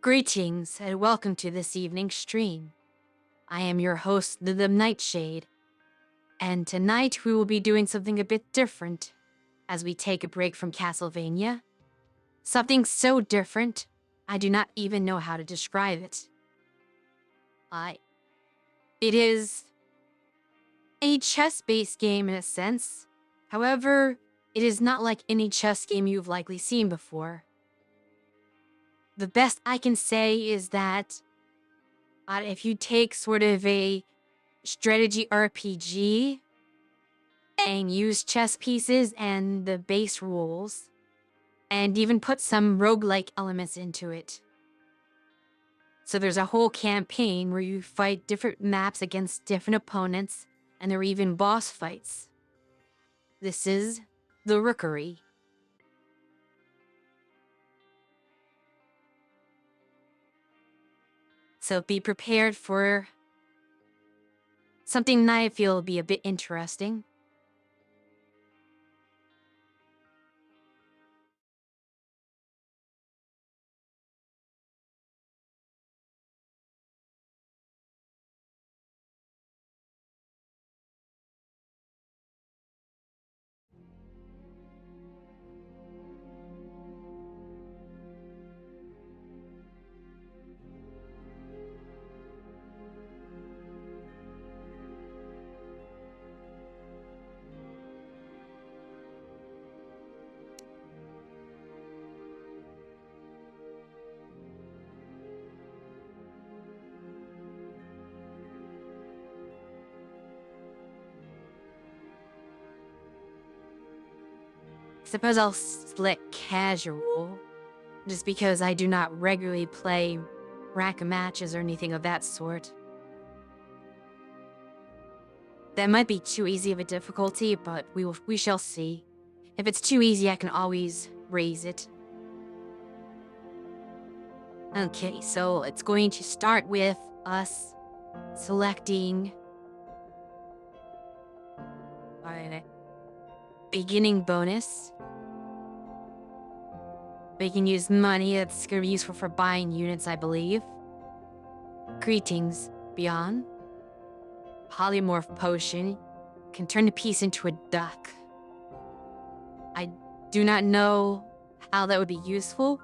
Greetings and welcome to this evening's stream. I am your host, Lilim Nightshade, and tonight we will be doing something a bit different as we take a break from Castlevania. Something so different, I do not even know how to describe it. It is a chess-based game in a sense. However, it is not like any chess game you've likely seen before. The best I can say is that if you take sort of a strategy RPG and use chess pieces and the base rules, and even put some roguelike elements into it. So there's a whole campaign where you fight different maps against different opponents, and there are even boss fights. This is the Rookery. So be prepared for something that I feel will be a bit interesting. suppose I'll select casual, just because I do not regularly play rank matches or anything of that sort. That might be too easy of a difficulty, but we shall see. If it's too easy, I can always raise it. Okay, so it's going to start with us selecting our beginning bonus. We can use money that's going to be useful for buying units, I believe. Greetings, Beyond. Polymorph potion can turn a piece into a duck. I do not know how that would be useful.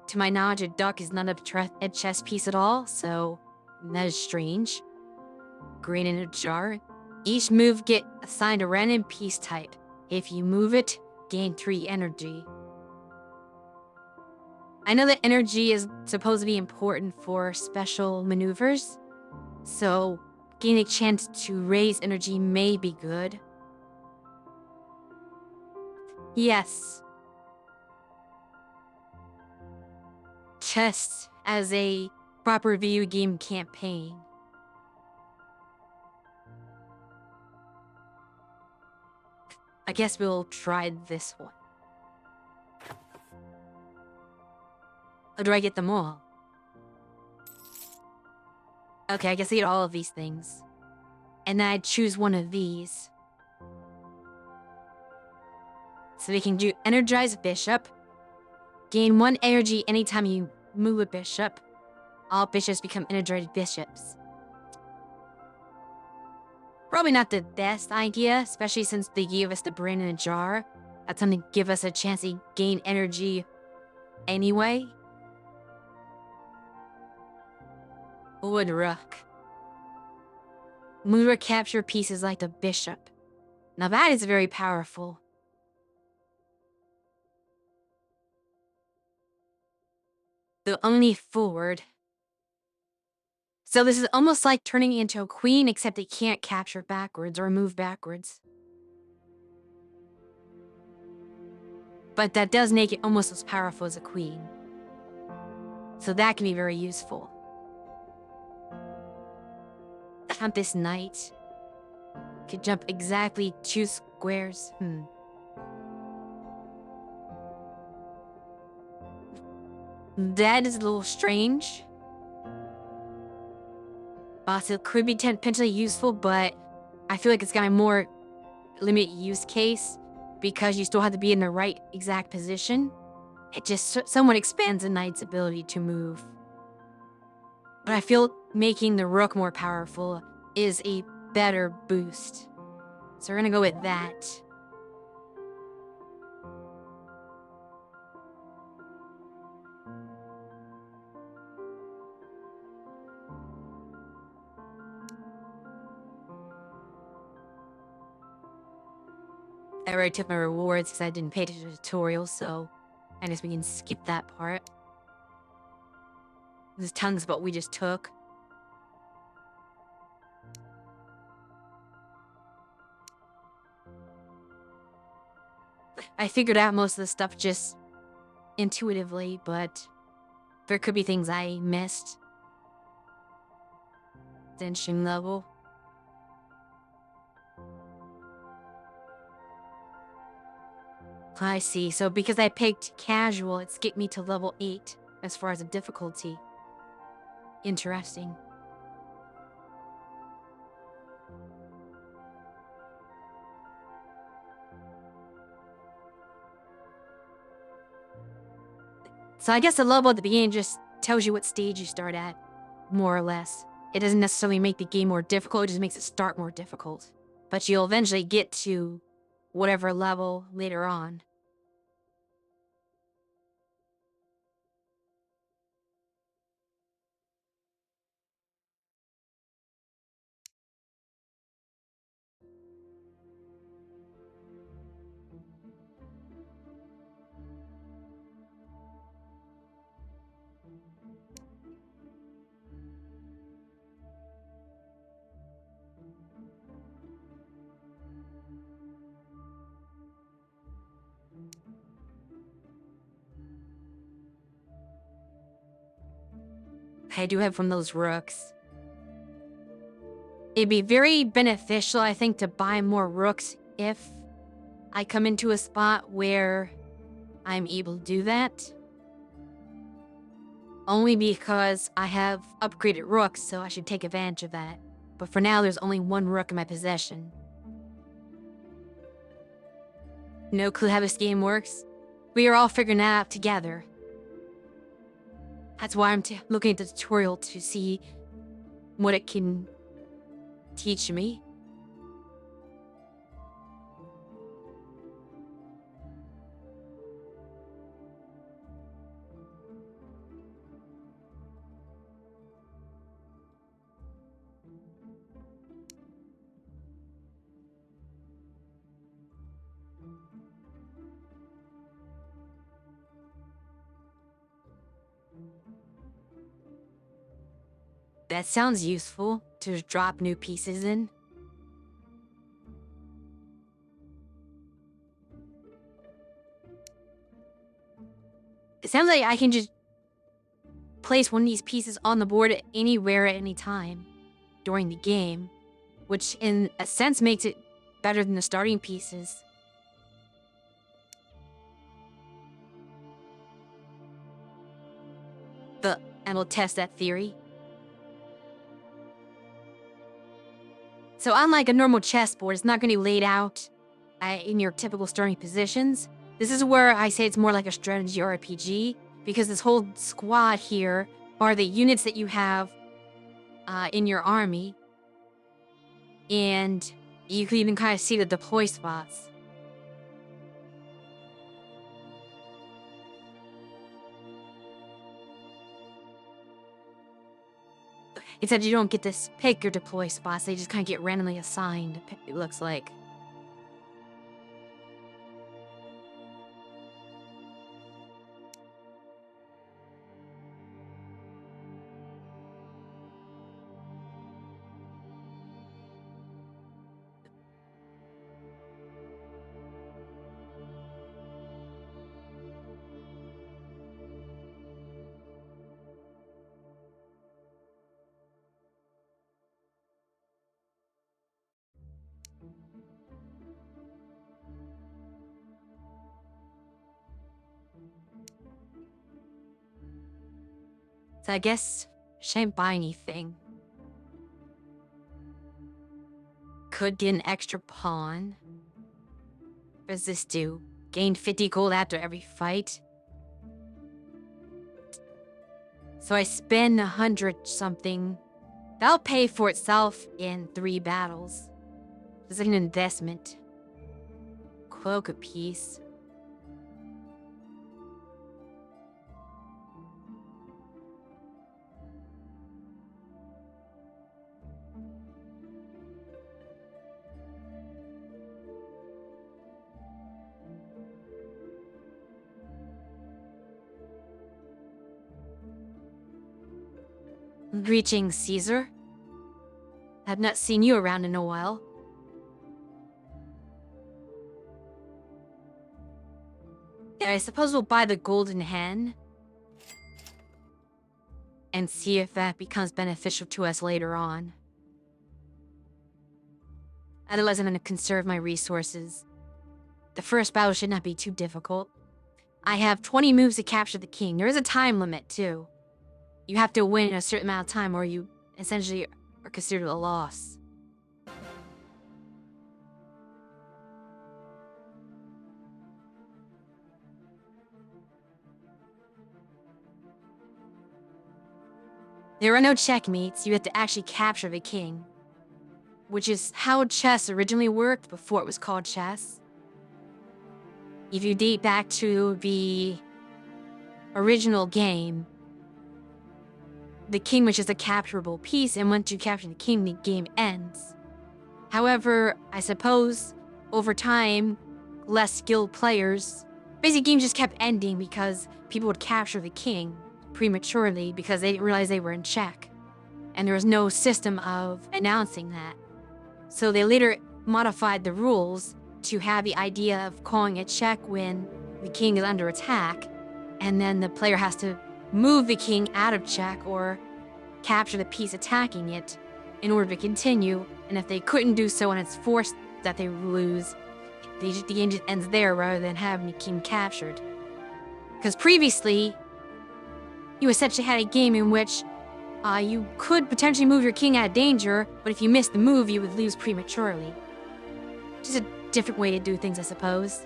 To my knowledge, a duck is not a chess piece at all, so that is strange. Green in a jar. Each move get assigned a random piece type. If you move it, gain 3 energy. I know that energy is supposed to be important for special maneuvers, so gaining a chance to raise energy may be good. Yes. Chess as a proper video game campaign. I guess we'll try this one. Or do I get them all? Okay, I guess I get all of these things. And then I choose one of these. So we can do Energize Bishop. Gain 1 energy anytime you move a bishop. All bishops become energized bishops. Probably not the best idea, especially since they gave us the brain in a jar. That's something to give us a chance to gain energy anyway. Wood Rook. Move or capture pieces like the bishop. Now that is very powerful. The only forward. So this is almost like turning into a queen, except it can't capture backwards or move backwards. But that does make it almost as powerful as a queen. So that can be very useful. Hunt this knight. Could jump exactly 2 squares. That is a little strange. Boss, it could be potentially useful, but I feel like it's got a more limited use case because you still have to be in the right exact position. It just somewhat expands a knight's ability to move. But I feel making the rook more powerful is a better boost. So we're gonna go with that. I already took my rewards because I didn't pay attention to the tutorial, so I guess we can skip that part. There's tons of what we just took. I figured out most of the stuff just intuitively, but there could be things I missed. Tension level. I see. So because I picked casual, it skipped me to level 8 as far as the difficulty. Interesting. So I guess the level at the beginning just tells you what stage you start at, more or less. It doesn't necessarily make the game more difficult, it just makes it start more difficult. But you'll eventually get to whatever level later on. I do have from those rooks. It'd be very beneficial, I think, to buy more rooks if I come into a spot where I'm able to do that. Only because I have upgraded rooks, so I should take advantage of that. But for now, there's only one rook in my possession. No clue how this game works. We are all figuring that out together. That's why I'm looking at the tutorial to see what it can teach me. That sounds useful, to drop new pieces in. It sounds like I can just place one of these pieces on the board anywhere at any time during the game, which in a sense makes it better than the starting pieces. And we'll test that theory. So unlike a normal chessboard, it's not going to be laid out in your typical starting positions. This is where I say it's more like a strategy RPG, because this whole squad here are the units that you have in your army. And you can even kind of see the deploy spots. Except you don't get to pick your deploy spots, they just kind of get randomly assigned, it looks like. So I guess I shouldn't buy anything. Could get an extra pawn. What does this do? Gain 50 gold after every fight. So I spend 100 something. That'll pay for itself in 3 battles. It's like an investment. Cloak a piece. Reaching Caesar. I've not seen you around in a while. Yeah, I suppose we'll buy the golden hen. And see if that becomes beneficial to us later on. Otherwise, I'm going to conserve my resources. The first battle should not be too difficult. I have 20 moves to capture the king. There is a time limit, too. You have to win in a certain amount of time or you essentially are considered a loss. There are no checkmates, you have to actually capture the king. Which is how chess originally worked before it was called chess. If you date back to the original game, the king was just a capturable piece, and once you capture the king, the game ends. However, I suppose, over time, less skilled players, basically games just kept ending because people would capture the king prematurely because they didn't realize they were in check. And there was no system of announcing that. So they later modified the rules to have the idea of calling a check when the king is under attack, and then the player has to move the king out of check or capture the piece attacking it in order to continue, and if they couldn't do so and it's forced that they lose, the game just ends there rather than having the king captured. Because previously, you essentially had a game in which you could potentially move your king out of danger, but if you missed the move, you would lose prematurely. Just a different way to do things, I suppose.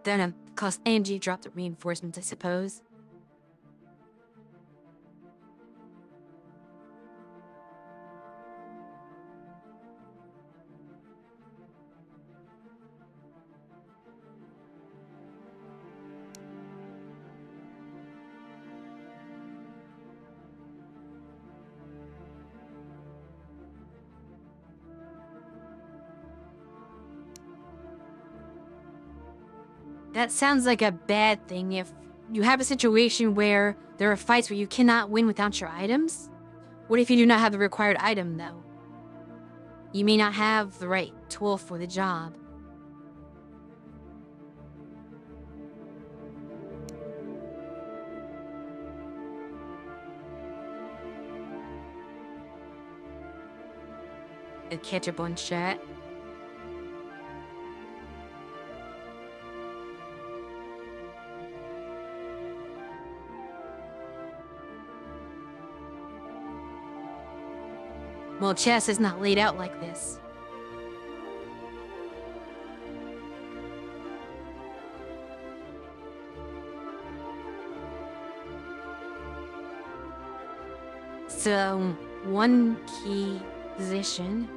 Then cause Angie dropped the reinforcements, I suppose. That sounds like a bad thing if you have a situation where there are fights where you cannot win without your items. What if you do not have the required item, though? You may not have the right tool for the job. A ketchup on chat. Well, chess is not laid out like this. So, one key position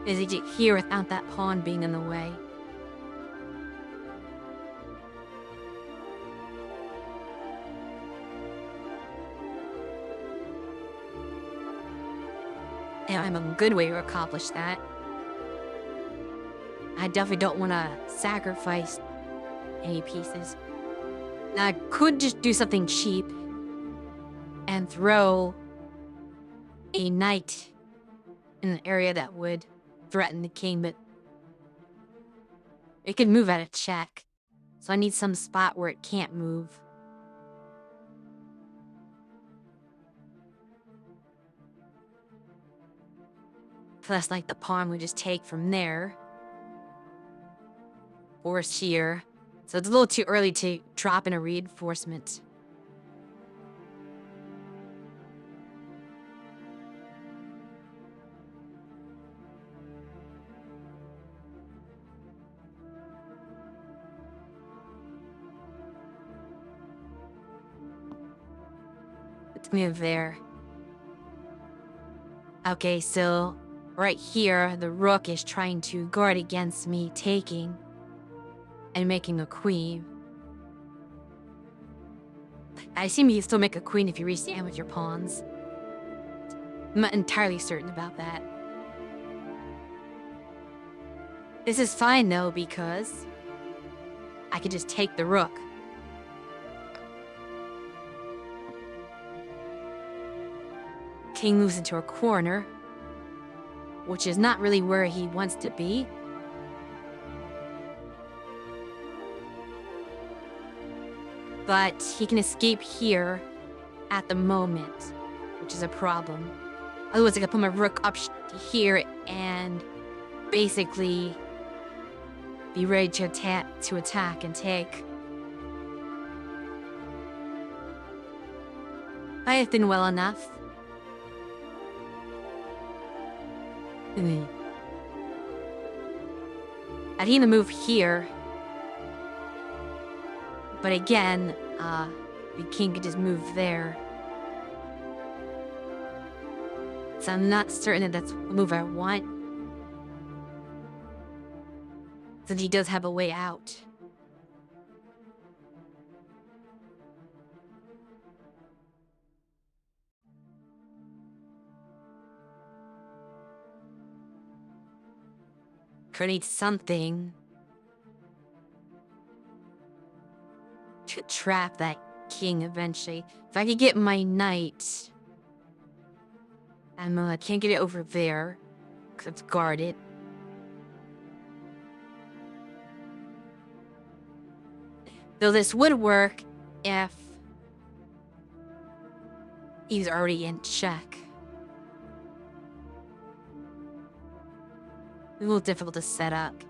is to here without that pawn being in the way. And I'm a good way to accomplish that. I definitely don't want to sacrifice any pieces. Now, I could just do something cheap and throw a knight in an area that would threaten the king, but it could move out of check. So I need some spot where it can't move. Plus, like, the pawn would just take from there. Force here. So it's a little too early to drop in a reinforcement. Let's move there. Okay, so right here, the rook is trying to guard against me taking and making a queen. I assume you can still make a queen if you restand with your pawns. I'm not entirely certain about that. This is fine though, because I could just take the rook. King moves into a corner, which is not really where he wants to be. But he can escape here at the moment, which is a problem. Otherwise, I could put my rook up here and basically be ready to attack and take. I have been well enough. I need to move here But again, the king could just move there. So I'm not certain that that's the move I want. Since he does have a way out. Create something to trap that king eventually. If I could get my knight, and I can't get it over there because it's guarded. Though this would work if he's already in check. A little difficult to set up.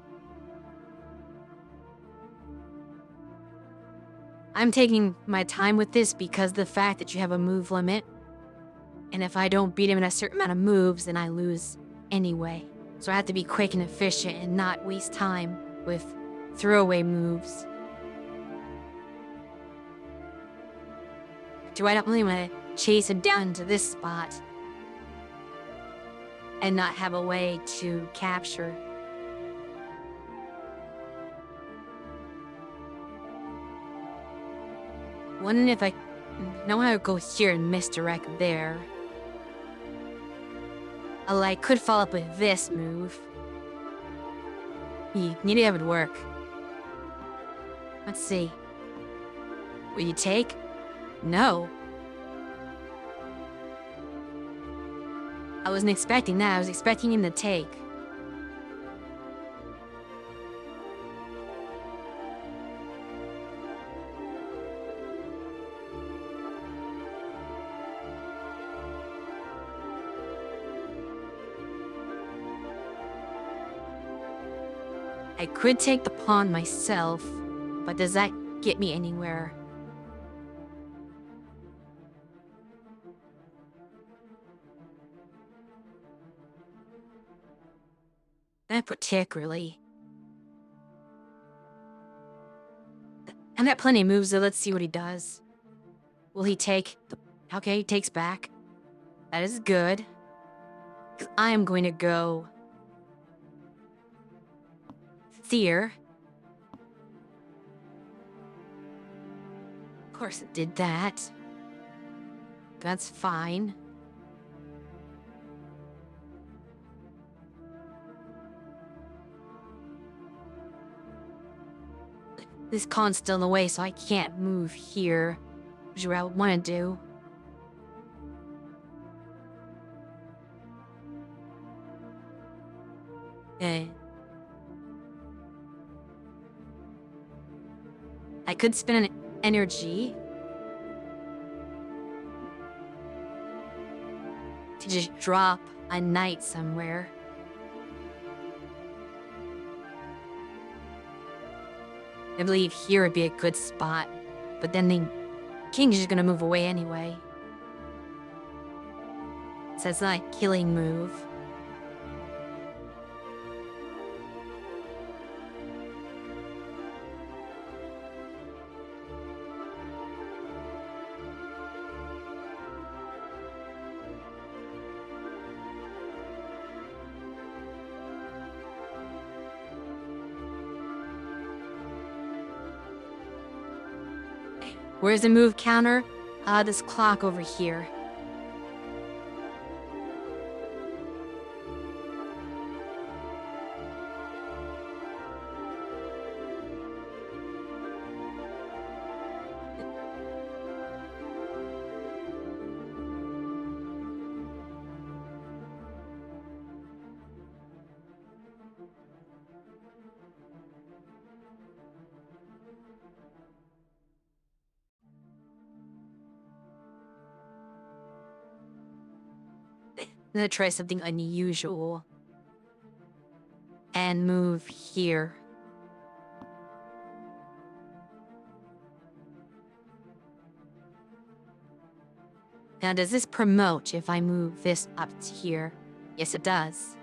I'm taking my time with this because the fact that you have a move limit. And if I don't beat him in a certain amount of moves, then I lose anyway. So I have to be quick and efficient and not waste time with throwaway moves. Do I not really want to chase him down to this spot and not have a way to capture? Wondering if I know how to go here and misdirect there. I could follow up with this move. Maybe that would work. Let's see. Will you take? No. I wasn't expecting that. I was expecting him to take. I could take the pawn myself, but does that get me anywhere? Not particularly. And that plenty of moves, so let's see what he does. Will he take the... Okay, he takes back. That is good. 'Cause I am going to go... Seer. Of course it did that. That's fine. This pawn's still in the way, so I can't move here, which is what I want to do. Okay. I could spend an energy to just drop a knight somewhere. I believe here would be a good spot, but then the king's just gonna move away anyway. So it's not a killing move. Where's the move counter? This clock over here. I'm gonna try something unusual. And move here. Now, does this promote if I move this up to here? Yes, it does.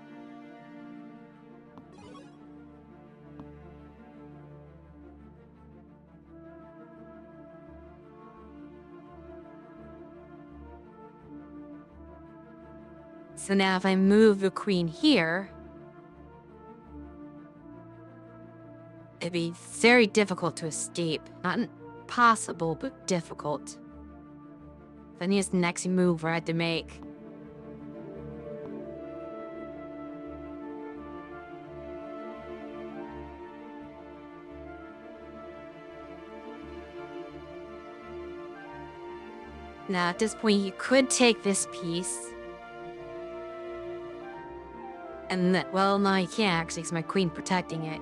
So now if I move the queen here, it'd be very difficult to escape. Not impossible, but difficult. Then here's the next move I had to make. Now at this point you could take this piece. And then, well, no, you can't actually, because my queen protecting it.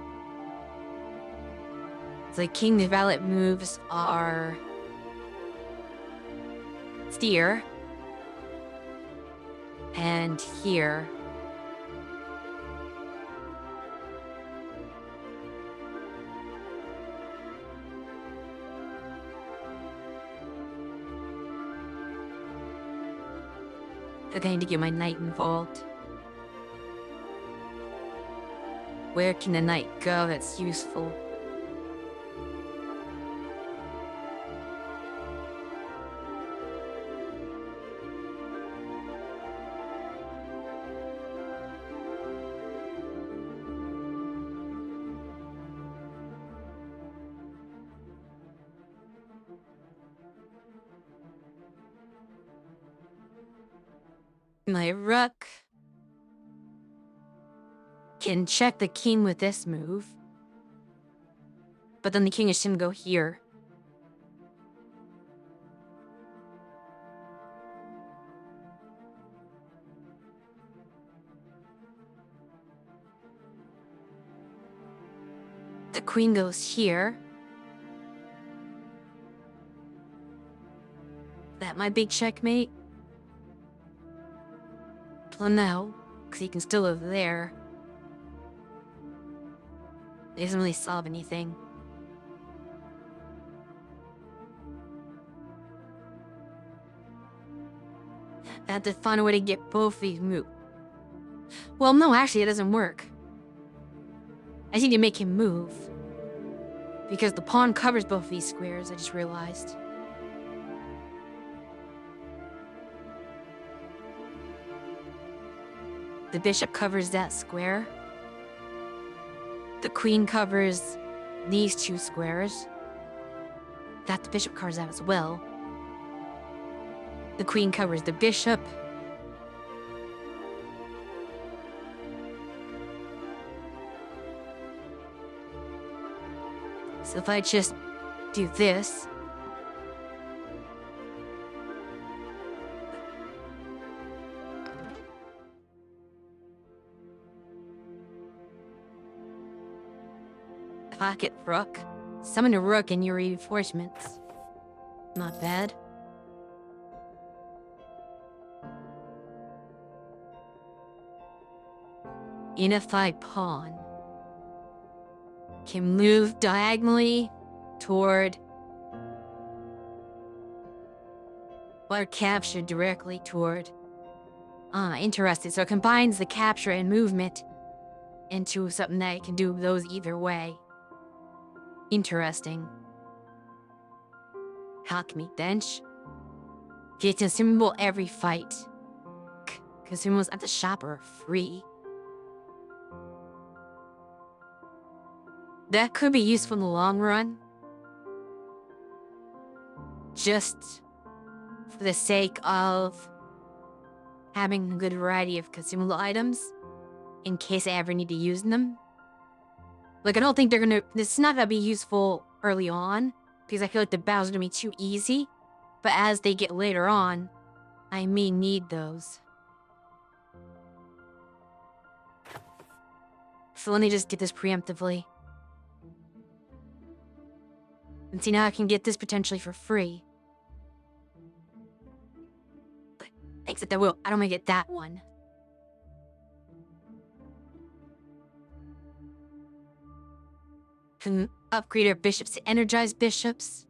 So the king valet moves are here and here. Okay, I need to get my knight involved. Where can the knight go that's useful? My rook can check the king with this move. But then the king is gonna go here. The queen goes here. That might be checkmate. Well, no, because he can still live there. It doesn't really solve anything. I have to find a way to get both these move. Well, no, actually, it doesn't work. I need to make him move. Because the pawn covers both these squares, I just realized. The bishop covers that square. The queen covers these two squares. That the bishop covers that as well. The queen covers the bishop. So if I just do this, pocket rook, summon a rook in your reinforcements. Not bad. Unify pawn can move diagonally toward, or capture directly toward. Interesting. So it combines the capture and movement into something that can do those either way. Interesting. Alchemy bench. Get consumable every fight. Consumables at the shop are free. That could be useful in the long run. Just for the sake of having a good variety of consumable items in case I ever need to use them. Like, I don't think they're gonna... This is not gonna be useful early on, because I feel like the battles are gonna be too easy. But as they get later on, I may need those. So let me just get this preemptively. And see, now I can get this potentially for free. But except I don't want to get that one. Can upgrade our bishops to energized bishops.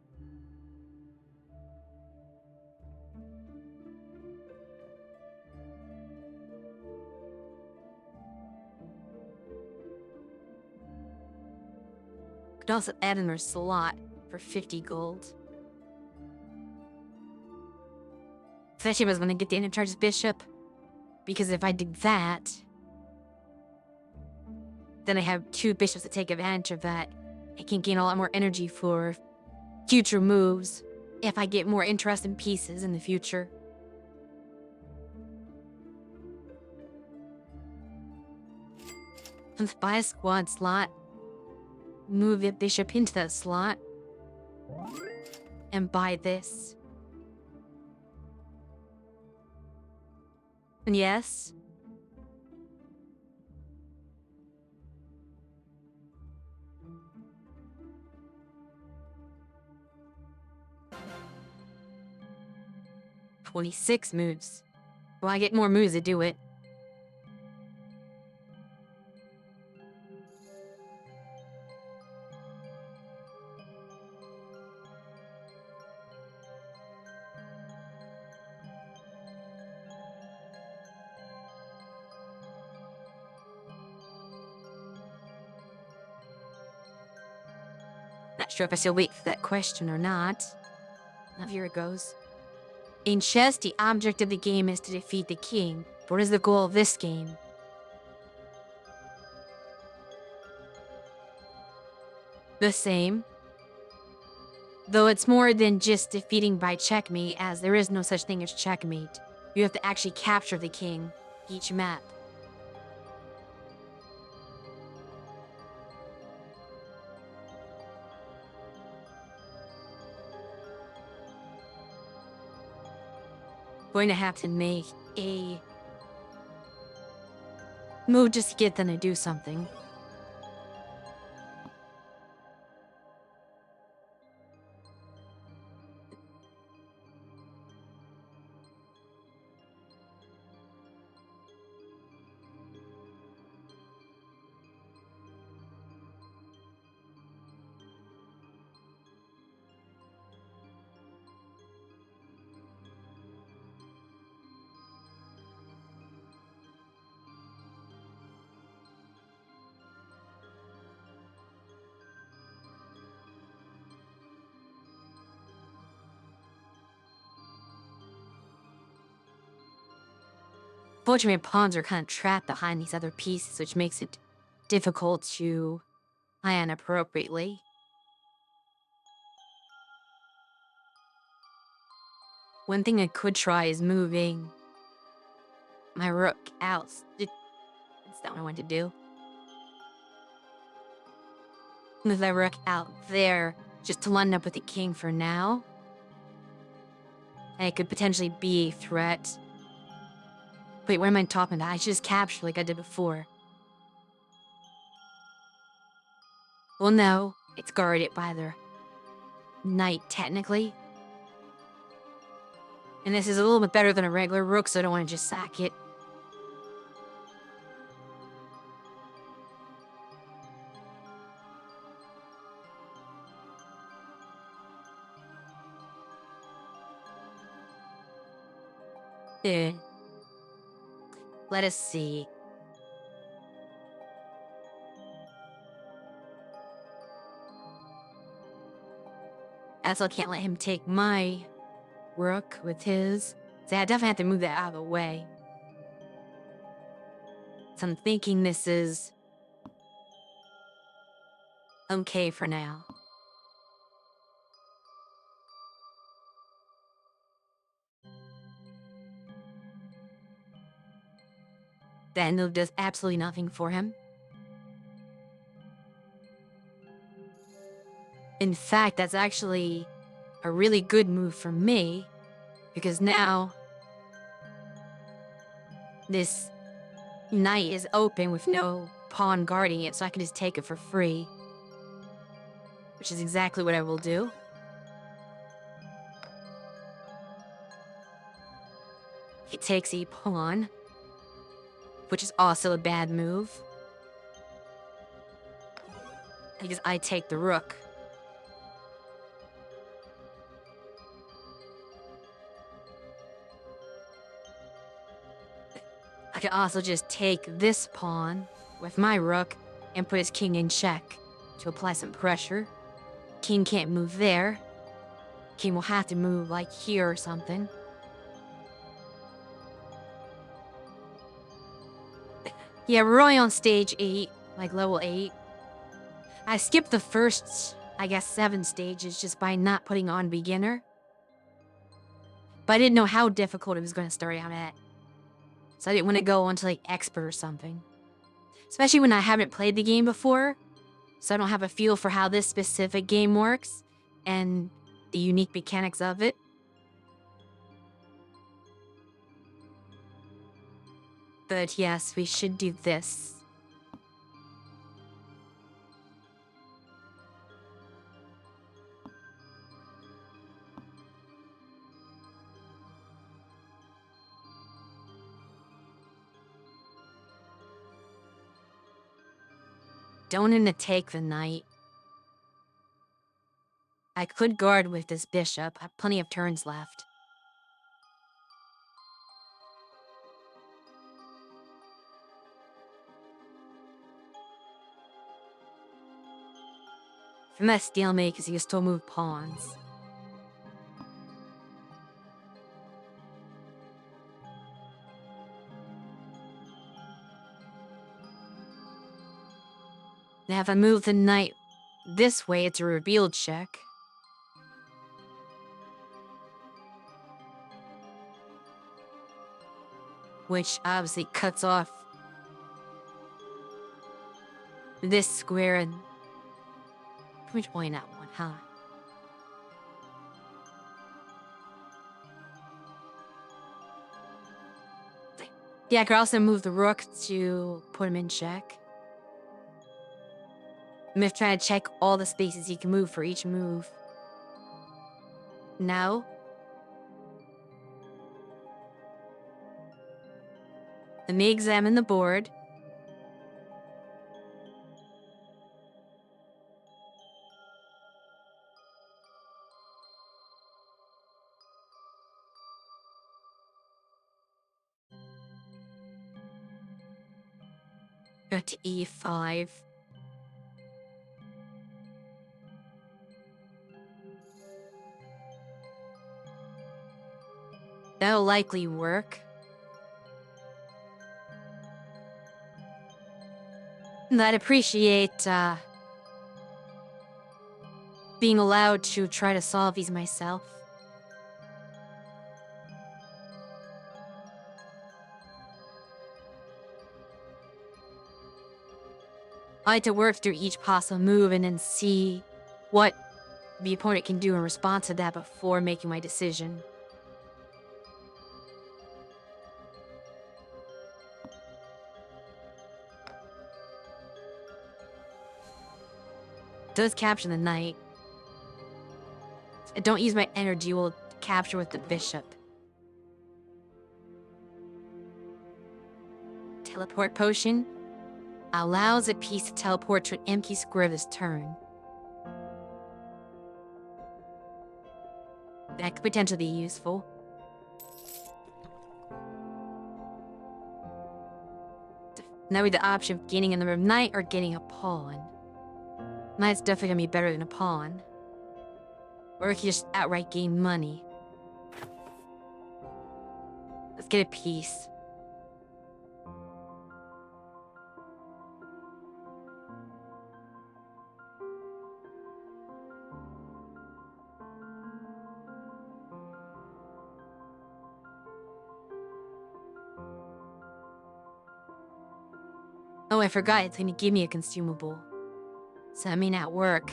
Could also add in our slot for 50 gold. Especially if I was going to get the energized bishop. Because if I did that, then I have 2 bishops to take advantage of that. I can gain a lot more energy for future moves if I get more interesting pieces in the future. Let's buy a squad slot, move a bishop into that slot, and buy this. And yes, "26 moves. Well, I get more moves to do it. Not sure if I still wait for that question or not. Now here it goes. In chess, the object of the game is to defeat the king. But what is the goal of this game? The same. Though it's more than just defeating by checkmate, as there is no such thing as checkmate. You have to actually capture the king, each map. Going to have to make a move just to get them to do something. Fortunately, my pawns are kind of trapped behind these other pieces, which makes it difficult to plan appropriately. One thing I could try is moving my rook out. That's not what I want to do. Move my rook out there just to line up with the king for now. And it could potentially be a threat. Wait, what am I talking about? I should just capture like I did before. Well, no. It's guarded by their knight, technically. And this is a little bit better than a regular rook, so I don't want to just sack it. Let us see. I also can't let him take my rook with his. So I definitely have to move that out of the way. So I'm thinking this is okay for now. That move does absolutely nothing for him. In fact, that's actually a really good move for me, because now this knight is open with no pawn guarding it, so I can just take it for free. Which is exactly what I will do. He takes a pawn, which is also a bad move. Because I take the rook. I could also just take this pawn with my rook and put his king in check to apply some pressure. King can't move there. King will have to move like here or something. Yeah, we're only on stage 8, like level 8. I skipped the first, I guess, 7 stages just by not putting on beginner. But I didn't know how difficult it was going to start out at. So I didn't want to go on to like expert or something. Especially when I haven't played the game before. So I don't have a feel for how this specific game works and the unique mechanics of it. But yes, we should do this. Don't want to take the knight. I could guard with this bishop. I have plenty of turns left. From that stalemate, because he can still move pawns. Now if I move the knight this way, it's a reveal check. Which obviously cuts off this square and... Which point that one, huh? Yeah, I could also move the rook to put him in check. I'm just trying to check all the spaces he can move for each move. No. Let me examine the board. Go to E5. That'll likely work. And I'd appreciate, being allowed to try to solve these myself. I like to work through each possible move and then see what the opponent can do in response to that before making my decision. Does capture the knight. I don't use my energy, will capture with the bishop. Teleport potion allows a piece to teleport to an empty square this turn. That could potentially be useful. Now we have the option of gaining another knight or getting a pawn. Knight's definitely gonna be better than a pawn. Or we can just outright gain money. Let's get a piece. Oh, I forgot, it's gonna give me a consumable. So I may not work.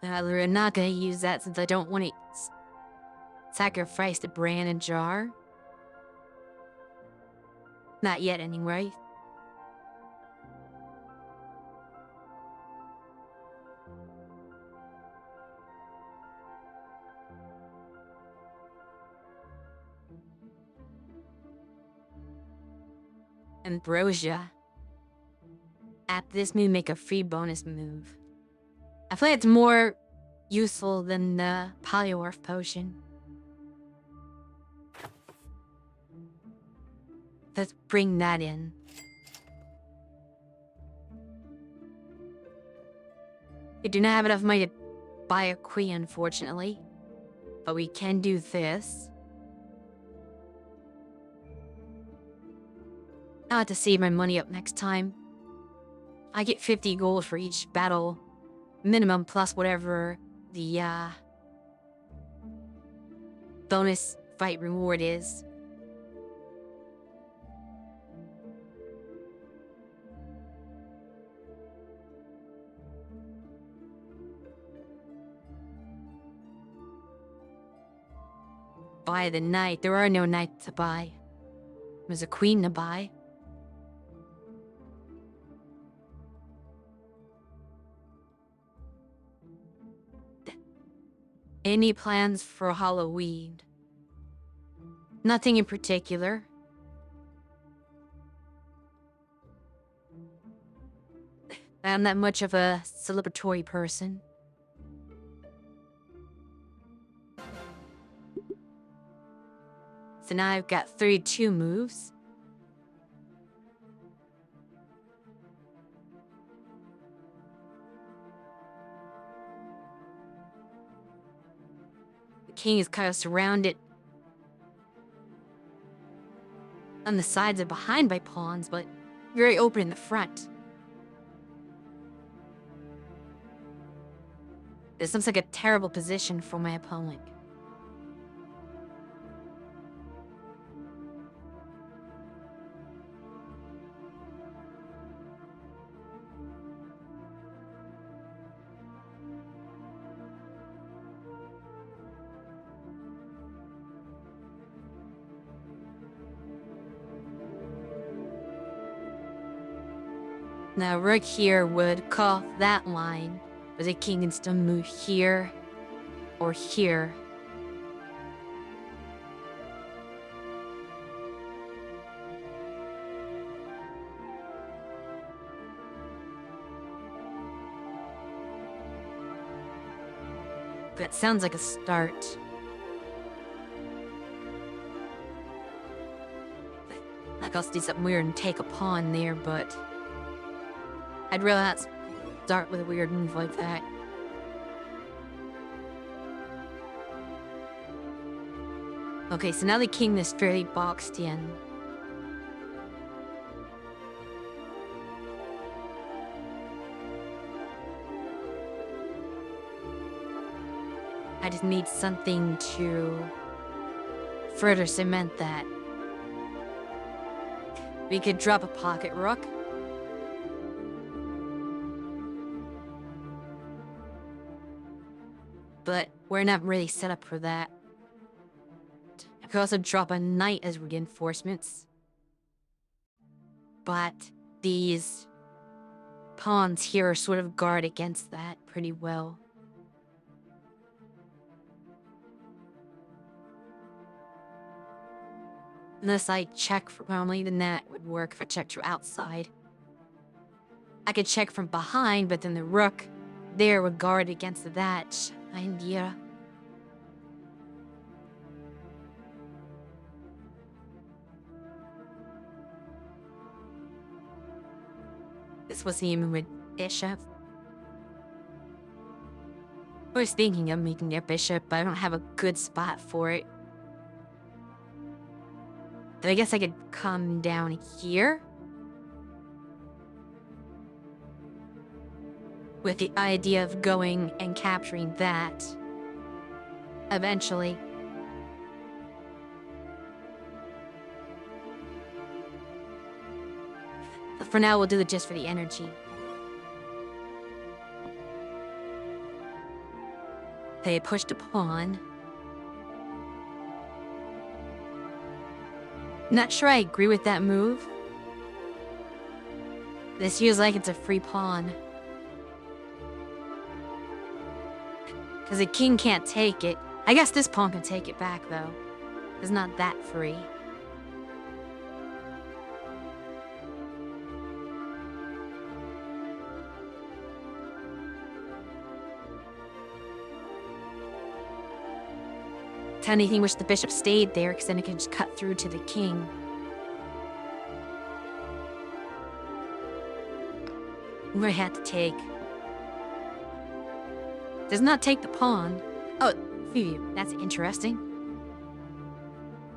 We're not gonna use that since I don't want to sacrifice the brand and jar. Not yet, anyway. Ambrosia. After this move, make a free bonus move. I feel like it's more useful than the Polymorph potion. Let's bring that in. We do not have enough money to buy a queen, unfortunately. But we can do this. I'll have to save my money up next time. I get 50 gold for each battle. Minimum plus whatever the bonus fight reward is. Buy the knight. There are no knights to buy. There's a queen to buy. Any plans for Halloween? Nothing in particular. I'm not much of a celebratory person. So now I've got 32 moves. The king is kind of surrounded on the sides and behind by pawns, but very open in the front. This looks like a terrible position for my opponent. Now Rook here would call that line, but the king can still move here or here. That sounds like a start. Like I'll do something weird and take a pawn there, but I'd rather not start with a weird move like that. Okay, so now the king is fairly boxed in. I just need something to further cement that. We could drop a pocket rook. But we're not really set up for that. I could also drop a knight as reinforcements. But these pawns here are sort of guard against that pretty well. Unless I check from normally, then that would work if I checked from outside. I could check from behind, but then the rook there would guard against that idea. This was even with bishop. I was thinking of making their bishop, but I don't have a good spot for it. Then I guess I could come down here with the idea of going and capturing that eventually. But for now, we'll do it just for the energy. They pushed a pawn. Not sure I agree with that move. This feels like it's a free pawn. Because the king can't take it. I guess this pawn can take it back, though. It's not that free. anything, wish the bishop stayed there, because then it could just cut through to the king. What I had to take. Does not take the pawn. Oh, phew, that's interesting.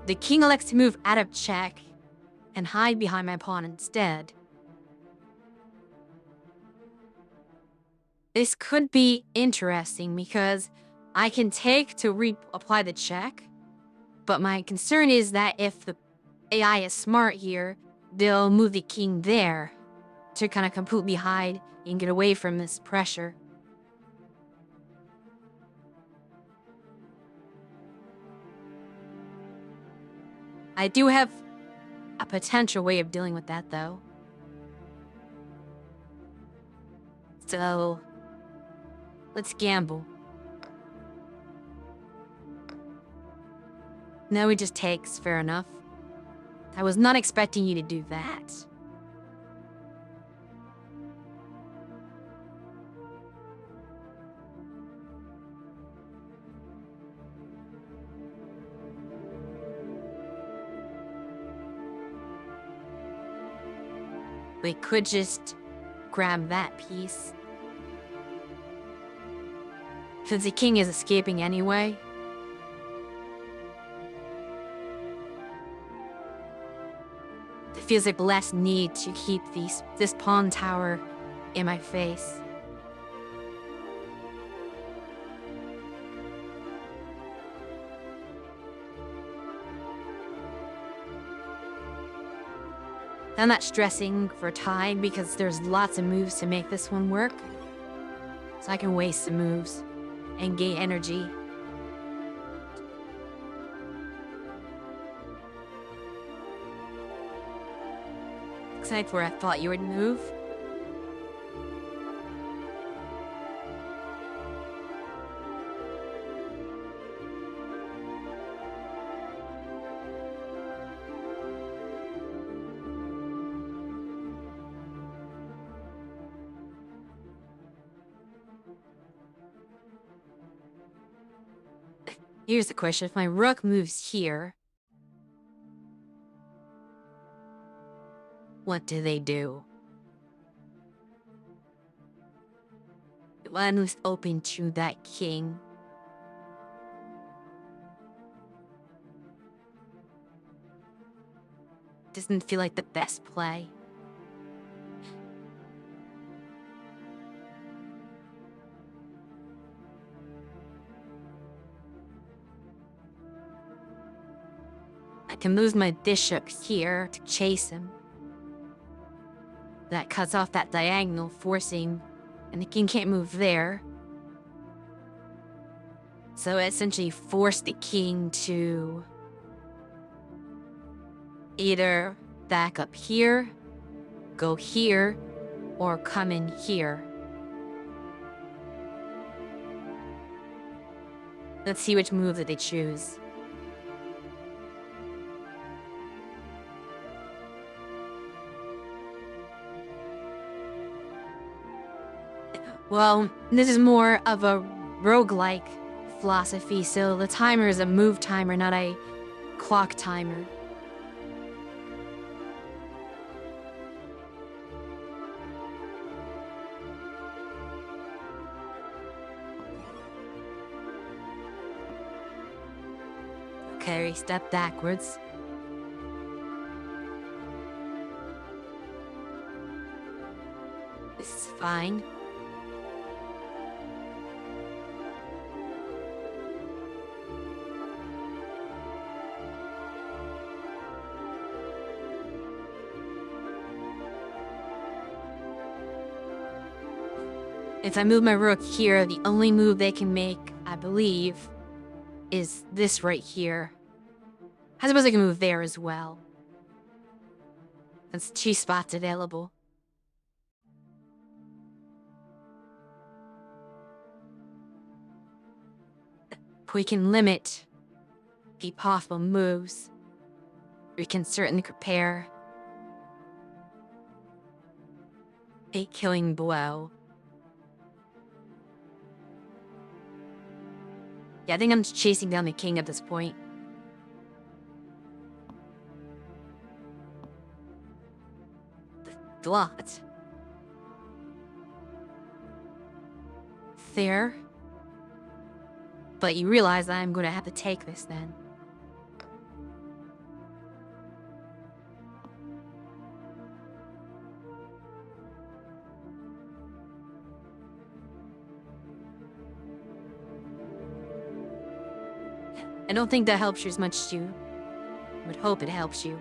The king elects to move out of check and hide behind my pawn instead. This could be interesting because I can take to reapply the check, but my concern is that if the AI is smart here, they'll move the king there to kind of completely hide and get away from this pressure. I do have a potential way of dealing with that, though. So, let's gamble. No, he just takes, fair enough. I was not expecting you to do that. We could just grab that piece. Since the king is escaping anyway. It feels like less need to keep this pawn tower in my face. I'm not stressing for time because there's lots of moves to make this one work. So I can waste some moves and gain energy. Except where I thought you would move. Here's the question, if my rook moves here, what do they do? One who's open to that king. Doesn't feel like the best play. I can lose my bishop here to chase him. That cuts off that diagonal, forcing, and the king can't move there. So I essentially force the king to either back up here, go here, or come in here. Let's see which move that they choose. Well, this is more of a roguelike philosophy, so the timer is a move timer, not a clock timer. Okay, step backwards. This is fine. If I move my rook here, the only move they can make, I believe, is this right here. I suppose I can move there as well. That's 2 spots available. We can limit the possible moves. We can certainly prepare a killing blow. Yeah, I think I'm chasing down the king at this point. The lot. There. But you realize I'm going to have to take this then. I don't think that helps you as much as you would hope it helps you.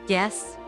Yes?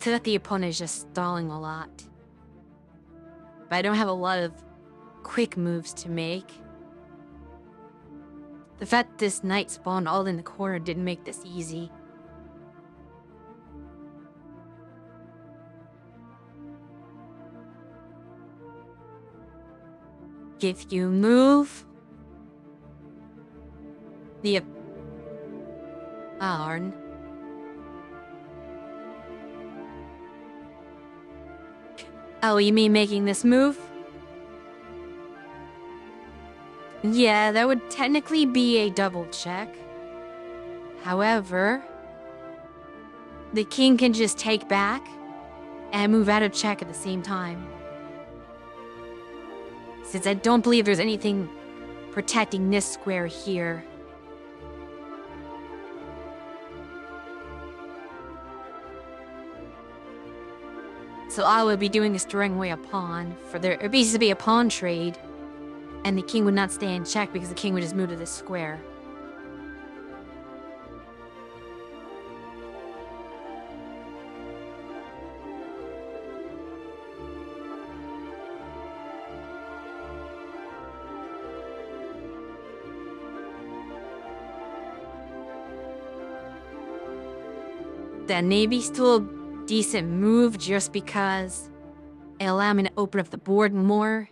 So that the opponent is just stalling a lot. But I don't have a lot of quick moves to make. The fact that this knight spawned all in the corner didn't make this easy. If you move... The... Arn. Oh, you mean making this move? Yeah, that would technically be a double check. However, the king can just take back and move out of check at the same time. Since I don't believe there's anything protecting this square here. So all I would be doing is throwing away a pawn for there would basically be a pawn trade, and the king would not stay in check because the king would just move to this square. That may be still a decent move just because it allowed me to open up the board more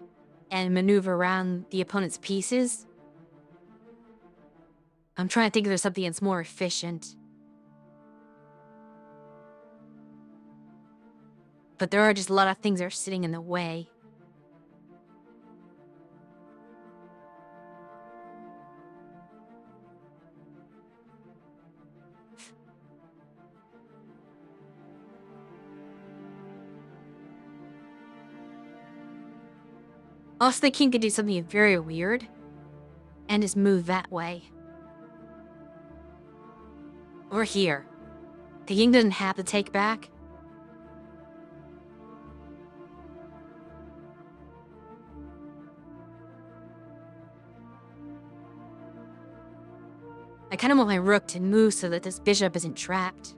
and maneuver around the opponent's pieces. I'm trying to think if there's something that's more efficient. But there are just a lot of things that are sitting in the way. Also, the king could do something very weird and just move that way. Or here. The king doesn't have to take back. I kind of want my rook to move so that this bishop isn't trapped.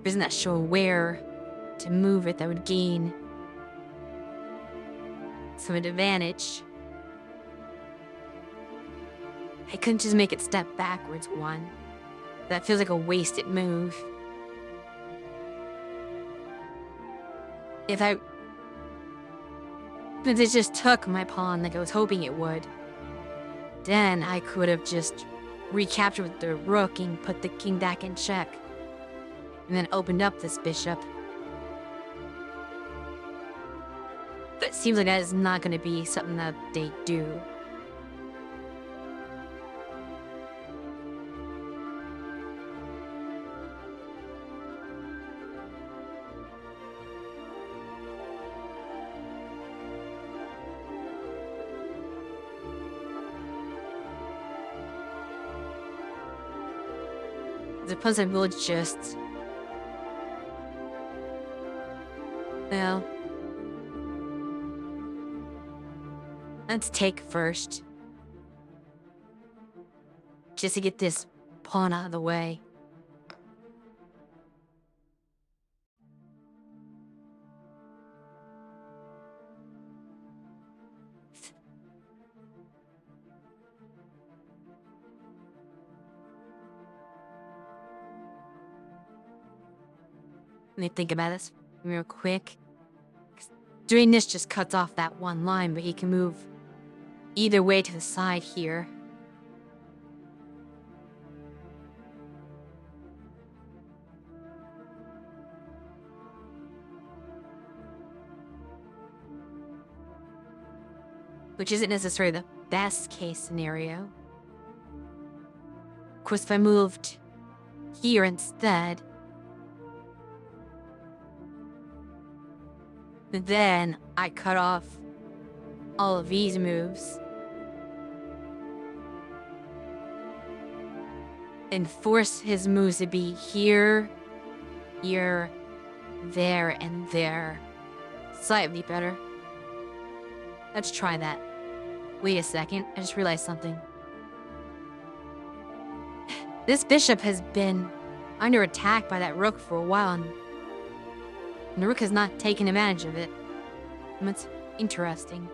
Isn't that sure where to move it that would gain some advantage? I couldn't just make it step backwards one. That feels like a wasted move. If I But it just took my pawn like I was hoping it would. Then I could have just recaptured the rook and put the king back in check. And then opened up this bishop. But it seems like that is not going to be something that they do. The puzzle will just... Well... Let's take first. Just to get this pawn out of the way. Let me think about this real quick. Doing this just cuts off that one line, but he can move either way to the side here. Which isn't necessarily the best case scenario. Of course, if I moved here instead, then I cut off all of these moves and force his moves to be here, here, there, and there. Slightly better. Let's try that. Wait a second, I just realized something. This bishop has been under attack by that rook for a while, and the rook has not taken advantage of it. And that's interesting.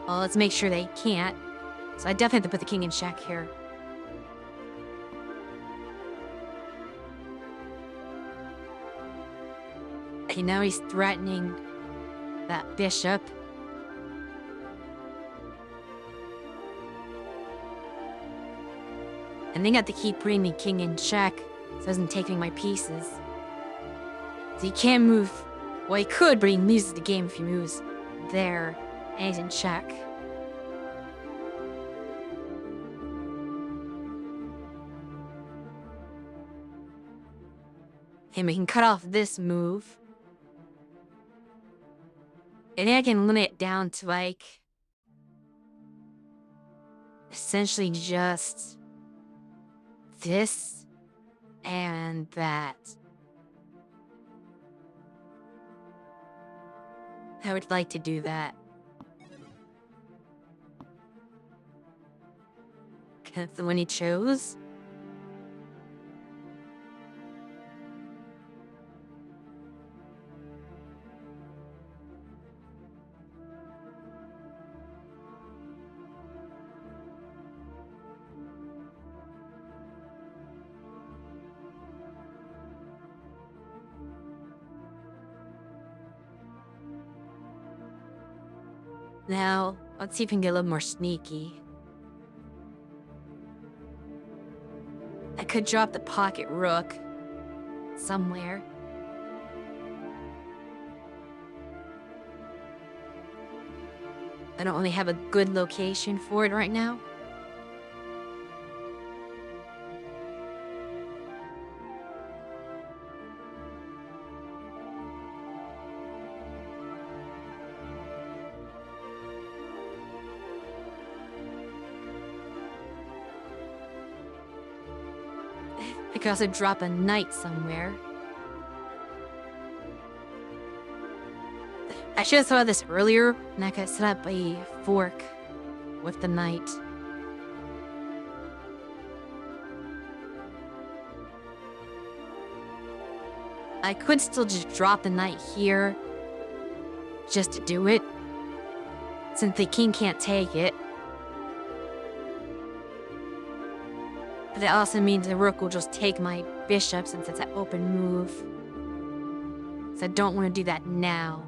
Well, let's make sure they can't. So I definitely have to put the king in check here. Okay, now he's threatening that bishop. And they got to keep putting the king in check so it doesn't take my pieces. So he can't move. Well, he could, but he loses the game if he moves there and he's in check. And we can cut off this move. And then I can limit it down to, like, essentially just this and that. I would like to do that. That's the one he chose. Now, let's see if we can get a little more sneaky. I could drop the pocket rook somewhere. I don't really have a good location for it right now. I could also drop a knight somewhere. I should have thought of this earlier, and I could set up a fork with the knight. I could still just drop the knight here, just to do it, since the king can't take it. But that also means the rook will just take my bishop since it's an open move. So I don't want to do that now.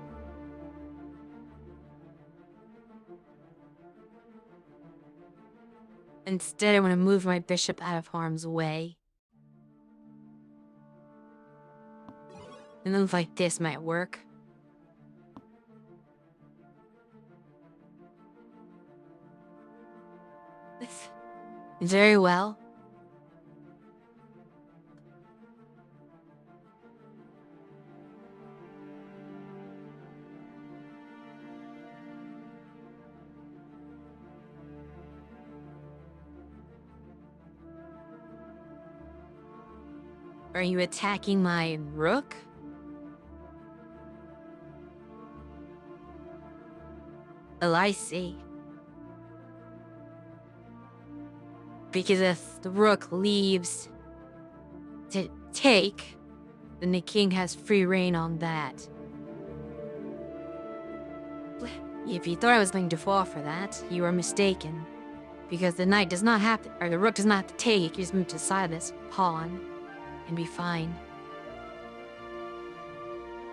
Instead, I want to move my bishop out of harm's way. And then like this might work. Very well. Are you attacking my rook? Oh, I see. Because if the rook leaves to take, then the king has free reign on that. If you thought I was going to fall for that, you are mistaken. Because the knight does not have to, or the rook does not have to take, it can just move to the side of this pawn and be fine.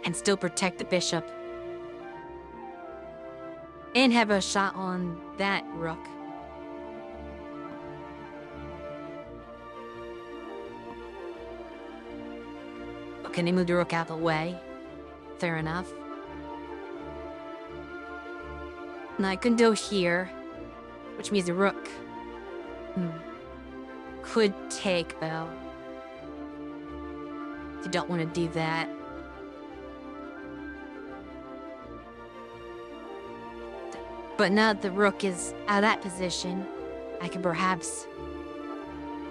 And still protect the bishop. And have a shot on that rook. Okay, they move the rook out of the way. Fair enough. Now I can go here, which means the rook could take, though. You don't want to do that. But now that the rook is out of that position, I can perhaps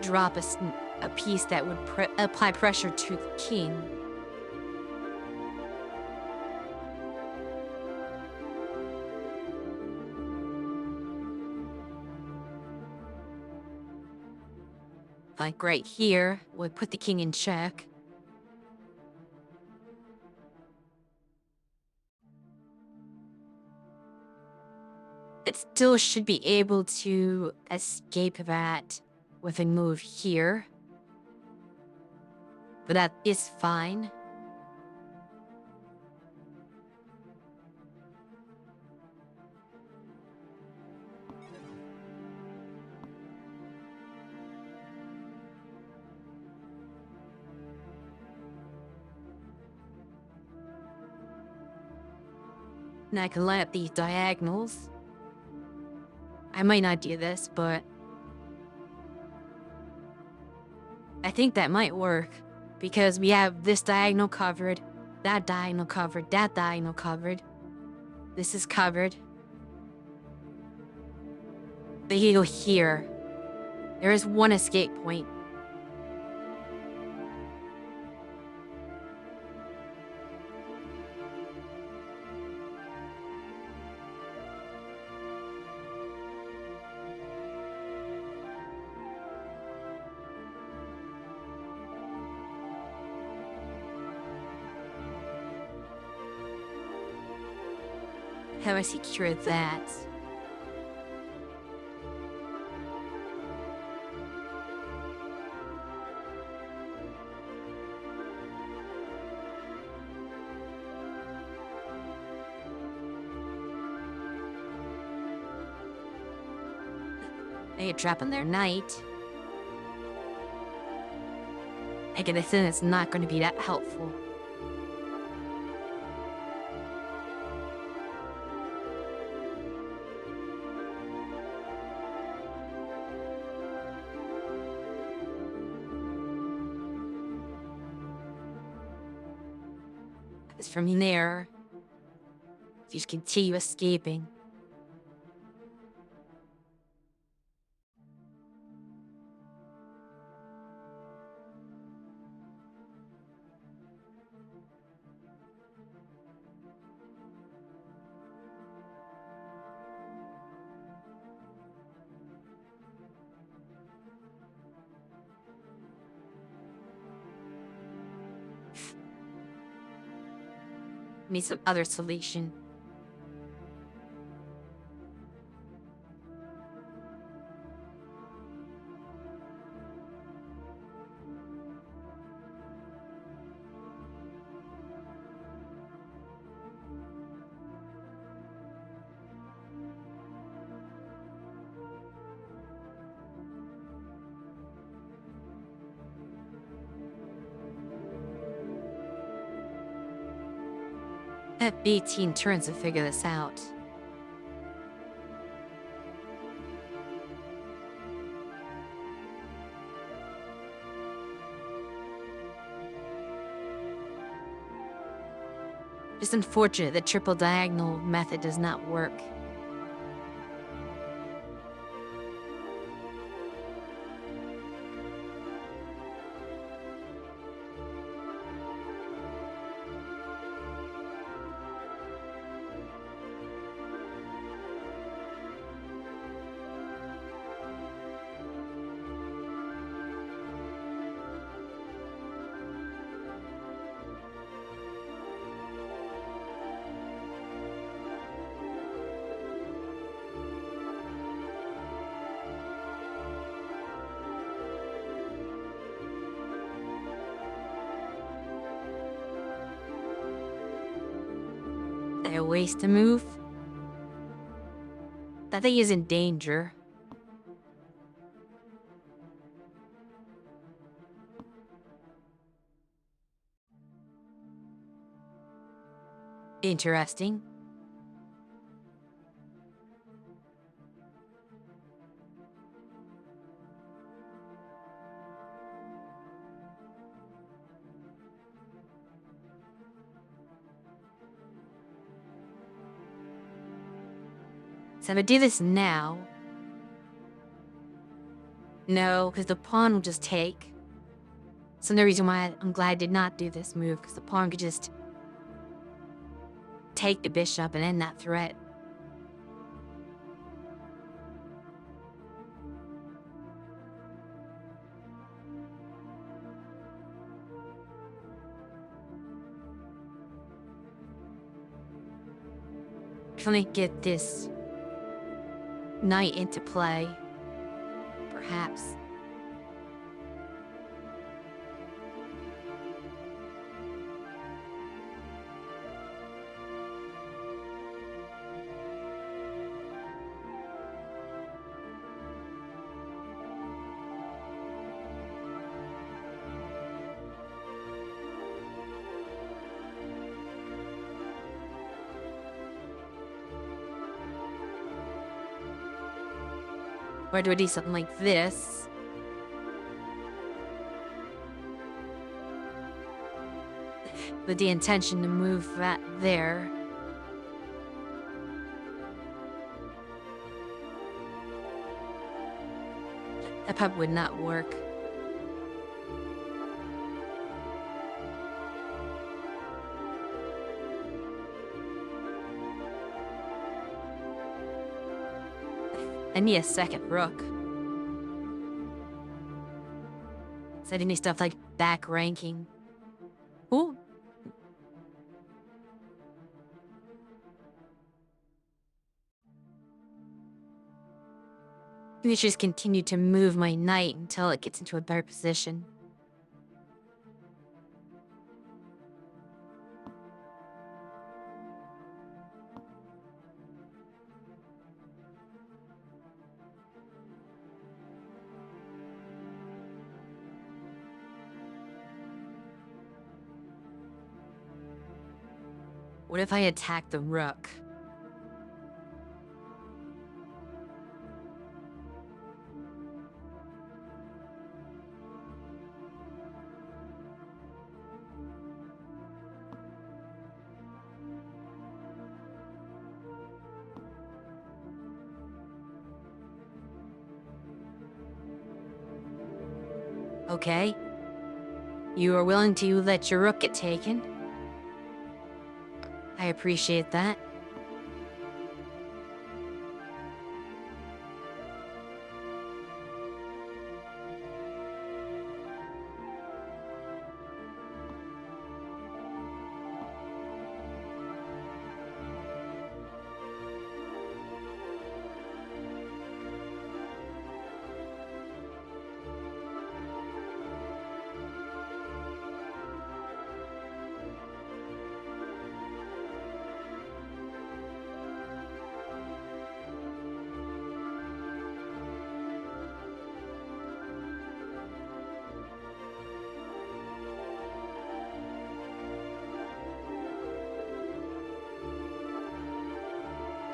drop a piece that would apply pressure to the king. Like right here, would put the king in check. It still should be able to escape that with a move here. But that is fine. Now I can line up these diagonals. I might not do this, but I think that might work. Because we have this diagonal covered, that diagonal covered, that diagonal covered. This is covered. But you go here. There is one escape point. How do I secure that? They get trapped on their knight. Again, I think it's not going to be that helpful. Because from there, you just continue escaping. Need some other solution. At 18 turns to figure this out. It's unfortunate the triple diagonal method does not work. There are ways to move. That thing is in danger. Interesting. So if I do this now... No, because the pawn will just take. So no reason why I'm glad I did not do this move, because the pawn could just take the bishop and end that threat. Trying to get this knight into play, perhaps. Or do I do something like this? With the intention to move that there. That probably would not work. I need a second rook. So I need stuff like back ranking. Ooh. I should just continue to move my knight until it gets into a better position. What if I attack the rook? Okay. You are willing to let your rook get taken. I appreciate that.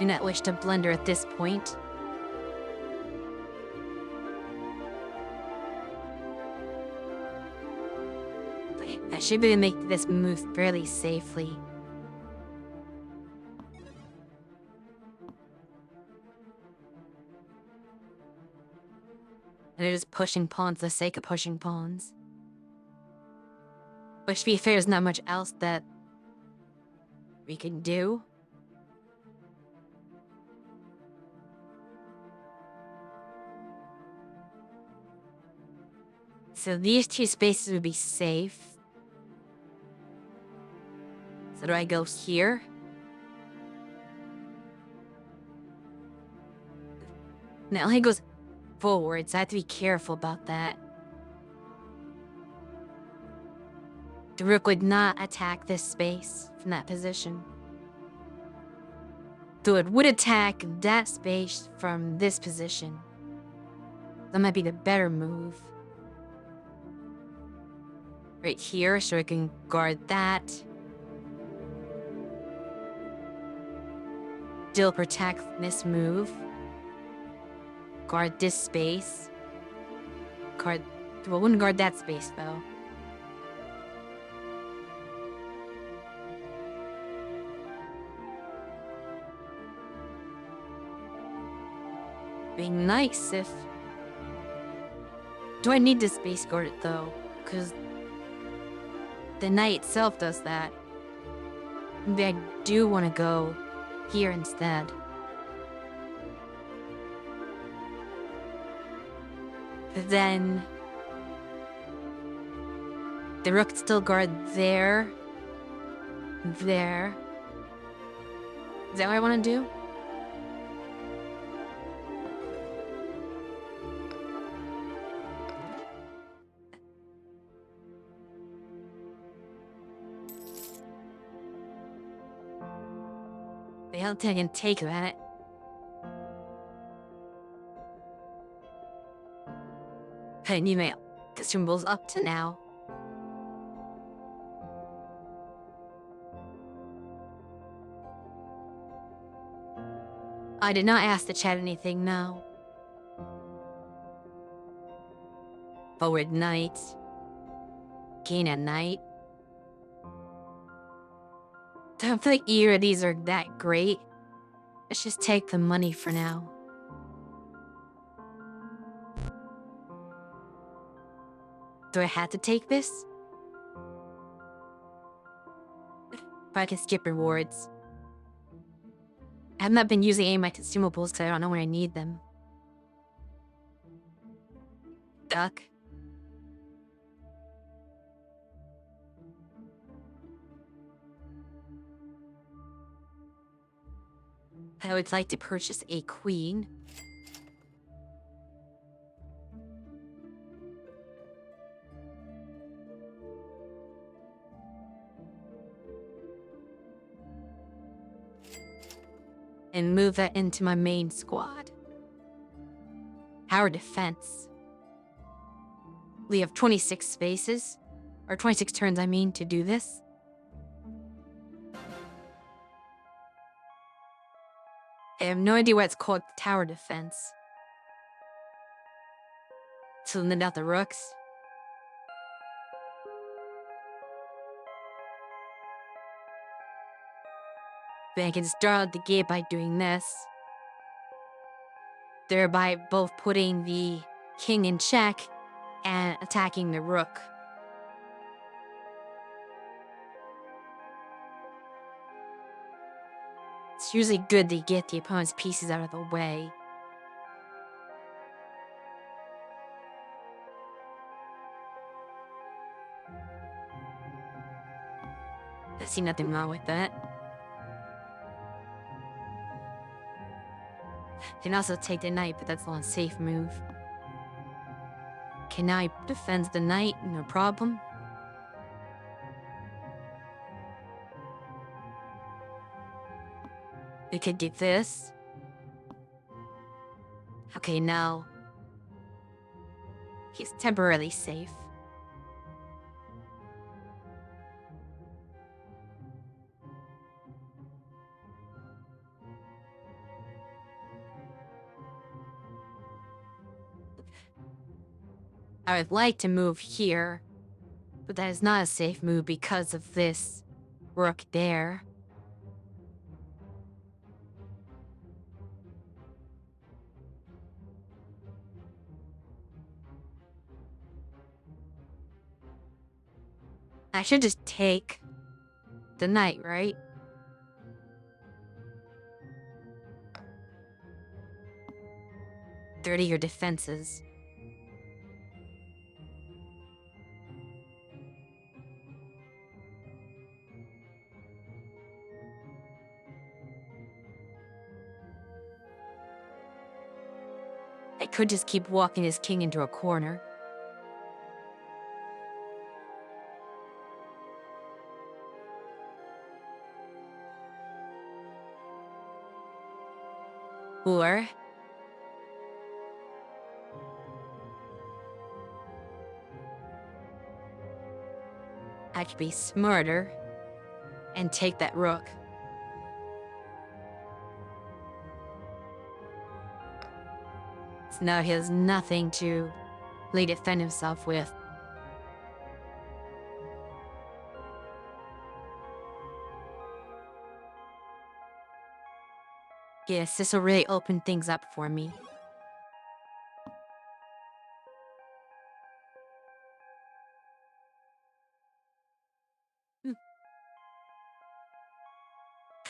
Do not wish to blunder at this point. I should be able to make this move fairly safely. And they're just pushing pawns for the sake of pushing pawns. But to be fair, there's not much else that we can do. So these two spaces would be safe. So do I go here? Now he goes forward, so I have to be careful about that. The rook would not attack this space from that position. Though it would attack that space from this position. That might be the better move. Right here, so I can guard that. Still protect this move. Guard this space. Well, I wouldn't guard that space, though. Be nice if... Do I need this space guarded, though? Because the knight itself does that. Maybe I do want to go here instead. But then... the rook still guard there. There. Is that what I want to do? I don't think I can take that. An email. Consumables up to now. I did not ask the chat anything now. Forward knight. Gain at night. Don't feel like either of these are that great. Let's just take the money for now. Do I have to take this? If I can skip rewards. I have not been using any of my consumables because I don't know when I need them. Duck. I would like to purchase a queen. And move that into my main squad. Our defense. We have 26 spaces, or 26 turns, I mean, to do this. I have no idea why it's called tower defense. So then out the rooks. But I can start out the gate by doing this. Thereby both putting the king in check and attacking the rook. It's usually good to get the opponent's pieces out of the way. I see nothing wrong with that. Can also take the knight, but that's not a safe move. Okay, now he defends the knight, no problem. We could do this. Okay, now he's temporarily safe. I would like to move here, but that is not a safe move because of this rook there. I should just take the knight, right? "30 your defenses." I could just keep walking his king into a corner. Or I could be smarter and take that rook. So now he has nothing to really defend himself with. Yes, this will really open things up for me.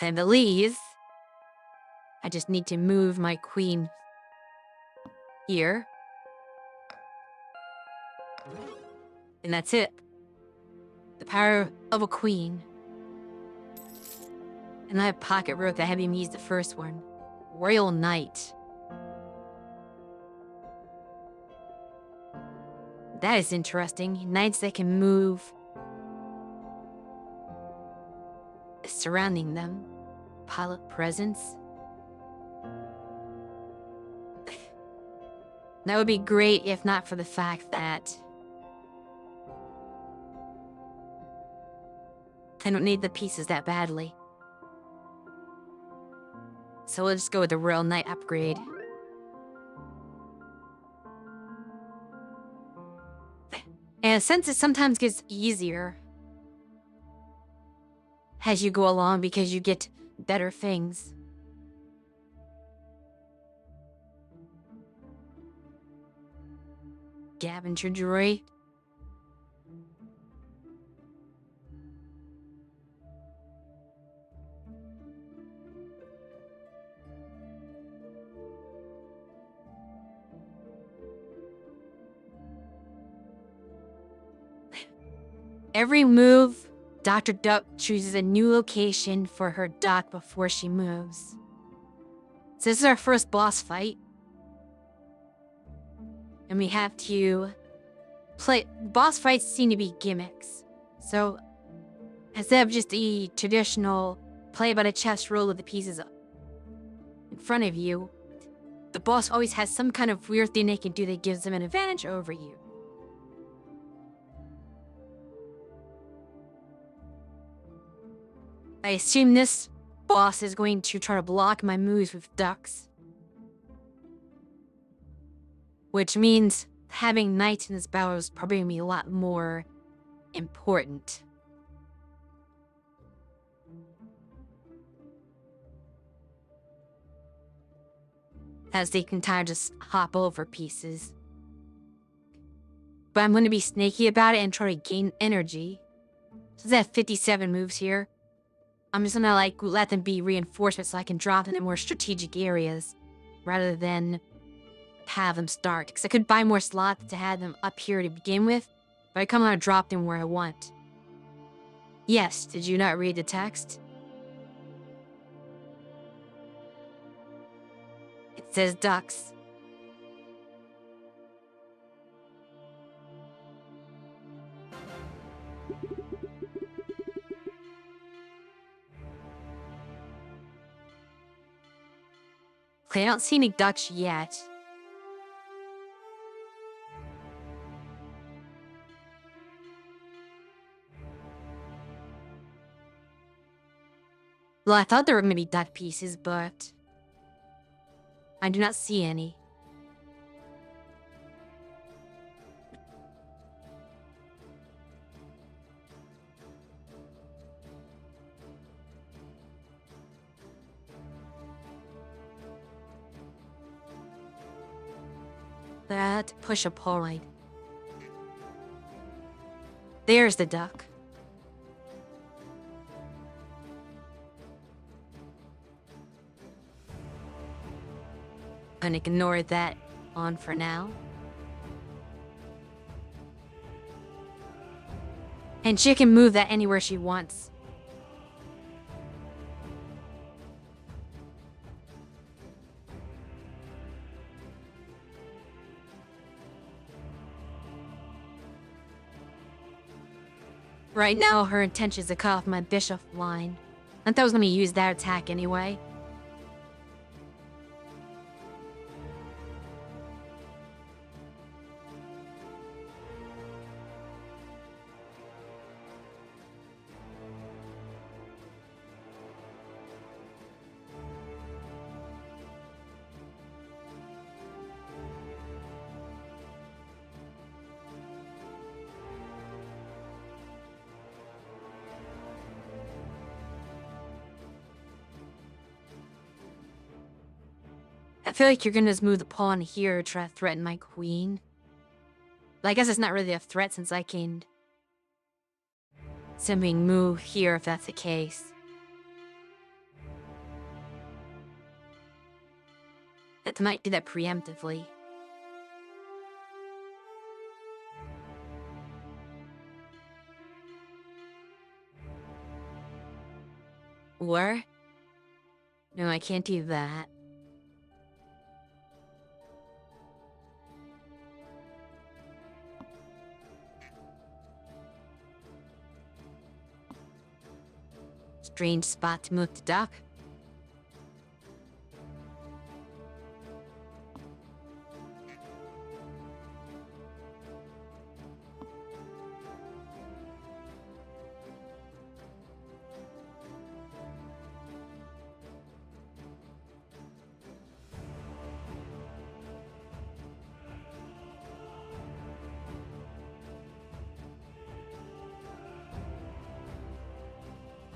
I believe I just need to move my queen here. And that's it. The power of a queen. And I have pocket rook. I haven't even used the first one. Royal knight. That is interesting. Knights that can move surrounding them. Pilot presence. That would be great if not for the fact that I don't need the pieces that badly. So we'll just go with the Royal Knight upgrade. And since it sometimes gets easier as you go along because you get better things. Scavenger droid. Every move, Dr. Duck chooses a new location for her dock before she moves. So this is our first boss fight. And we have to play. Boss fights seem to be gimmicks. So instead of just the traditional play by the chess roll with the pieces in front of you, the boss always has some kind of weird thing they can do that gives them an advantage over you. I assume this boss is going to try to block my moves with ducks. Which means having knights in this battle is probably going to be a lot more important. As they can kind of just hop over pieces. But I'm going to be snaky about it and try to gain energy. Since I have 57 moves here, I'm just gonna let them be reinforcements so I can drop them in more strategic areas rather than have them start. Because I could buy more slots to have them up here to begin with, but I come out and drop them where I want. Yes, did you not read the text? It says ducks. Okay, I don't see any ducks yet. Well, I thought there were maybe duck pieces, but I do not see any. that, push a pawn right. There's the duck. And ignore that on for now. And she can move that anywhere she wants. Right now, her intention is to cut off my bishop line. I thought I was going to use that attack anyway. I feel like you're gonna just move the pawn here to try to threaten my queen. But I guess it's not really a threat since I can simply move here if that's the case. It might do that preemptively. Or? No, I can't do that. Strange spot to move the duck.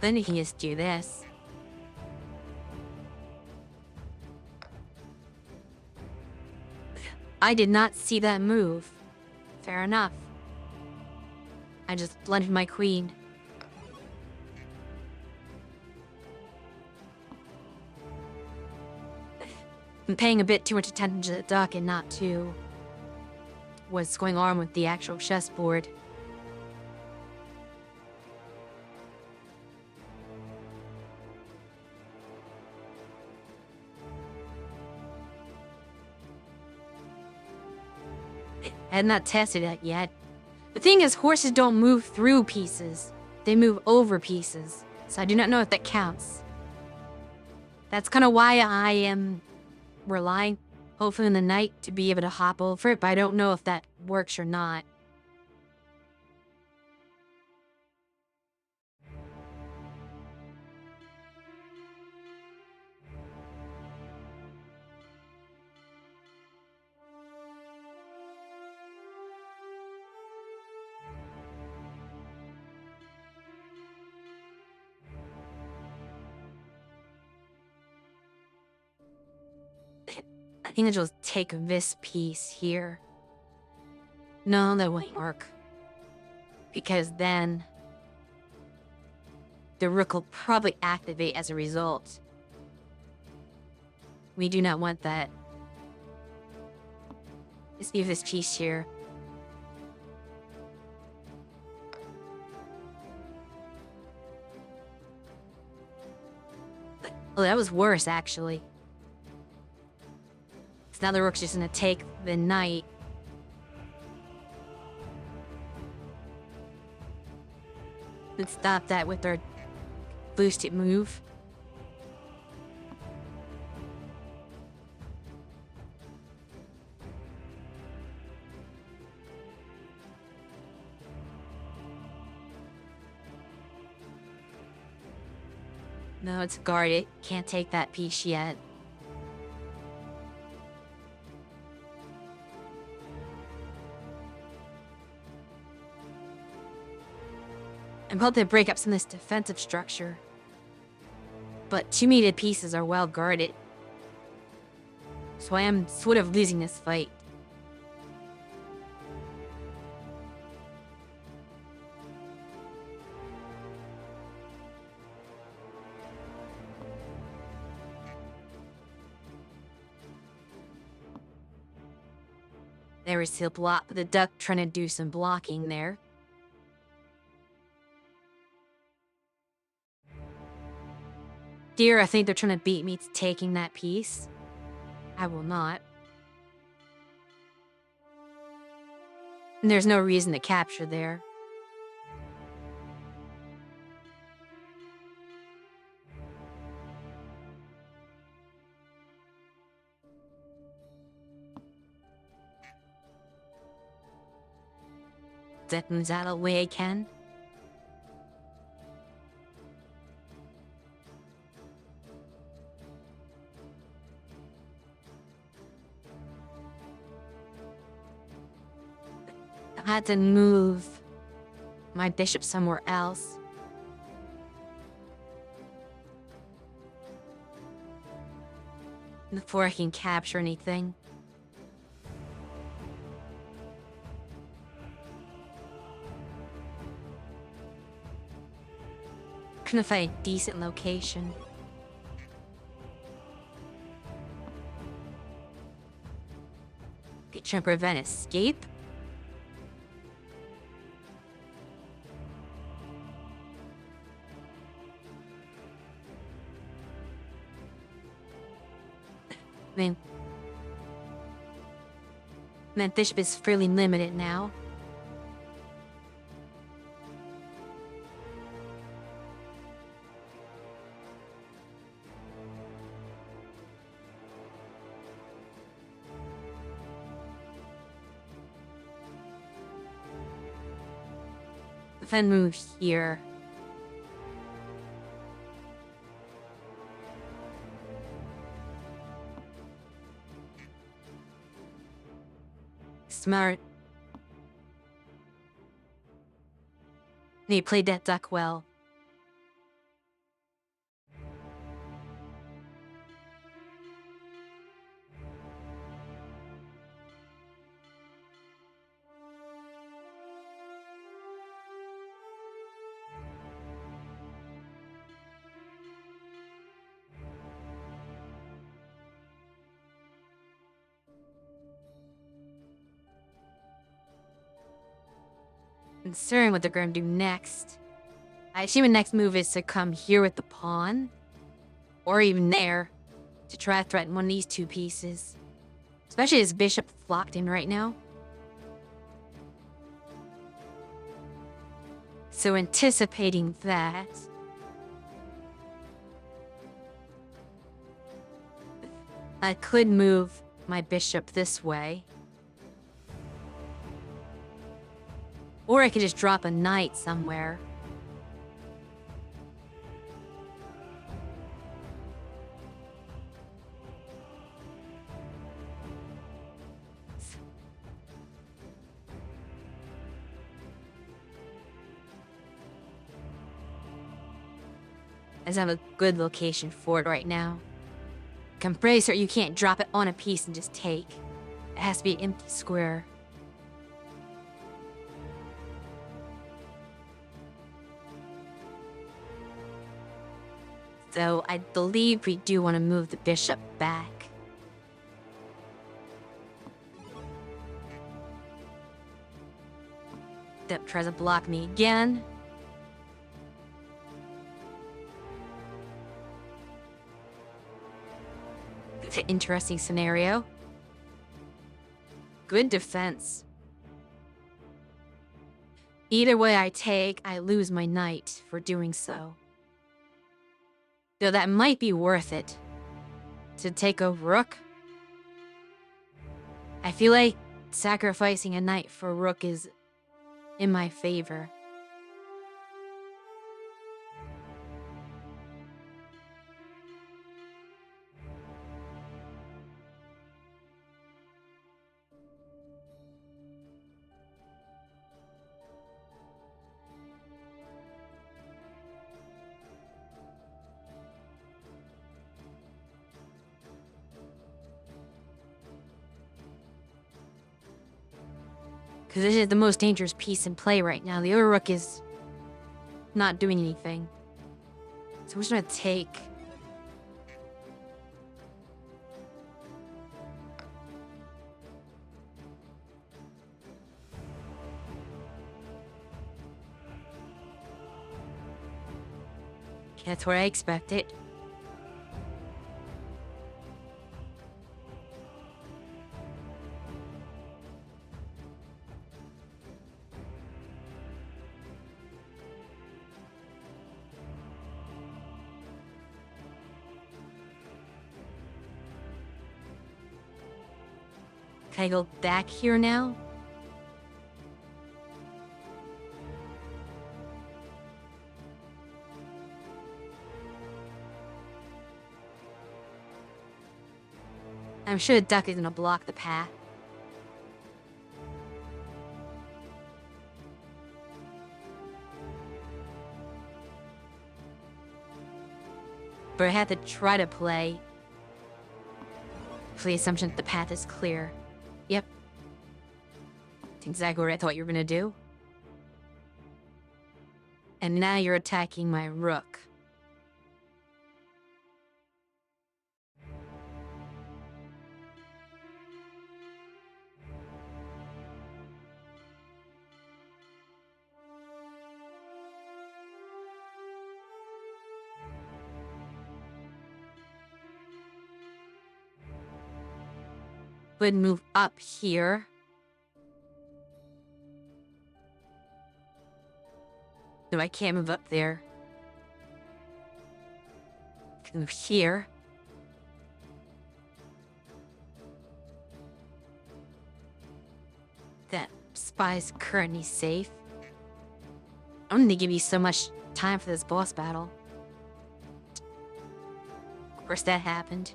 Then he can just do this. I did not see that move. Fair enough. I just blunted my queen. I'm paying a bit too much attention to the duck and not to what's going on with the actual chessboard. I had not tested it yet. The thing is, horses don't move through pieces. They move over pieces. So I do not know if that counts. That's kind of why I am relying, hopefully in the night, to be able to hop over it, but I don't know if that works or not. I think I'll just take this piece here. No, that won't work. Because then the rook will probably activate as a result. We do not want that. Let's leave this piece here. Oh, that was worse, actually. So now the rook's just gonna take the knight. Let's stop that with our boosted move. No, it's guarded. Can't take that piece yet. I'm about to break up some of this defensive structure. But two mated pieces are well guarded. So I am sort of losing this fight. There is still the duck trying to do some blocking there. Dear, I think they're trying to beat me to taking that piece. I will not. And there's no reason to capture there. Is that a way I can? I had to move my bishop somewhere else. Before I can capture anything. Couldn't find a decent location. Okay, trying to prevent escape. Man, bishop is fairly limited now. If I move here, smart. He played that duck well. Considering what they're going to do next, I assume the next move is to come here with the pawn, or even there, to try to threaten one of these two pieces. Especially as bishop locked in right now. So anticipating that, I could move my bishop this way. Or I could just drop a knight somewhere. I just have a good location for it right now. I'm pretty certain you can't drop it on a piece and just take. It has to be an empty square. So I believe we do want to move the bishop back. That tries to block me again. It's an interesting scenario. Good defense. Either way I take, I lose my knight for doing so. Though that might be worth it. To take a rook. I feel like sacrificing a knight for a rook is in my favor. Because this is the most dangerous piece in play right now. The other rook is not doing anything. So we're just gonna take. That's what I expected. Can I go back here now? I'm sure the duck is gonna block the path. But I have to try to play for the assumption that the path is clear. Yep. That's exactly what I thought you were gonna do. And now you're attacking my rook. Would move up here. No, I can't move up there. I can move here. That spy's currently safe. I'm gonna give you so much time for this boss battle. Of course, that happened.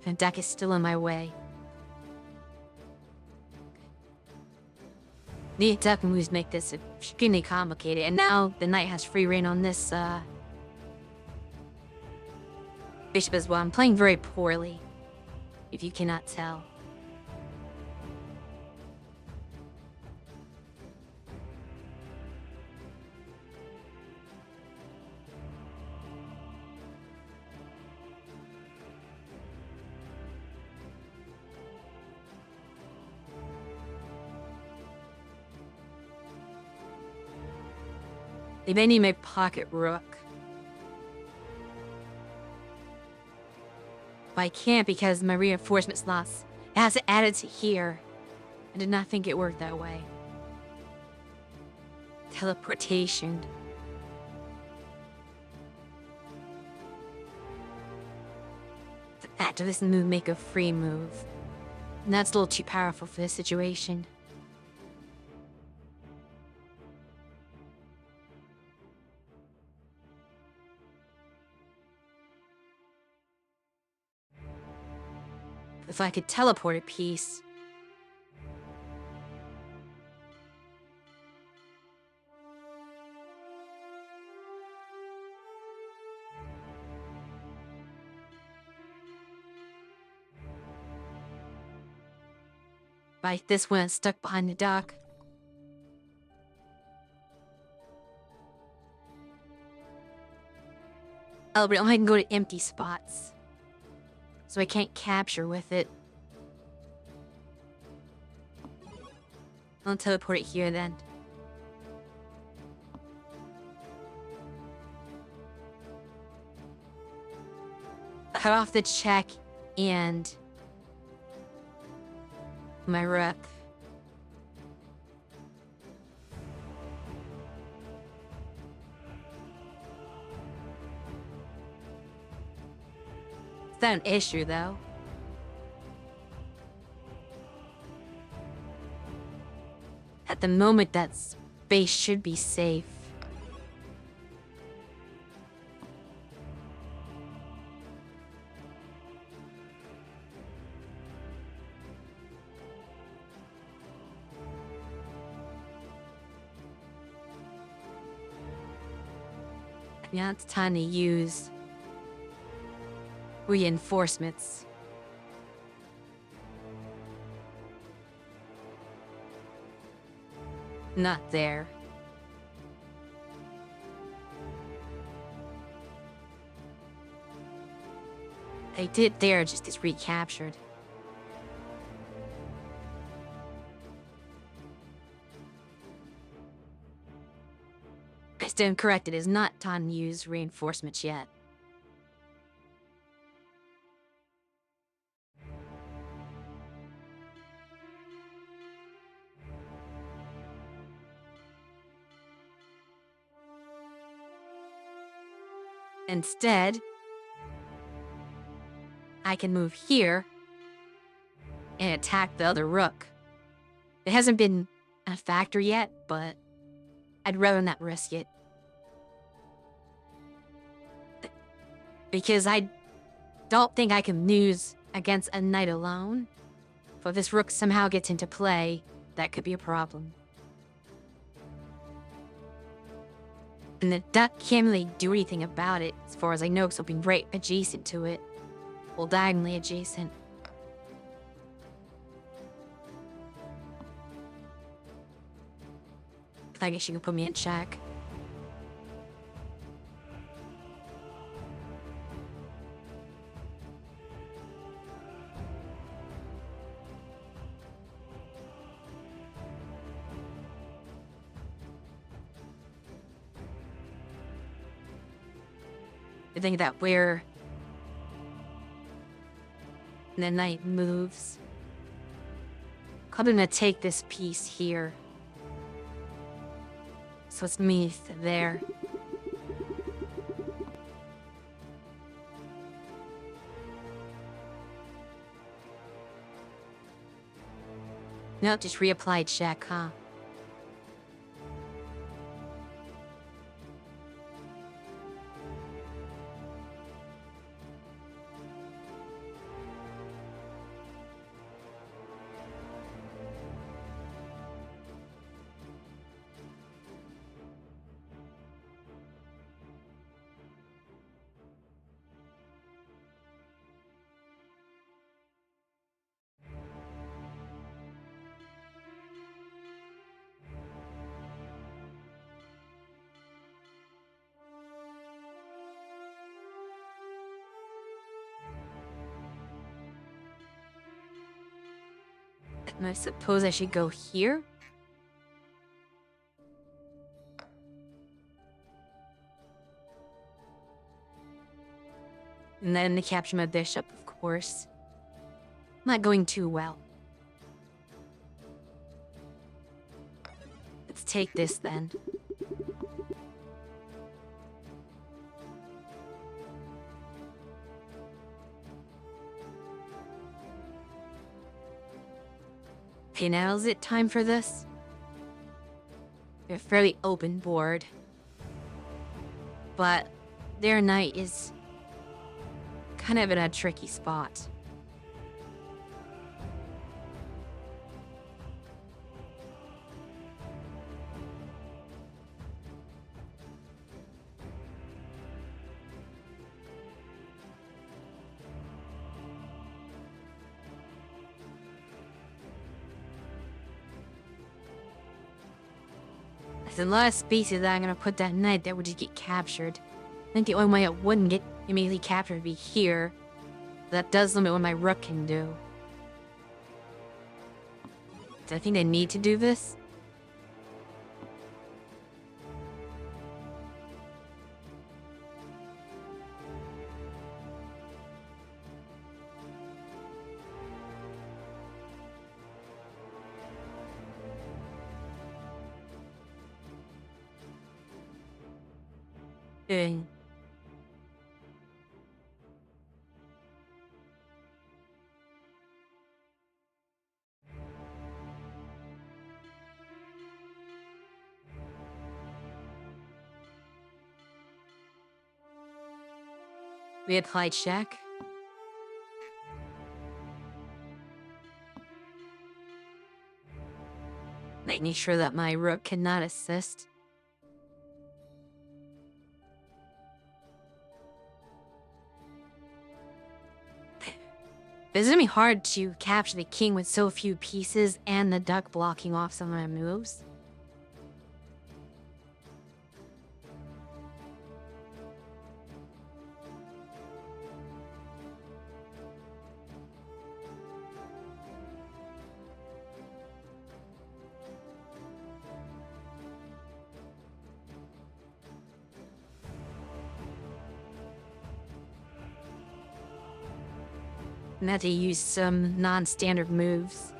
The deck is still in my way. The attack moves make this extremely complicated, and now the knight has free reign on this, bishop as well. I'm playing very poorly, if you cannot tell. They may need my pocket rook. But I can't because my reinforcement slots, it has to add it to here. I did not think it worked that way. Teleportation. The fact of this move make a free move. And that's a little too powerful for this situation. If I could teleport a piece. Like this one stuck behind the dock. Oh, but I can go to empty spots. So I can't capture with it. I'll teleport it here then. Cut off the check and my rook. It's not an issue though. At the moment, that space should be safe. Now it's time to use reinforcements. Not there. I did there, just is recaptured. stand corrected, is not time to use reinforcements yet. Instead, I can move here and attack the other rook. It hasn't been a factor yet, but I'd rather not risk it. Because I don't think I can lose against a knight alone. So if this rook somehow gets into play, that could be a problem. And the duck can't really do anything about it, as far as I know, because it'll be right adjacent to it. Well, diagonally adjacent. I guess you can put me in check. I think that where the knight moves, I'm gonna take this piece here. So it's me there. Nope, just reapplied check, huh? I suppose I should go here? And then to capture my bishop, of course. Not going too well. Let's take this then. Okay, now is it time for this? We're a fairly open board. But their knight is kind of in a tricky spot. There's a lot of spaces that I'm gonna put that knight that would just get captured. I think the only way it wouldn't get immediately captured would be here. That does limit what my rook can do. Do I think they need to do this? Doing. We applied check. Making sure that my rook cannot assist. It's gonna be hard to capture the king with so few pieces and the duck blocking off some of my moves. And that they use some non-standard moves.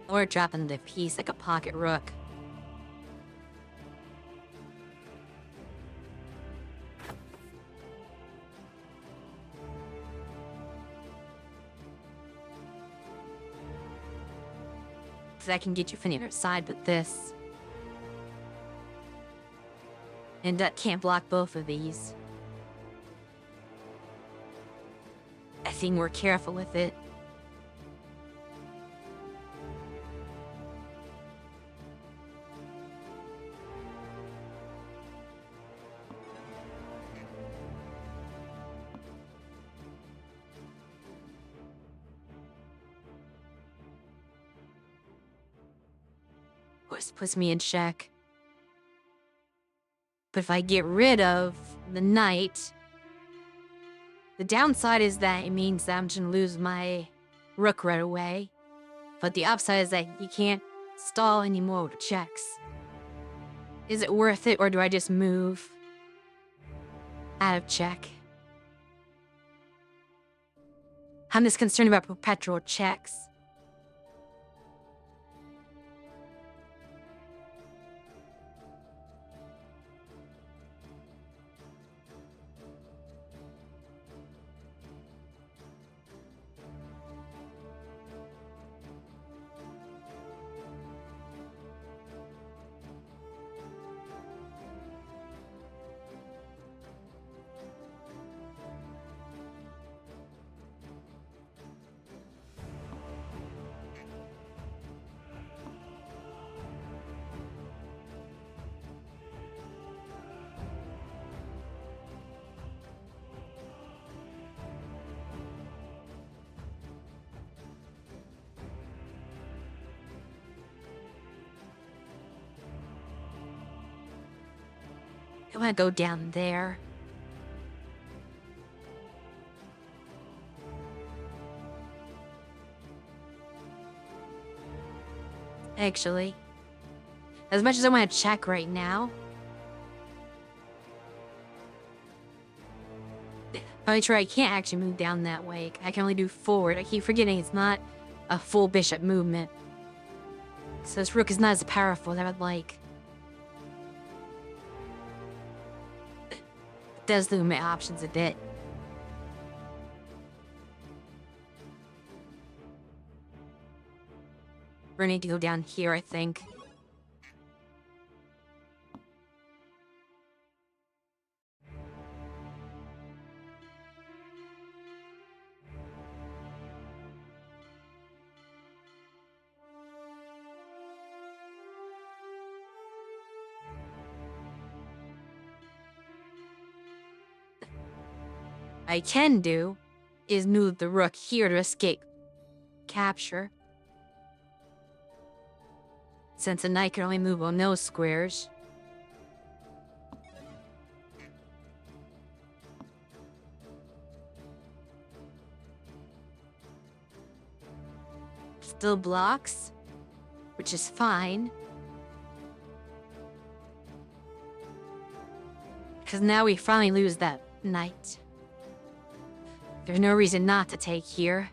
Or dropping the piece like a pocket rook. That can get you from the other side, but this. And that can't block both of these. I think we're careful with it. This puts me in check. But if I get rid of the knight, the downside is that it means that I'm just gonna lose my rook right away. But the upside is that you can't stall anymore with checks. Is it worth it, or do I just move out of check? I'm just concerned about perpetual checks. I want to go down there. Actually, as much as I want to check right now, I'm sure I can't actually move down that way. I can only do forward. I keep forgetting it's not a full bishop movement. So this rook is not as powerful as I would like. It does limit my options a bit. We're gonna need to go down here, I think. I can do is move the rook here to escape capture. Since a knight can only move on those squares. Still blocks, which is fine. Because now we finally lose that knight. There's no reason not to take here.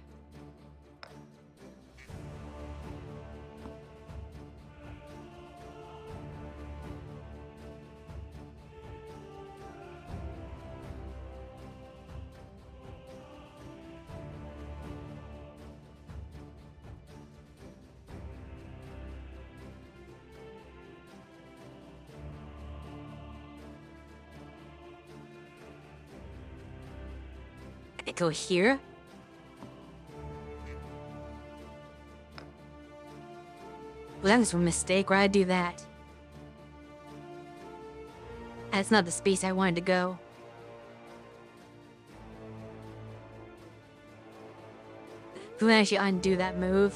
I go here. Well, that was a mistake. Why'd I do that? That's not the space I wanted to go. Who actually undo that move?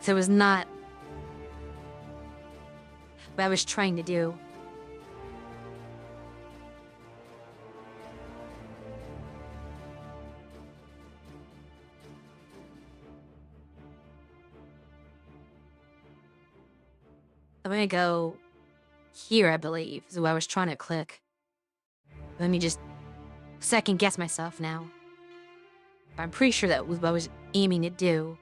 So it was not what I was trying to do. I'm gonna go here, I believe, is what I was trying to click. Let me just second guess myself now. But I'm pretty sure that was what I was aiming to do.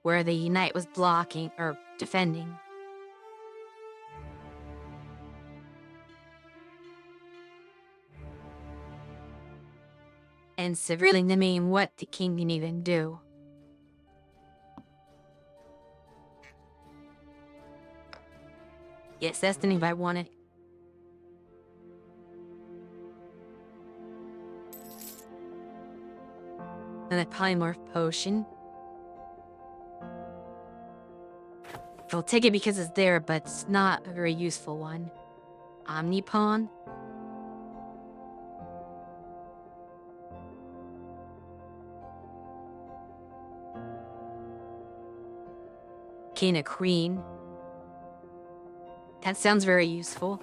Where the knight was blocking, or defending. And severely limiting what the king can even do. Yes, that's the name I wanted. And a polymorph potion. I'll take it because it's there, but it's not a very useful one. Omnipon. King of Queen. That sounds very useful.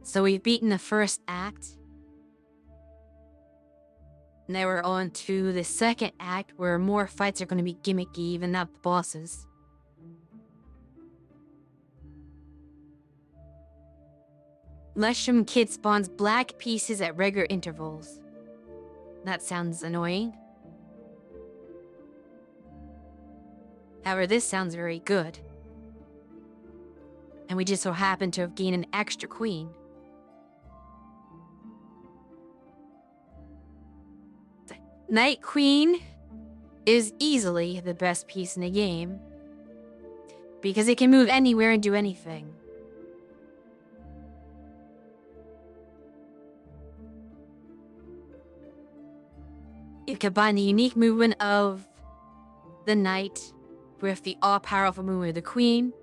So we've beaten the first act. Now we're on to the second act, where more fights are going to be gimmicky, even up the bosses. Mushroom Kid spawns black pieces at regular intervals. That sounds annoying. However, this sounds very good. And we just so happen to have gained an extra queen. The Night Queen is easily the best piece in the game, because it can move anywhere and do anything. You combine the unique movement of the knight with the all-powerful movement of the queen,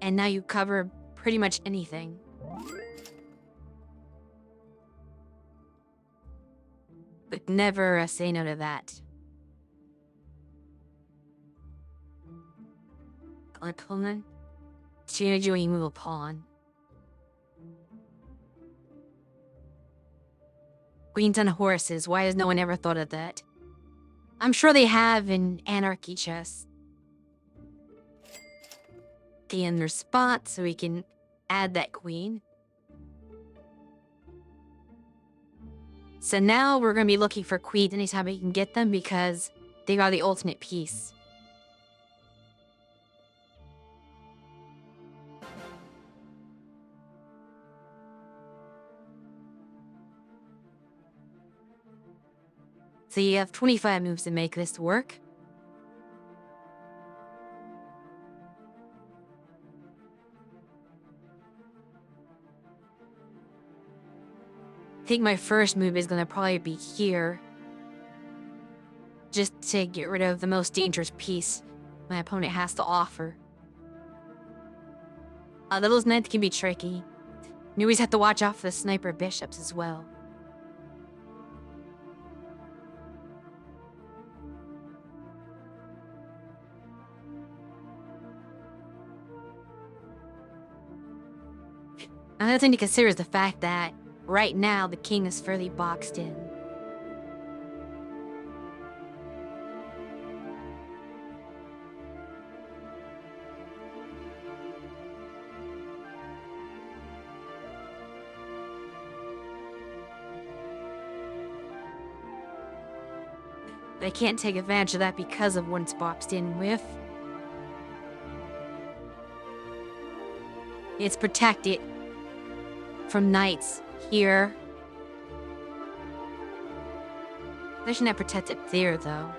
and now you cover pretty much anything. But never say no to that. Opponent, change your move a pawn. Queens on horses, why has no one ever thought of that? I'm sure they have in Anarchy chess. Okay, in their spot, so we can add that queen. So now we're going to be looking for queens anytime we can get them, because they are the ultimate piece. So you have 25 moves to make this work. I think my first move is going to probably be here. Just to get rid of the most dangerous piece my opponent has to offer. Those knights can be tricky. You always have to watch out for the sniper bishops as well. Another thing to consider is the fact that right now the king is fairly boxed in. They can't take advantage of that because of what it's boxed in with. It's protected from knights here. They should not protect it there, though.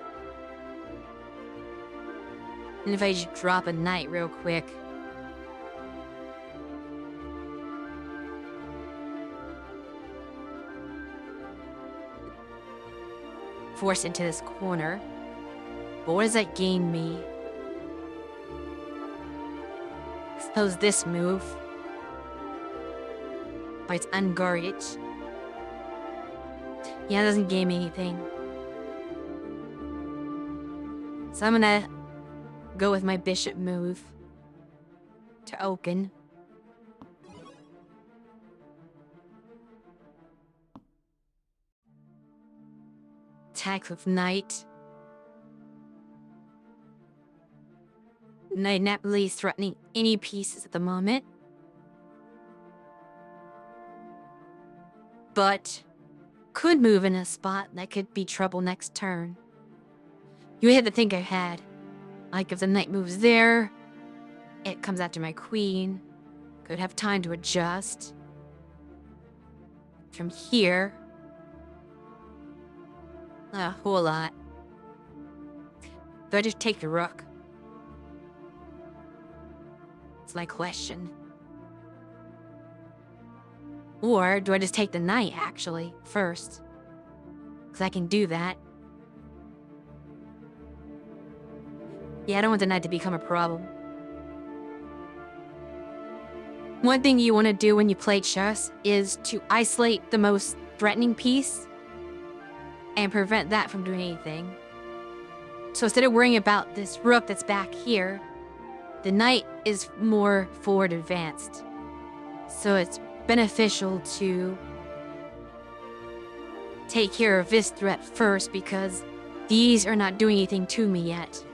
And if I just drop a knight real quick. Force into this corner. But what does that gain me? Suppose this move. But it's unguarded. Yeah, it doesn't gain me anything. So I'm gonna go with my bishop move to Oaken. attack with night. Night not really threatening any pieces at the moment. But could move in a spot that could be trouble next turn. You had to think ahead. Like if the knight moves there, it comes after my queen. Could have time to adjust. From here, a whole lot. Do I just take the rook? It's my question. Or do I just take the knight, actually, first? Because I can do that. Yeah, I don't want the knight to become a problem. One thing you want to do when you play chess is to isolate the most threatening piece and prevent that from doing anything. So instead of worrying about this rook that's back here, the knight is more forward advanced. So it's beneficial to take care of this threat first because these are not doing anything to me yet.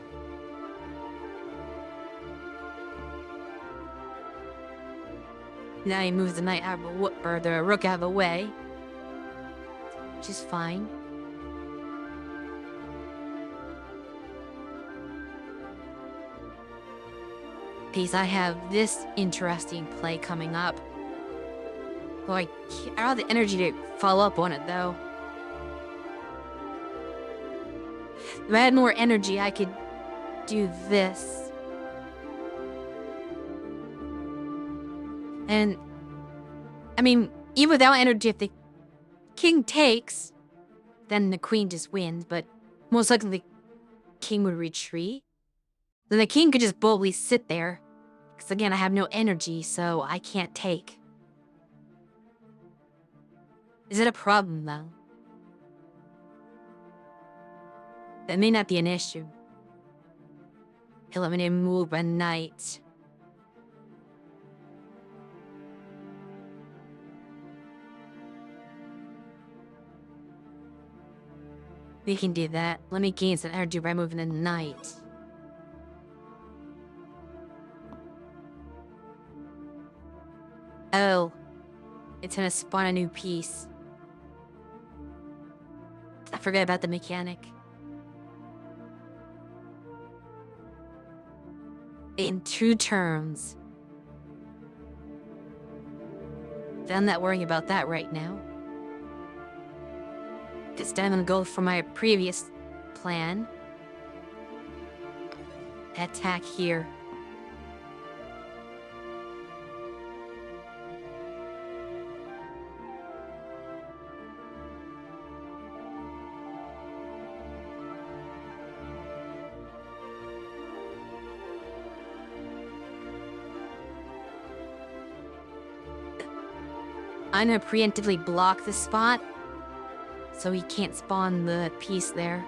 Now he moves the knight out of the rook out of the way, which is fine. Piece, I have this interesting play coming up. Well, I don't have the energy to follow up on it, though. If I had more energy, I could do this. And, I mean, even without energy, if the king takes, then the queen just wins, but most likely the king would retreat. Then the king could just boldly sit there. Because again, I have no energy, so I can't take. Is it a problem, though? That may not be an issue. Eliminate move a knight. We can do that. Let me gain some energy by moving a knight. Oh. It's gonna spawn a new piece. I forgot about the mechanic. In 2 turns. I'm not worrying about that right now. Because I'm gonna go for my previous plan. Attack here. I'm gonna preemptively block this spot, so he can't spawn the piece there.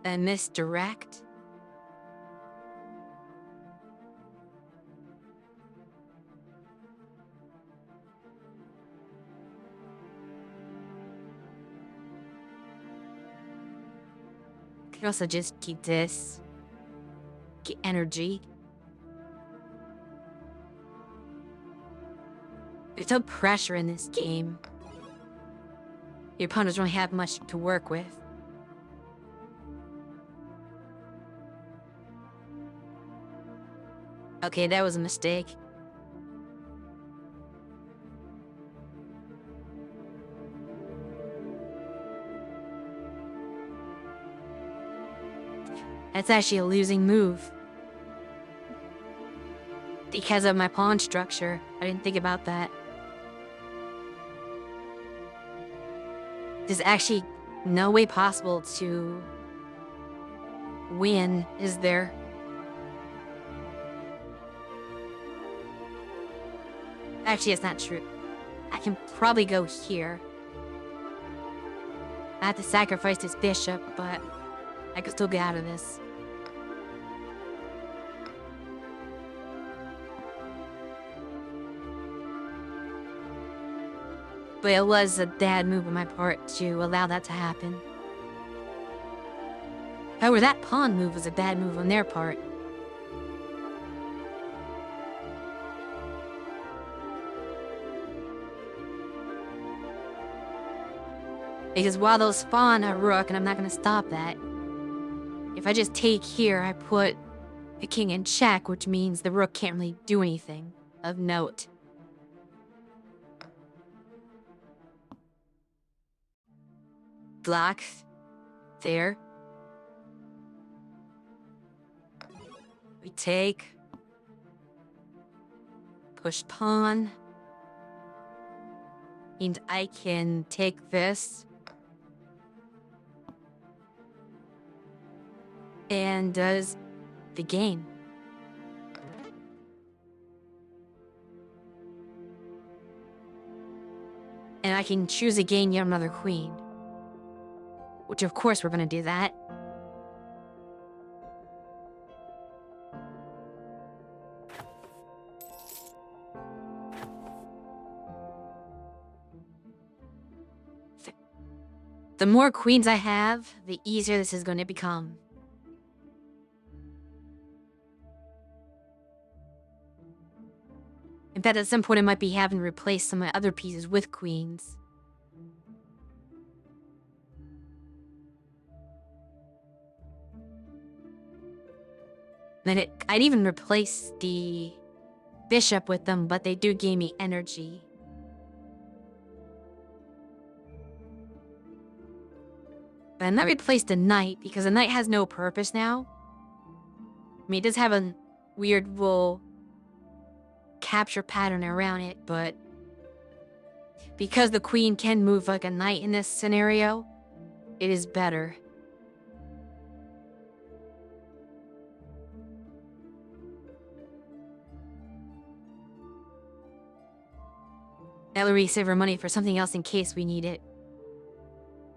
And misdirect. Could also just keep this. Get energy. There's no pressure in this game. Your opponents don't have much to work with. Okay, that was a mistake. That's actually a losing move. Because of my pawn structure. I didn't think about that. There's actually no way possible to win, is there? Actually, it's not true. I can probably go here. I have to sacrifice this bishop, but I could still get out of this. But it was a bad move on my part to allow that to happen. However, that pawn move was a bad move on their part. Because while they'll spawn a rook, and I'm not going to stop that, if I just take here, I put the king in check, which means the rook can't really do anything of note. Block. There. We take. Push pawn. And I can take this. And does the game. And I can choose to gain yet another queen. Which of course we're gonna do that. The more queens I have, the easier this is going to become. In fact, at some point I might be having to replace some of my other pieces with queens. Then I'd even replace the bishop with them, but they do gain me energy. But I'm not replace the knight, because the knight has no purpose now. I mean, it does have a weird little capture pattern around it, but because the queen can move like a knight in this scenario, it is better. That would save our money for something else in case we need it.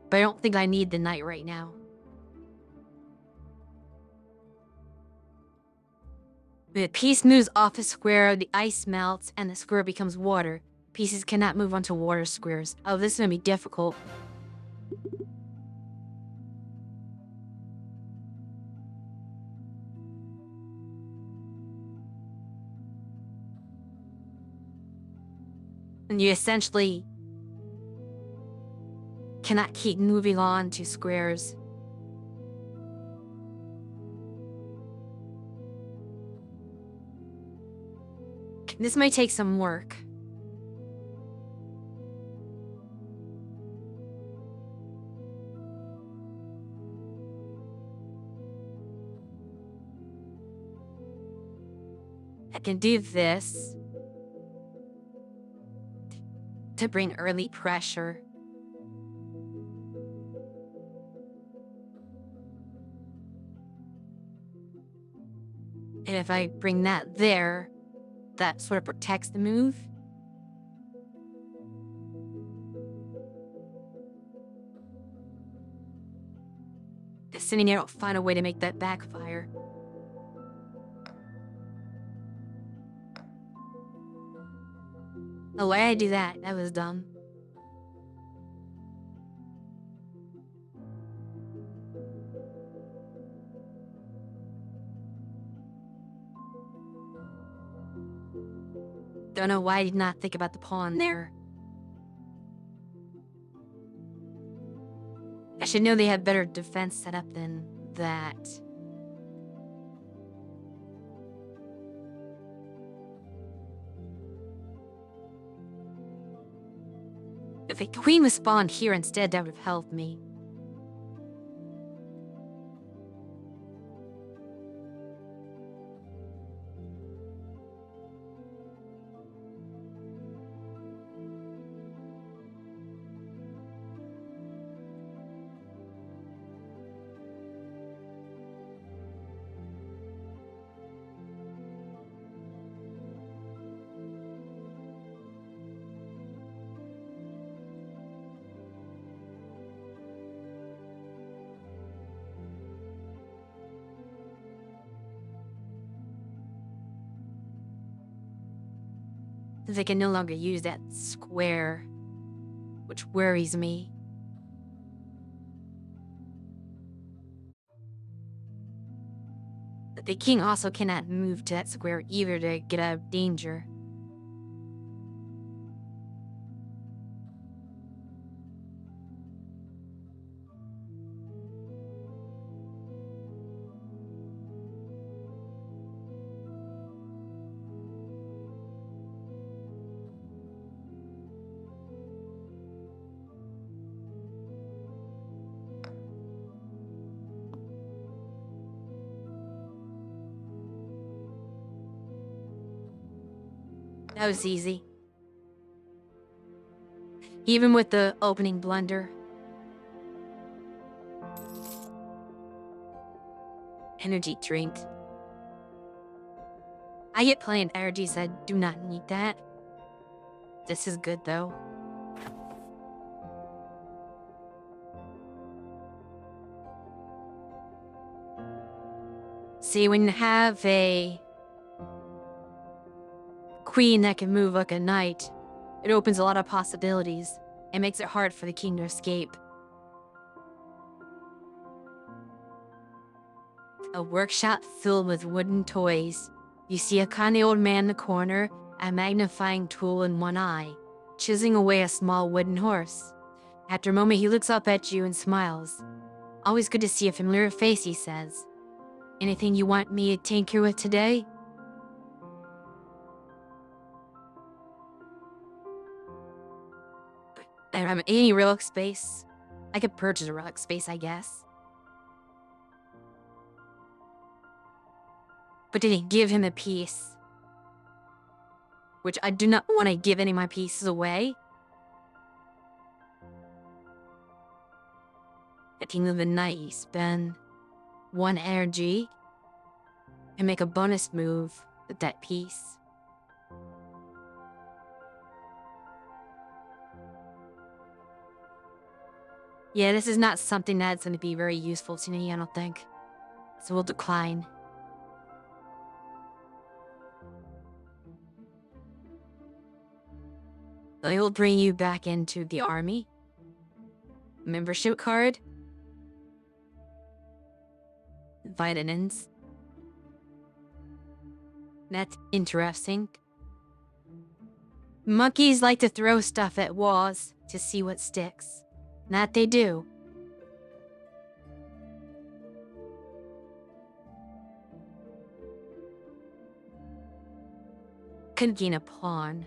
But I don't think I need the knight right now. The piece moves off a square, the ice melts, and the square becomes water. Pieces cannot move onto water squares. Oh, this is gonna be difficult. And you essentially cannot keep moving on to squares. This might take some work. I can do this to bring early pressure. And if I bring that there, that sort of protects the move. Assuming I don't find a way to make that backfire. Oh, why did I do that? That was dumb. Don't know why I did not think about the pawn there. I should know they have better defense set up than that. If a queen was spawned here instead, that would have helped me. They can no longer use that square, which worries me. The king also cannot move to that square either to get out of danger. That was easy. Even with the opening blunder. Energy drink. I get plenty of energies, I do not need that. This is good though. See, when you have a queen that can move like a knight, it opens a lot of possibilities and makes it hard for the king to escape. A workshop filled with wooden toys. You see a kindly old man in the corner, a magnifying tool in one eye, chiseling away a small wooden horse. After a moment, he looks up at you and smiles. Always good to see a familiar face, he says. Anything you want me to tinker with today? Any relic space? I could purchase a relic space, I guess. But didn't give him a piece. Which I do not want to give any of my pieces away. At the end of the night, you spend 1 energy and make a bonus move with that piece. Yeah, this is not something that's going to be very useful to me, I don't think. So we'll decline. They will bring you back into the army. Membership card. Vitamins. That's interesting. Monkeys like to throw stuff at walls to see what sticks. That they do. Could gain a pawn.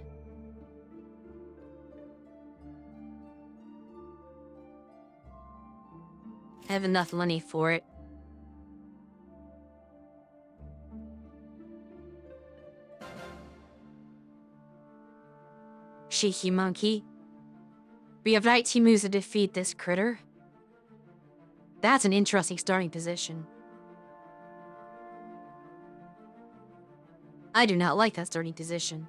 I have enough money for it. Cheeky monkey. We have 19 moves to defeat this critter. That's an interesting starting position. I do not like that starting position.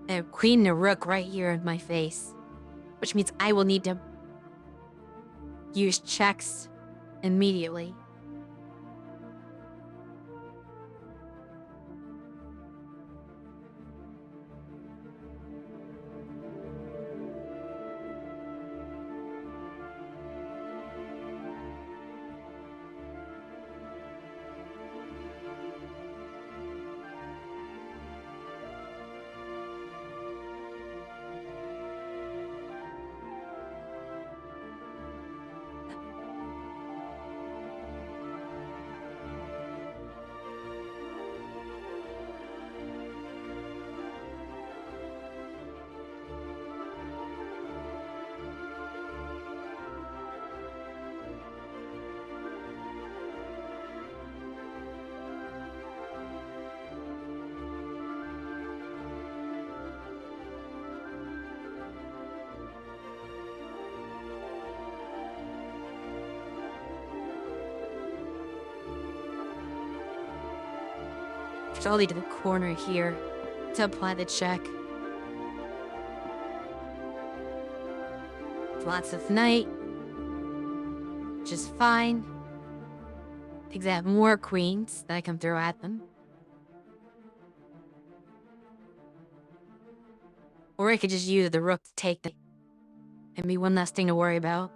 I have queen and a rook right here in my face, which means I will need to use checks immediately. Jolly to the corner here. to apply the check. Lots of knight, which is fine, because I have more queens that I can throw at them. Or I could just use the rook to take them, and be one less thing to worry about.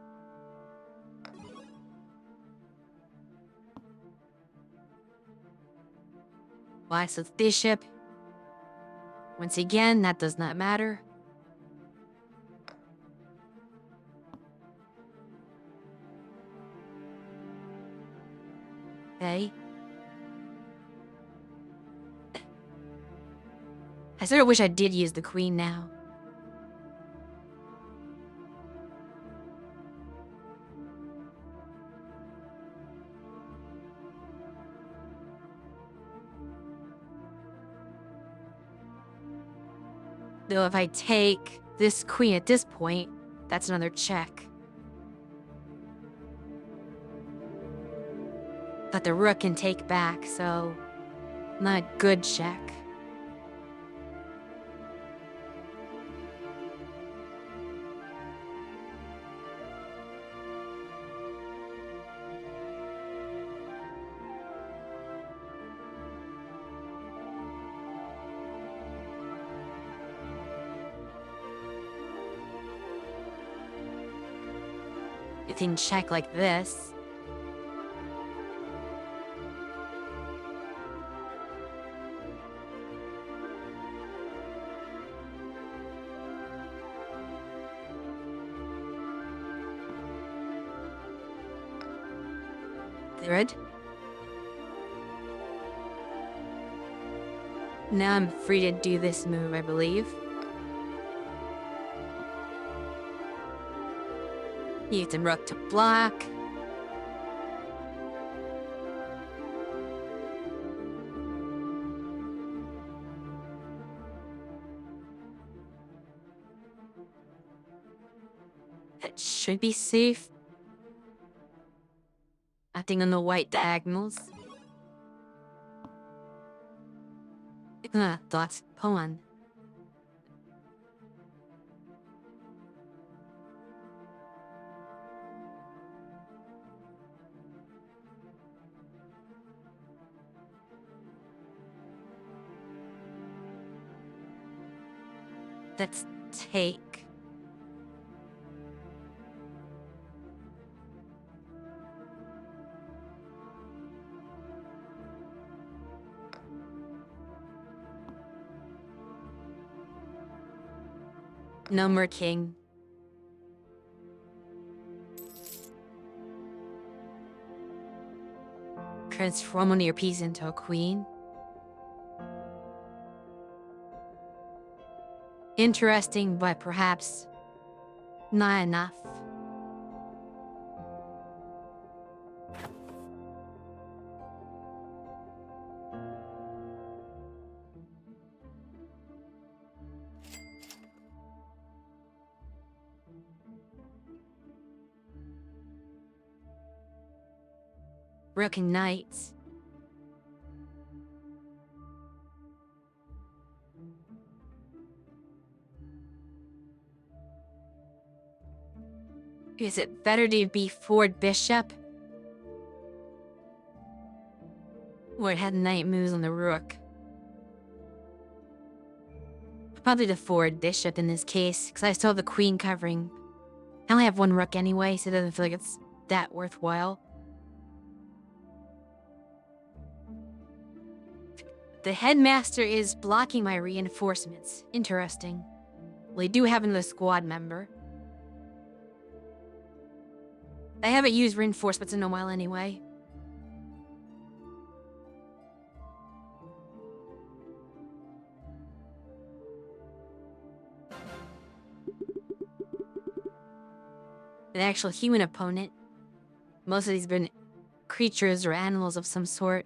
Why, so bishop. Once again, that does not matter. Okay. I sort of wish I did use the queen now. Though if I take this queen at this point, that's another check. But the rook can take back, so not a good check. You can check like this. Good. Now I'm free to do this move, I believe. Use the rook to block. That should be safe. Acting on the white diagonals. Thoughts, pawn. Let's take. No more king. Transform one of your pieces into a queen. Interesting, but perhaps not enough. Broken knights. Is it better to be forward bishop? Or it had knight moves on the rook? Probably the forward bishop in this case, because I still have the queen covering. I only have one rook anyway, so it doesn't feel like it's that worthwhile. The headmaster is blocking my reinforcements. Interesting. Well, I do have another squad member. I haven't used reinforcements in a while anyway. An actual human opponent. Most of these have been creatures or animals of some sort.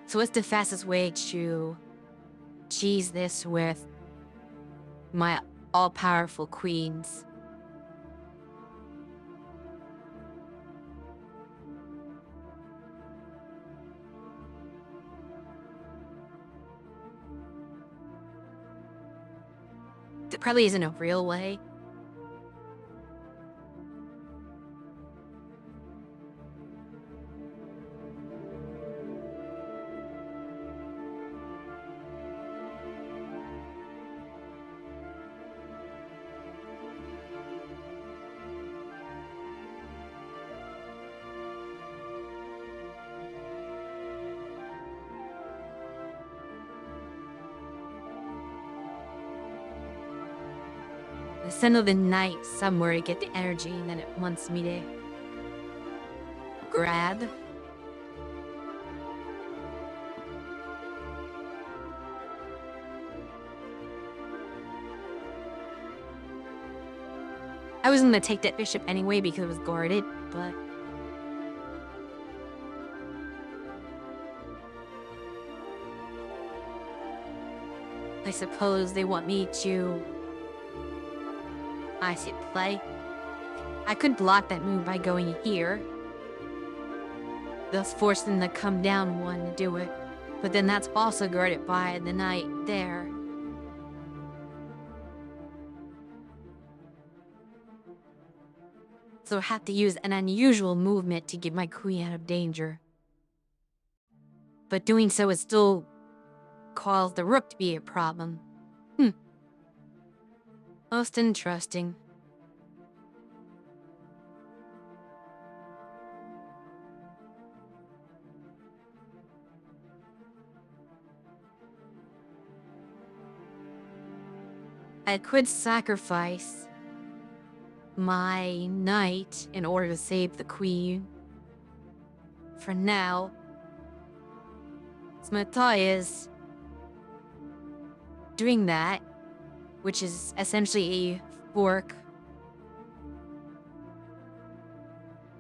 So what's the fastest way to cheese this with my all-powerful queens. There probably isn't a real way. The scent of the night somewhere to get the energy, and then it wants me to grab. I was gonna take that bishop anyway because it was guarded, but I suppose they want me to... I see play. I could block that move by going here, thus force them to come down one to do it. But then that's also guarded by the knight there. So I have to use an unusual movement to get my queen out of danger. But doing so would still cause the rook to be a problem. Most interesting. I could sacrifice my knight in order to save the queen. For now. So my thought is doing that, which is essentially a fork.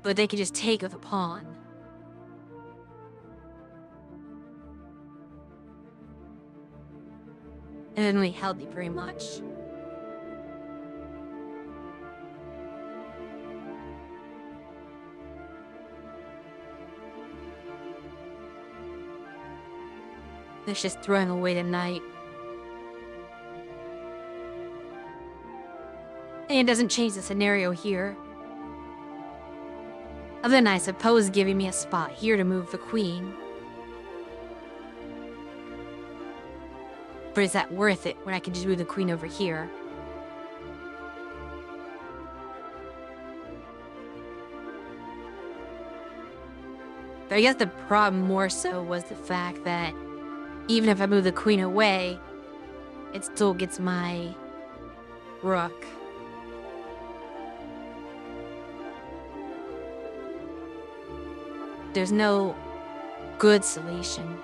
But they could just take with a pawn. It didn't really help me very much. Let's just throw him away tonight. And it doesn't change the scenario here. Other than I suppose giving me a spot here to move the queen. But is that worth it when I can just move the queen over here? But I guess the problem more so was the fact that even if I move the queen away, it still gets my rook. There's no good solution.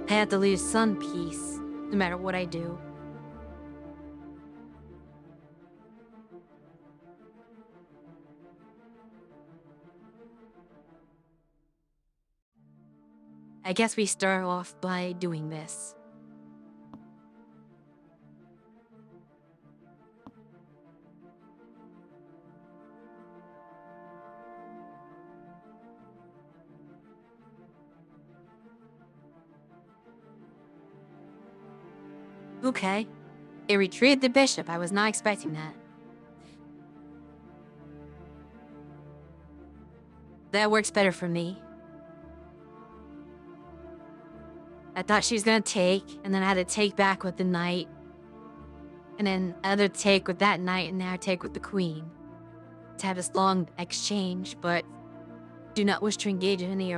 I have to lose some peace, no matter what I do. I guess we start off by doing this. Okay. It retreated the bishop. I was not expecting that. That works better for me. I thought she was gonna take, and then I had to take back with the knight. And then another take with that knight, and now I take with the queen. To have this long exchange, but do not wish to engage in any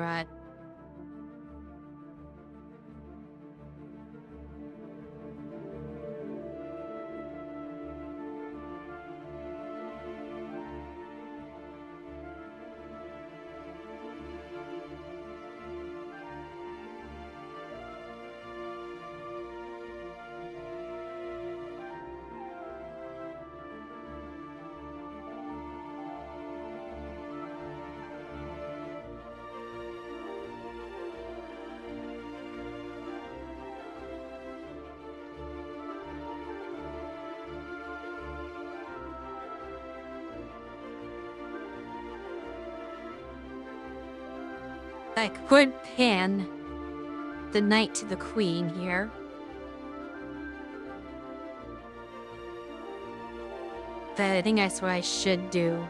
I could pan the knight to the queen here. But I think that's what I should do.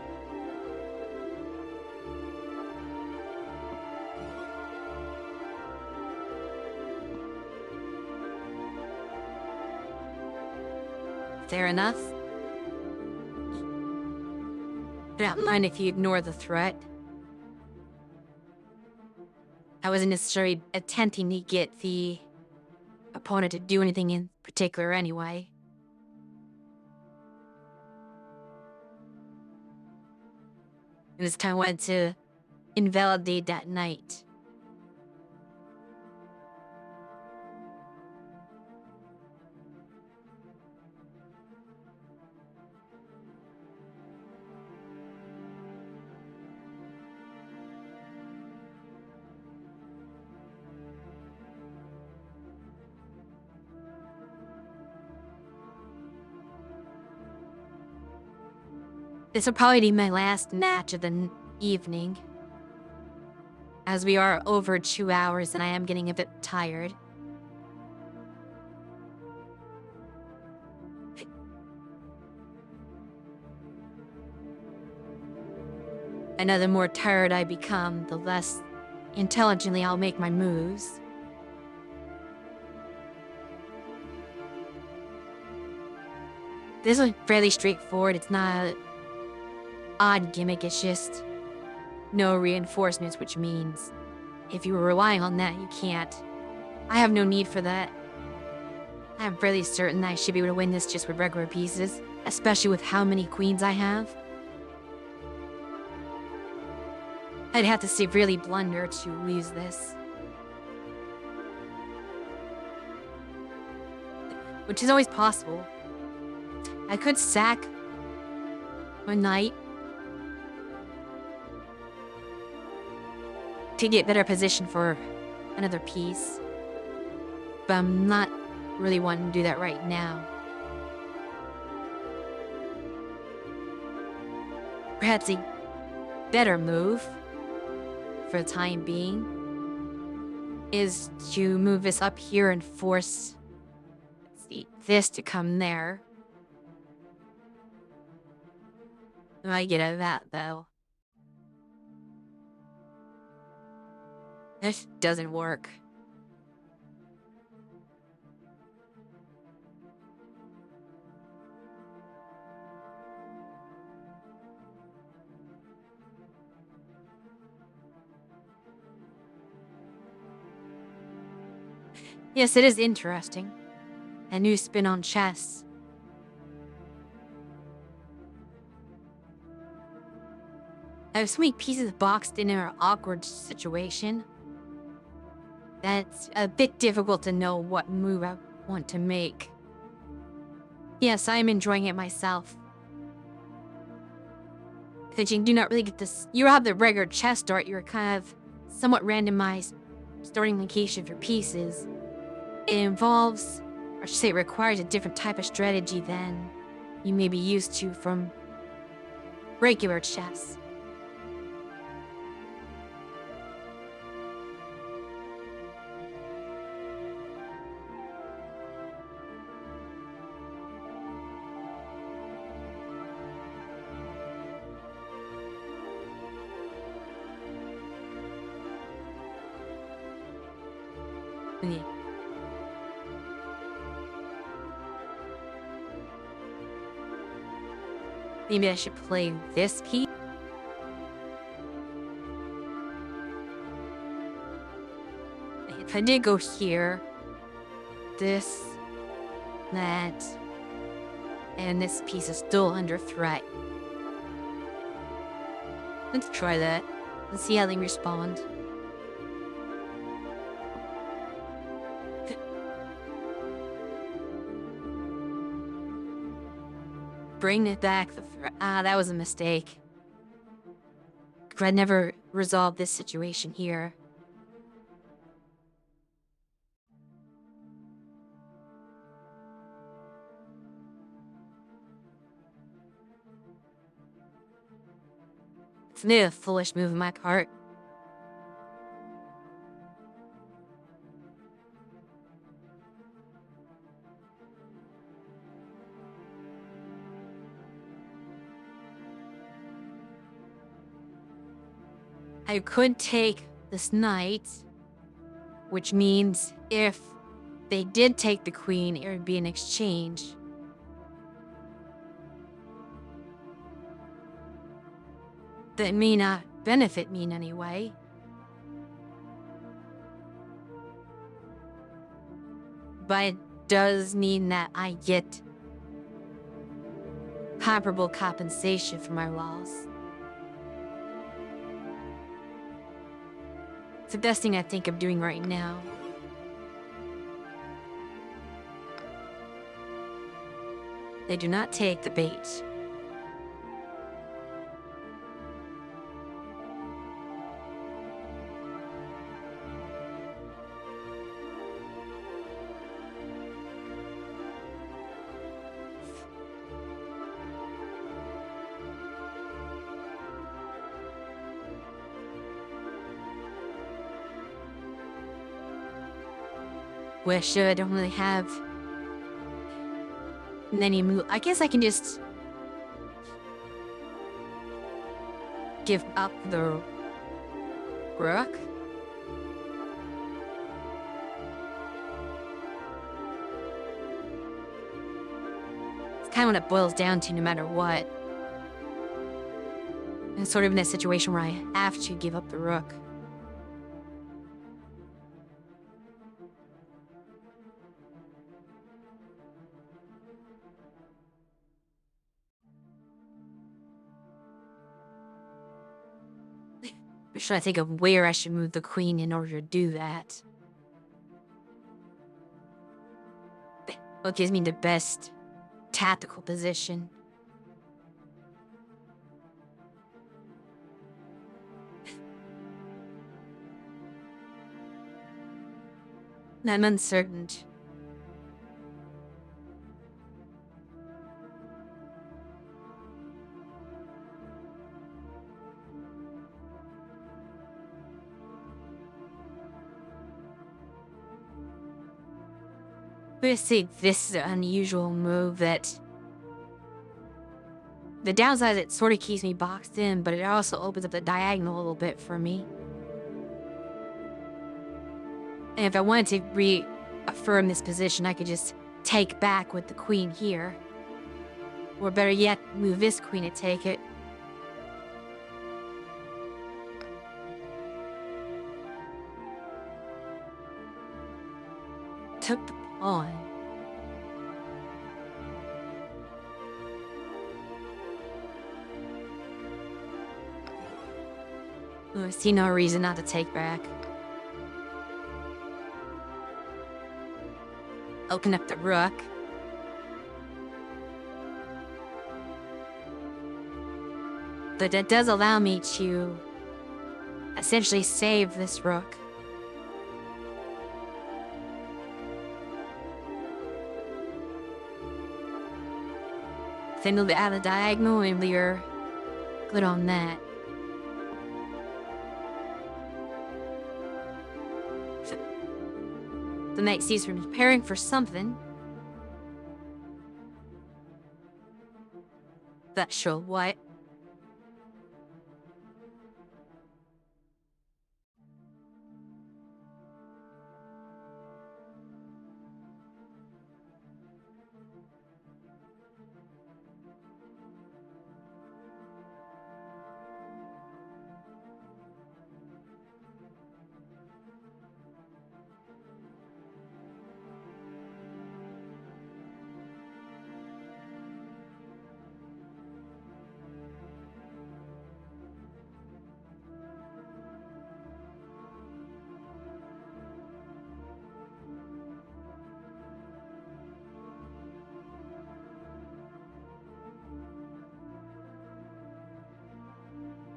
Fair enough. I don't mind if you ignore the threat. I wasn't necessarily attempting to get the opponent to do anything in particular anyway. I just kind of wanted to invalidate that knight. This will probably be my last match of the evening, as we are over 2 hours and I am getting a bit tired. I know the more tired I become, the less intelligently I'll make my moves. This is fairly straightforward. It's not an odd gimmick, it's just no reinforcements, which means if you were relying on that, you can't. I have no need for that. I'm fairly certain I should be able to win this just with regular pieces, especially with how many queens I have. I'd have to severely blunder to lose this. Which is always possible. I could sack my knight to get better position for another piece, but I'm not really wanting to do that right now. Perhaps a better move for the time being is to move this up here and force, let's see, this to come there. I might get out of that though. This doesn't work. Yes, it is interesting. A new spin on chess. I have so many pieces boxed in an awkward situation that's a bit difficult to know what move I want to make. Yes, I am enjoying it myself. Since you do not really get this, you have the regular chess start, you're kind of somewhat randomized starting location of your pieces. It involves, or I should say it requires a different type of strategy than you may be used to from regular chess. Yeah. Maybe I should play this piece. If I did go here, this, that, and this piece is still under threat. Let's try that. Let's see how they respond. Bring it back. That was a mistake. I never resolved this situation here. It's maybe a foolish move on my part. I could take this knight, which means if they did take the queen, it would be an exchange. That may not benefit me in any way. But it does mean that I get comparable compensation for my loss. It's the best thing I think of doing right now. They do not take the bait. Wish I don't really have any move. I guess I can just give up the rook. It's kind of what it boils down to no matter what. I'm sort of in a situation where I have to give up the rook. Should I think of where I should move the queen in order to do that? What gives me the best tactical position? I'm uncertain. I think this is an unusual move that... The downside is it sort of keeps me boxed in, but it also opens up the diagonal a little bit for me. And if I wanted to reaffirm this position, I could just take back with the queen here. Or better yet, move this queen to take it. Took the pawn. I see no reason not to take back. Open up the rook. But that does allow me to essentially save this rook. Then it'll be out of the diagonal and we're good on that. The knight sees from preparing for something. That sure what?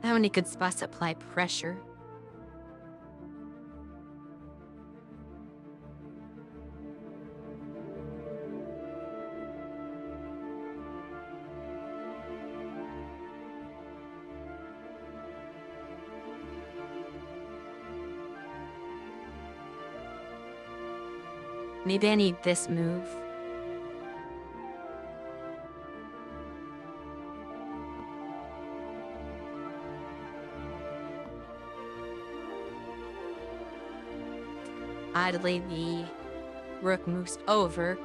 How many good spots to apply pressure? Maybe I need this move. decidedly the rook moves over.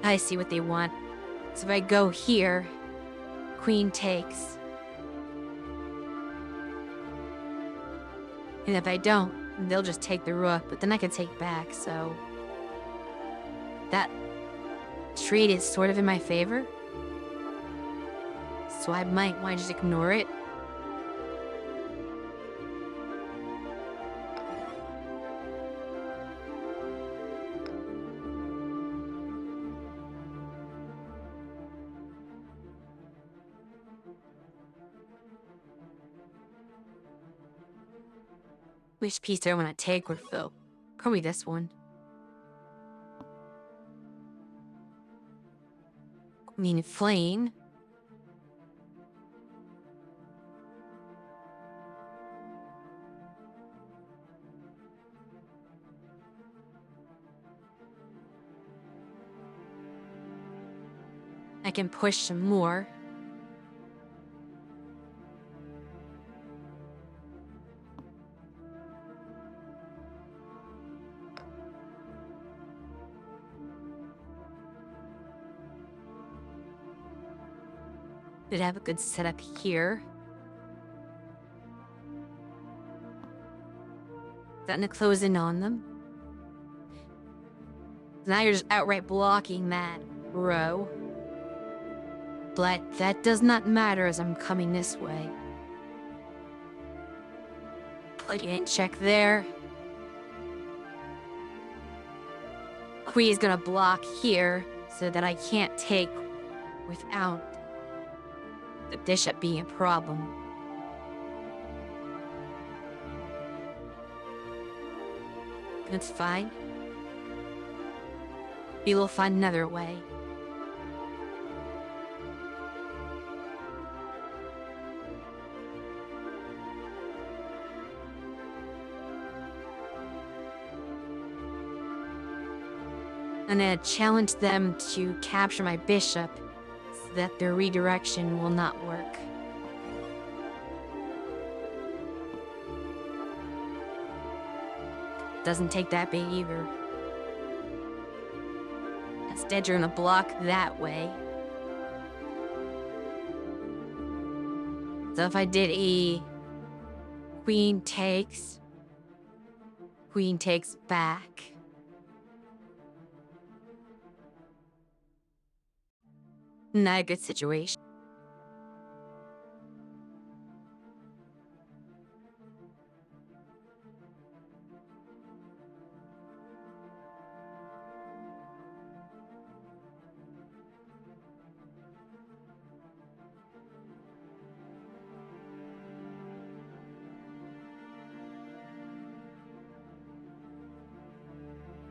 I see what they want. So if I go here, queen takes. And if I don't, they'll just take the rook, but then I can take back, so... that trade is sort of in my favor. So I might want to just ignore it. Which piece do I want to take or fill? Probably this one. Queen flaying. I can push some more. Did have a good setup here. Starting to close in on them. Now you're just outright blocking that row. But that does not matter as I'm coming this way. Put it in check there. Queen is gonna block here so that I can't take without the bishop being a problem. That's fine. We will find another way. I'm gonna challenge them to capture my bishop so that their redirection will not work. Doesn't take that bait either. Instead, you're gonna block that way. So if I did a queen takes back. Not a good situation.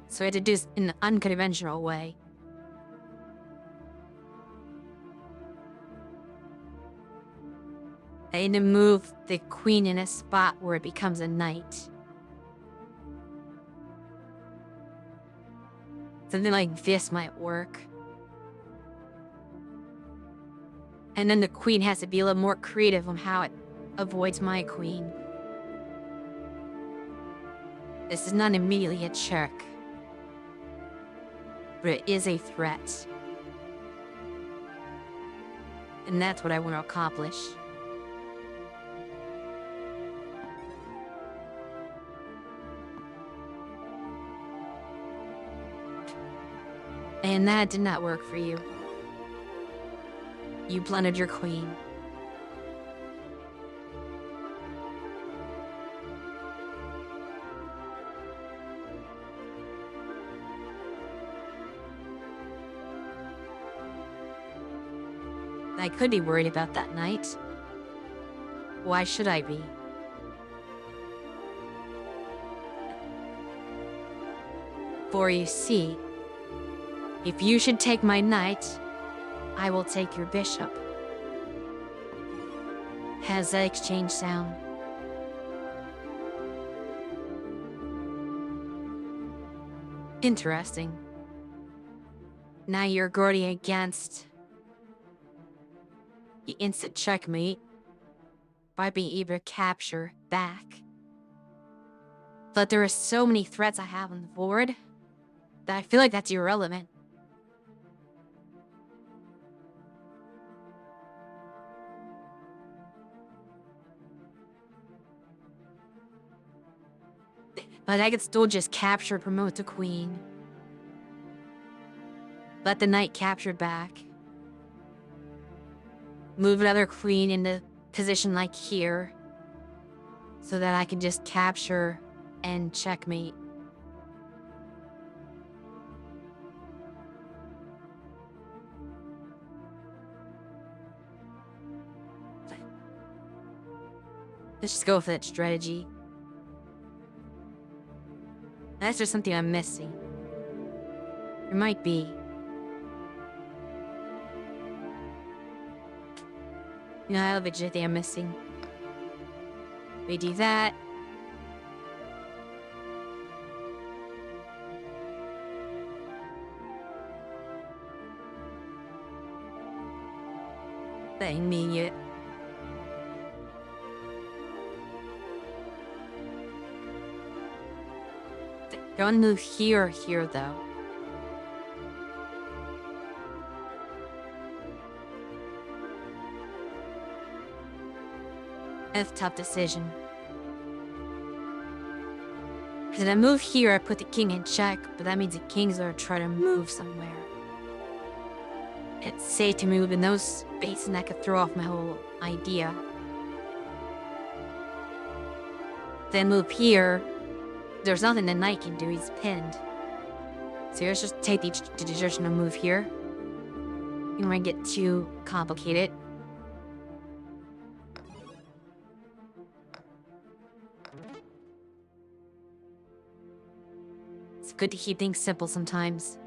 So I had to do this in an unconventional way. I need to move the queen in a spot where it becomes a knight. Something like this might work. And then the queen has to be a little more creative on how it avoids my queen. This is not immediately a check, but it is a threat. And that's what I want to accomplish. And that did not work for you. You blundered your queen. I could be worried about that knight. Why should I be? For you see, if you should take my knight, I will take your bishop. How does that exchange sound? Interesting. Now you're guarding against the instant checkmate. by being able to capture back. But there are so many threats I have on the board that I feel like that's irrelevant. But I could still just capture, promote the queen. Let the knight capture back. Move another queen into position like here, so that I can just capture and checkmate. Let's just go for that strategy. Unless there's something I'm missing. There might be. You know, I have a thing I'm missing. We do that. Letting me it. Don't move here, though. That's a tough decision. Because if I move here, I put the king in check, but that means the king's gonna try to move somewhere. It's safe to move in those spaces, and that could throw off my whole idea. Then move here. There's nothing the knight can do, he's pinned. So let's just take the decision to move here. You might get too complicated. It's good to keep things simple sometimes.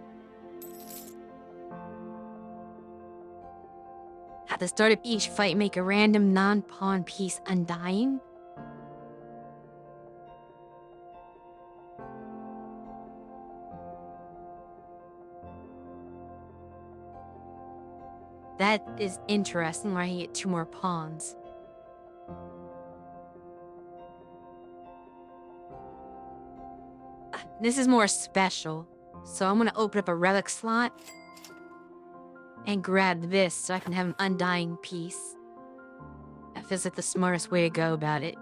At the start of each fight, make a random non-pawn piece undying. That is interesting, where I get 2 more pawns. This is more special, so I'm gonna open up a relic slot and grab this so I can have an undying piece. That feels like the smartest way to go about it.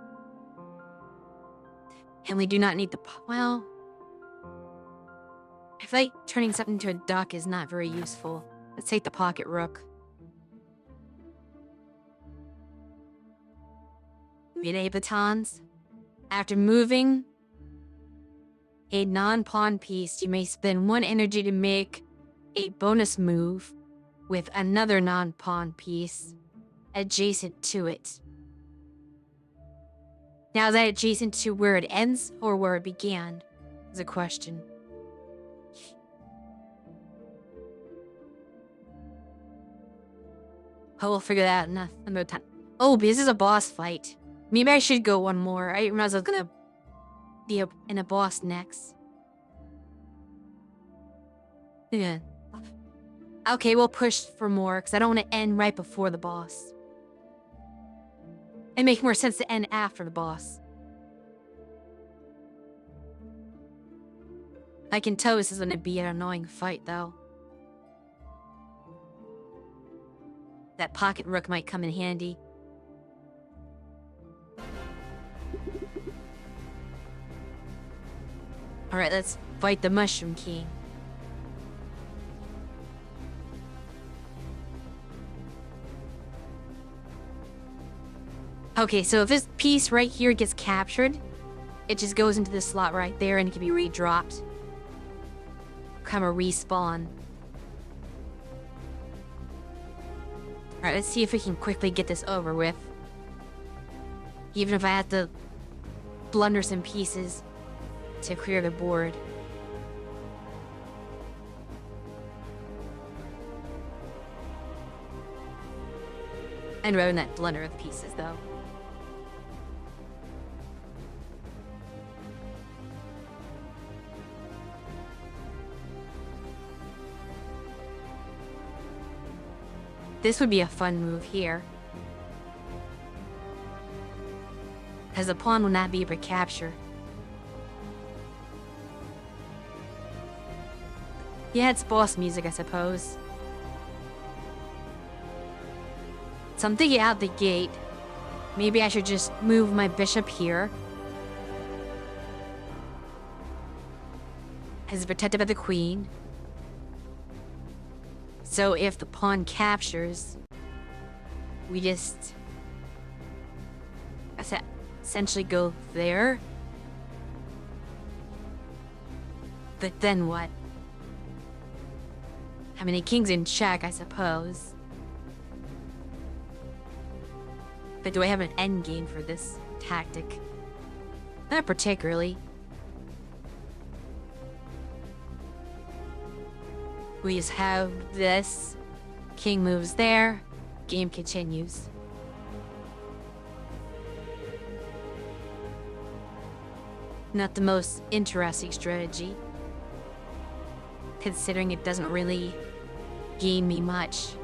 And we do not need the well, I feel like turning something into a duck is not very useful. Let's take the pocket rook. Midday batons. After moving a non-pawn piece, you may spend 1 energy to make a bonus move with another non-pawn piece adjacent to it. Now, is that adjacent to where it ends or where it began? Is a question. Oh, we'll figure that out another time. Oh, but this is a boss fight. Maybe I should go one more. I realized I was gonna be in a boss next. Yeah. Okay, we'll push for more, because I don't want to end right before the boss. It makes more sense to end after the boss. I can tell this is going to be an annoying fight, though. That pocket rook might come in handy. Alright, let's fight the Mushroom King. Okay, so if this piece right here gets captured, it just goes into this slot right there and it can be re-dropped. Kind of respawn. Alright, let's see if we can quickly get this over with. Even if I have to blunder some pieces to clear the board. I'd rather not blunder of pieces, though. This would be a fun move here. because the pawn will not be able to capture. Yeah, it's boss music, I suppose. So I'm thinking out the gate, maybe I should just move my bishop here. Is protected by the queen. So if the pawn captures, we just essentially go there. But then what? I mean, the king's in check, I suppose. But do I have an endgame for this tactic? Not particularly. We just have this. King moves there. Game continues. Not the most interesting strategy, considering it doesn't really gain me much.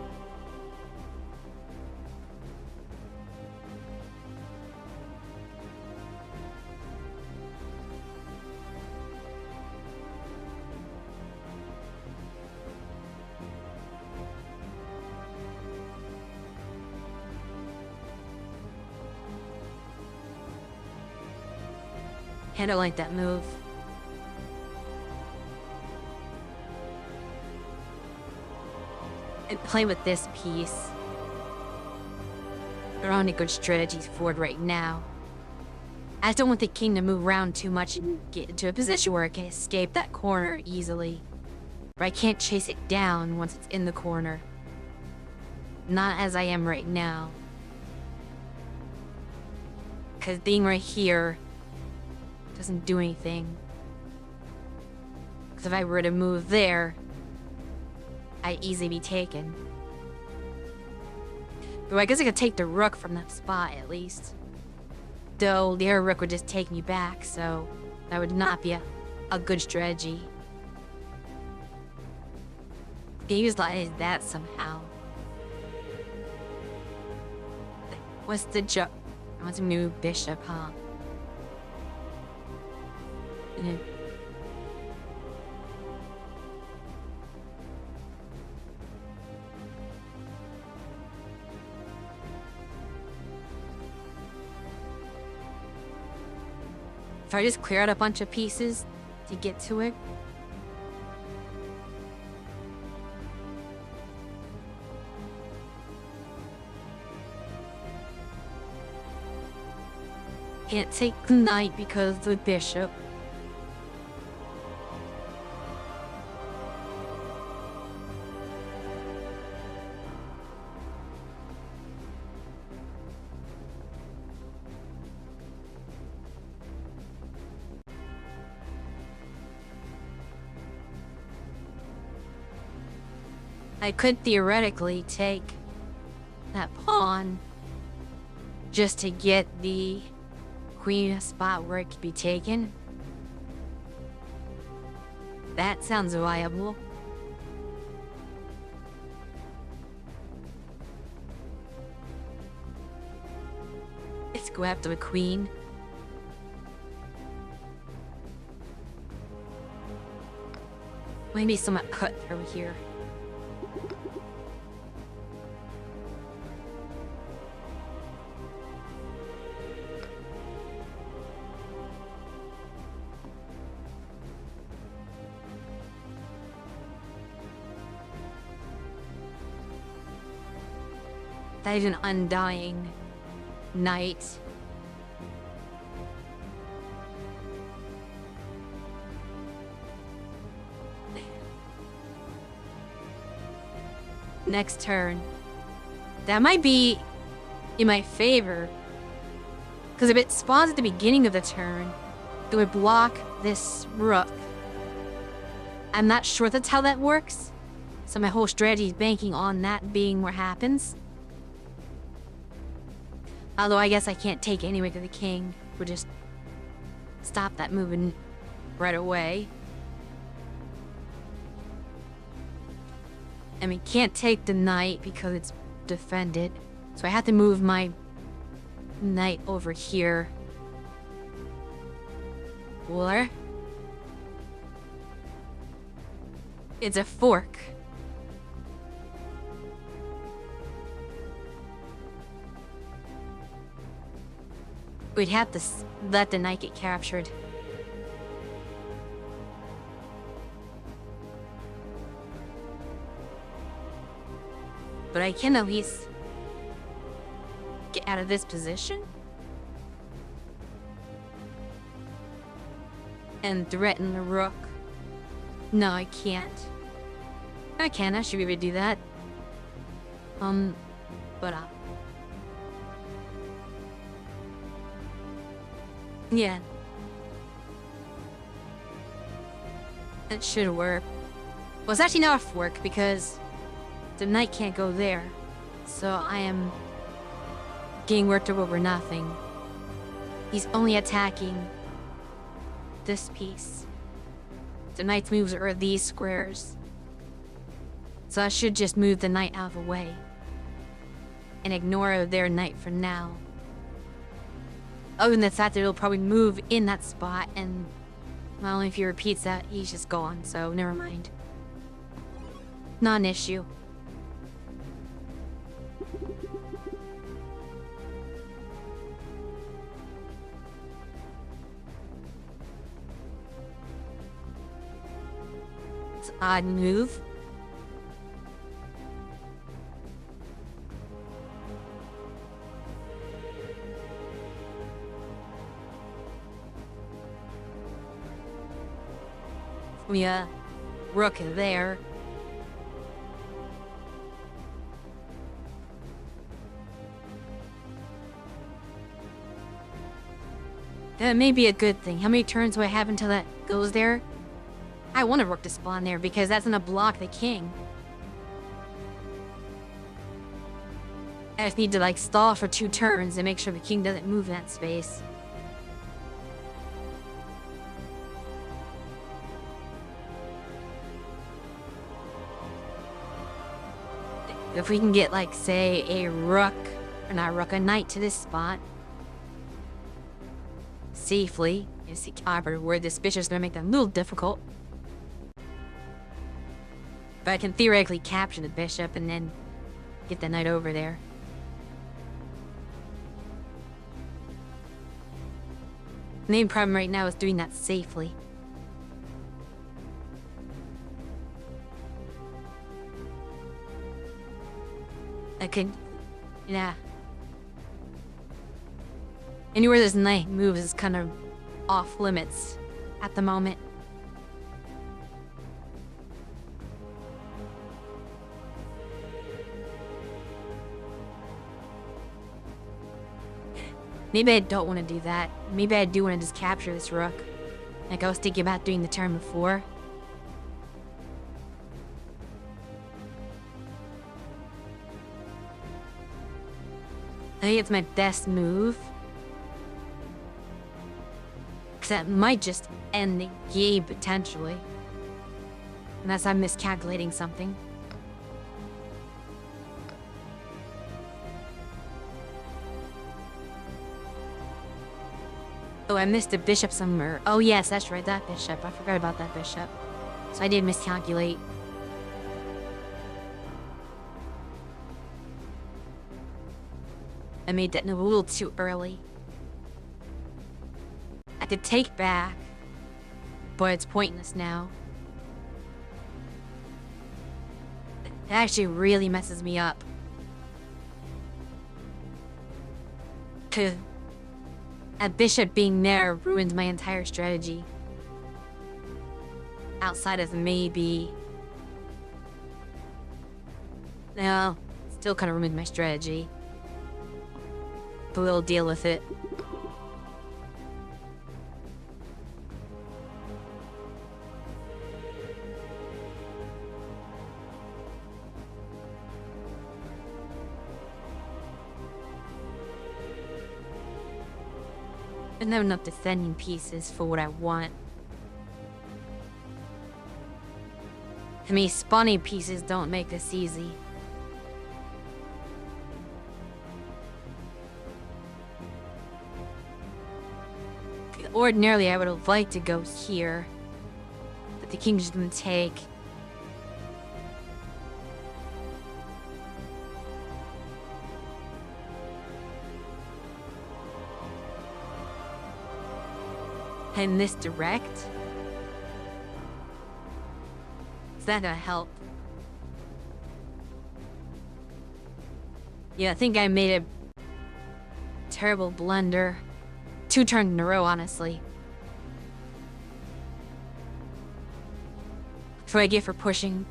I don't like that move. And play with this piece. There aren't any good strategies for it right now. I just don't want the king to move around too much and get into a position where it can escape that corner easily. But I can't chase it down once it's in the corner. Not as I am right now. Because being right here doesn't do anything. Because if I were to move there, I'd easily be taken. But I guess I could take the rook from that spot at least. Though the other rook would just take me back, so that would not be a good strategy. Can utilize that somehow. What's the joke? I want some new bishop, huh? If I just clear out a bunch of pieces to get to it. Can't take the knight because of the bishop. I could theoretically take that pawn just to get the queen a spot where it could be taken. That sounds viable. Let's go after the queen. Maybe someone cut through here. That is an undying knight. Next turn. That might be in my favor. Because if it spawns at the beginning of the turn, it would block this rook. I'm not sure that's how that works. So my whole strategy is banking on that being what happens. Although I guess I can't take it anyway because the king would just stop that moving right away. I mean, can't take the knight because it's defended. So I have to move my knight over here Or it's a fork. We'd have to let the knight get captured. But I can at least get out of this position and threaten the rook. No, I can't. I can. I should be able to do that. But yeah, it should work. Well, it's actually not a fork because the knight can't go there, so I am getting worked up over nothing. He's only attacking this piece. The knight's moves are these squares. So I should just move the knight out of the way and ignore their knight for now. Other than the fact that it'll probably move in that spot, and well, if he repeats that, he's just gone, so never mind. Not an issue. It's an odd move. Yeah, rook there. That may be a good thing. How many turns do I have until that goes there? I want a rook to spawn there because that's gonna block the king. I just need to like stall for 2 turns and make sure the king doesn't move in that space. If we can get, like, say, a rook, or not a rook, a knight to this spot safely, where this bishop's gonna make that a little difficult. But I can theoretically capture the bishop and then get the knight over there. The main problem right now is doing that safely. I could, yeah. Anywhere this knight moves is kind of off limits at the moment. Maybe I don't want to do that. Maybe I do want to just capture this rook, like I was thinking about doing the turn before. I think it's my best move. Because that might just end the game, potentially. Unless I'm miscalculating something. Oh, I missed a bishop somewhere. Oh yes, that's right, that bishop. I forgot about that bishop. So I did miscalculate. I made that move a little too early. I could take back, but it's pointless now. It actually really messes me up. A bishop being there ruins my entire strategy. Outside of maybe... No, still kind of ruined my strategy. But we'll deal with it. I don't have enough defending pieces for what I want. I mean, spawning pieces don't make this easy. Ordinarily, I would have liked to go here, but the king just didn't take. And this direct? Is that gonna help? Yeah, I think I made a terrible blunder. 2 turns in a row, honestly. That's what I get for pushing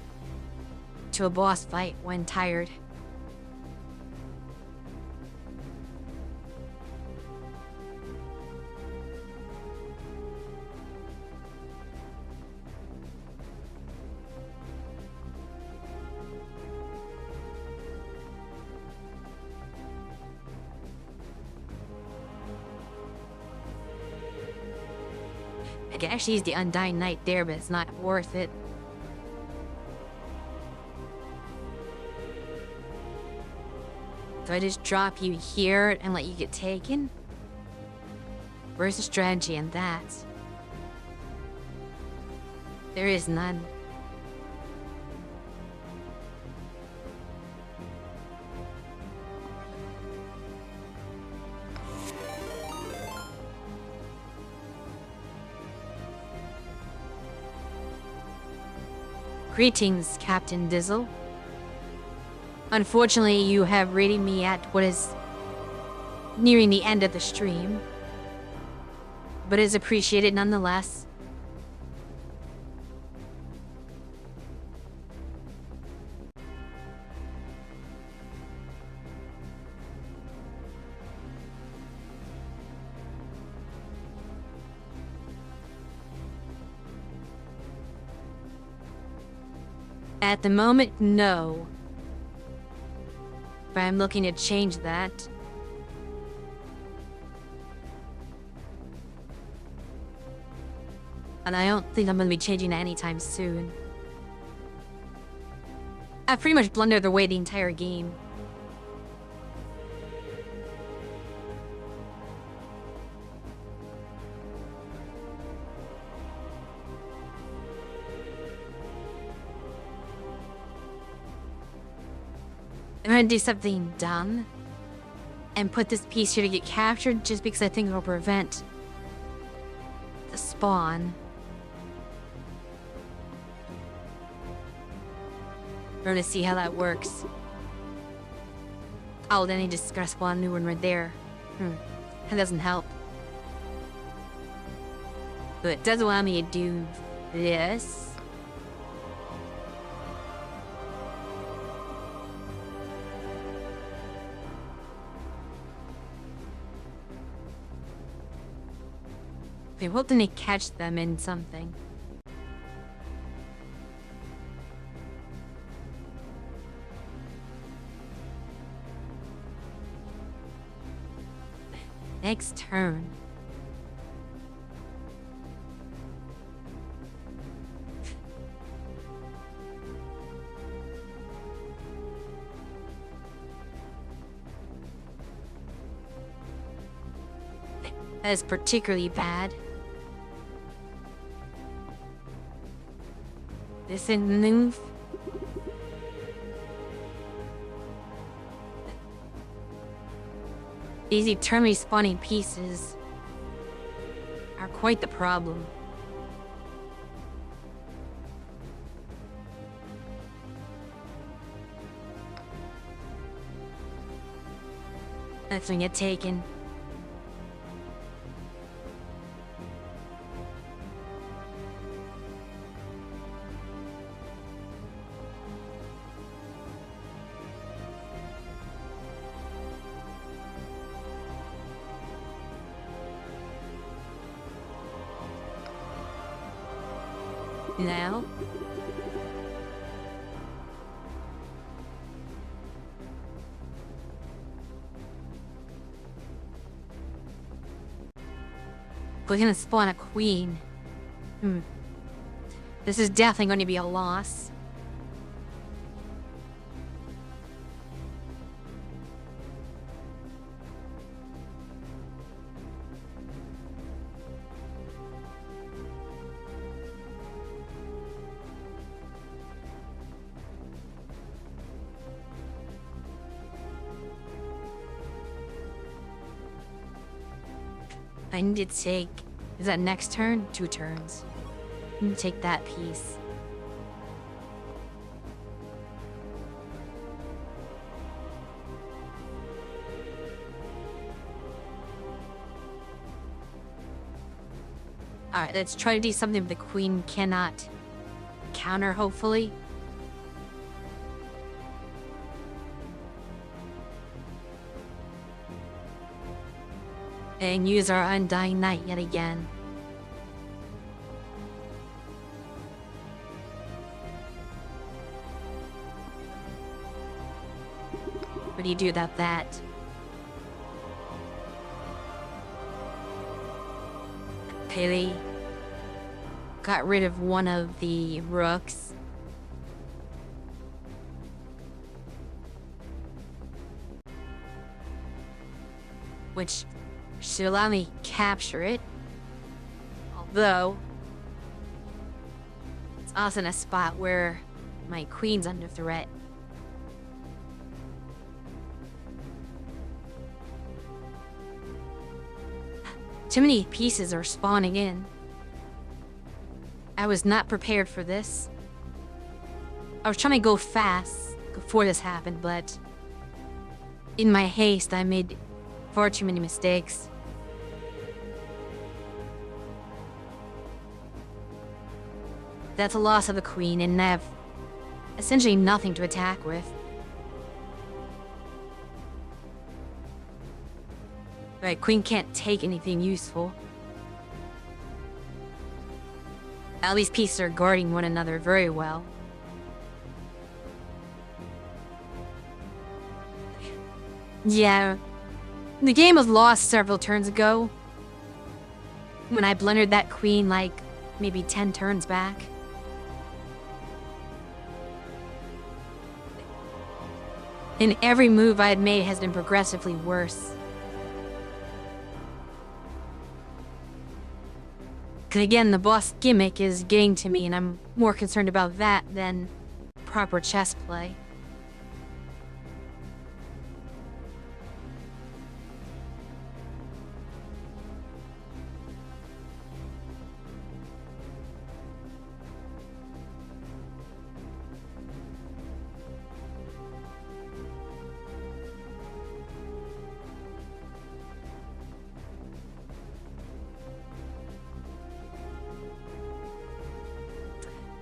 to a boss fight when tired. I could actually use the Undying Knight there, but it's not worth it. Do I just drop you here and let you get taken? Where's the strategy in that? There is none. Greetings, Captain Dizzle. Unfortunately, you have rated me at what is nearing the end of the stream, but is appreciated nonetheless. At the moment, no. But I'm looking to change that. And I don't think I'm gonna be changing that anytime soon. I've pretty much blundered away the entire game. I'm gonna do something dumb and put this piece here to get captured just because I think it'll prevent the spawn. We're gonna see how that works. Oh, then he just gotta spawn a new one right there. That doesn't help. But it does allow me to do this. Okay, what did he catch them in something? Next turn. That is particularly bad. This in move. These eternally spawning pieces are quite the problem. That's when you get taken. Now? We're gonna spawn a queen. This is definitely going to be a loss. I need to take... Is that next turn? 2 turns. I need to take that piece. Alright, let's try to do something the queen cannot counter, hopefully. And use our Undying Knight yet again. What do you do about that? Pele got rid of one of the rooks. Which should allow me to capture it. Although, it's also in a spot where my queen's under threat. Too many pieces are spawning in. I was not prepared for this. I was trying to go fast before this happened, but in my haste, I made far too many mistakes. That's a loss of the queen, and I have essentially nothing to attack with. Right, queen can't take anything useful. At least pieces are guarding one another very well. Yeah, the game was lost several turns ago. When I blundered that queen like maybe 10 turns back. And every move I had made has been progressively worse. Because again, the boss gimmick is getting to me, and I'm more concerned about that than proper chess play.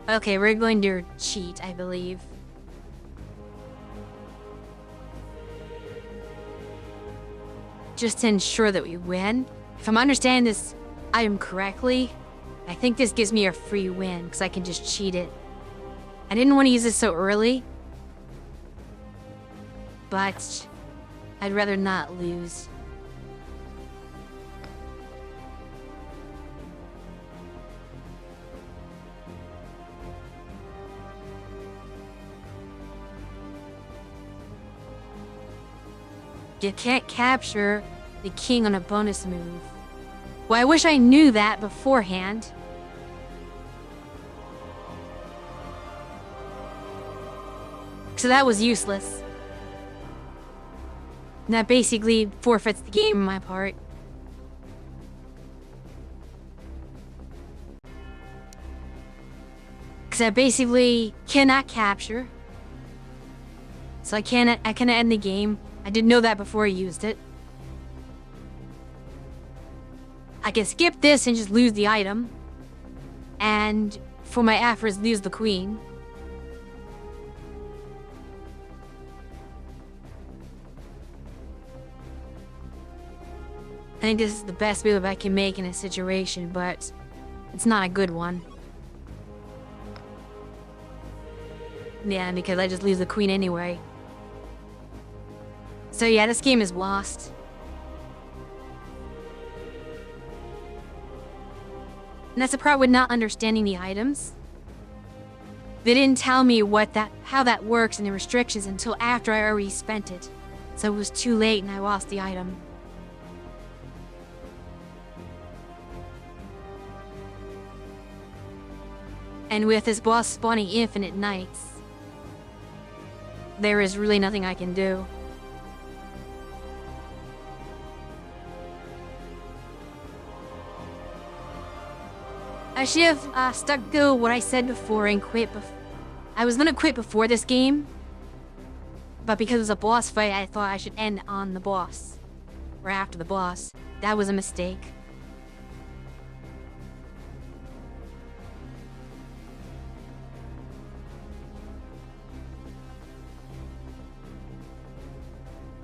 Okay, we're going to cheat, I believe. Just to ensure that we win. If I'm understanding this item correctly, I think this gives me a free win, because I can just cheat it. I didn't want to use this so early, but I'd rather not lose. You can't capture the king on a bonus move. Well, I wish I knew that beforehand. So that was useless. And that basically forfeits the game on my part. Because I basically cannot capture. So I cannot end the game. I didn't know that before I used it. I can skip this and just lose the item. And for my efforts, lose the queen. I think this is the best move I can make in a situation, but it's not a good one. Yeah, because I just lose the queen anyway. So yeah, this game is lost. And that's the part with not understanding the items. They didn't tell me how that works and the restrictions until after I already spent it. So it was too late and I lost the item. And with this boss spawning infinite knights, there is really nothing I can do. I should have stuck to what I said before and quit. I was gonna quit before this game, but because it was a boss fight, I thought I should end on the boss or after the boss. That was a mistake.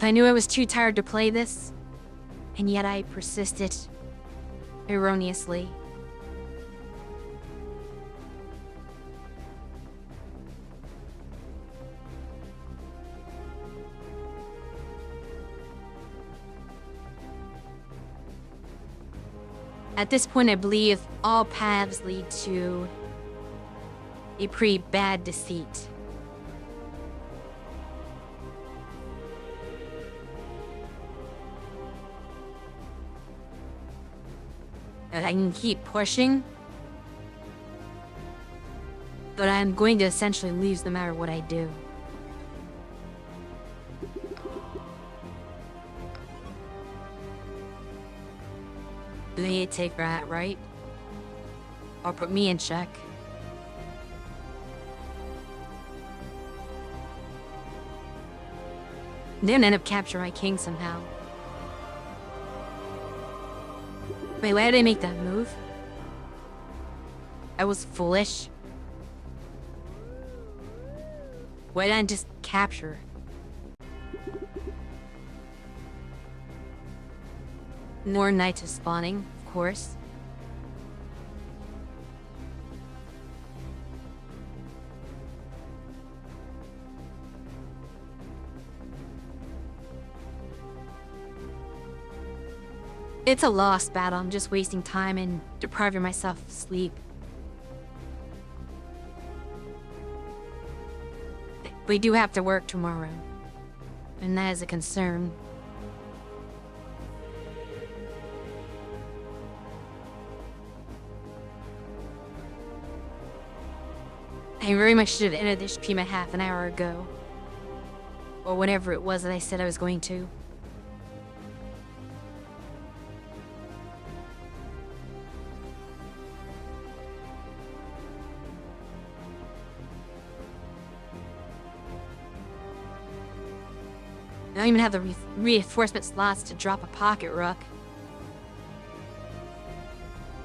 I knew I was too tired to play this, and yet I persisted erroneously. At this point, I believe all paths lead to a pretty bad deceit. And I can keep pushing, but I'm going to essentially lose no matter what I do. They take that, right? Or put me in check. Then end up capturing my king somehow. Wait, why did I make that move? I was foolish. Why didn't I just capture? More knights are spawning, of course. It's a lost battle. I'm just wasting time and depriving myself of sleep. We do have to work tomorrow, and that is a concern. I very much should have ended this stream a half an hour ago. Or whatever it was that I said I was going to. I don't even have the reinforcement slots to drop a pocket rook.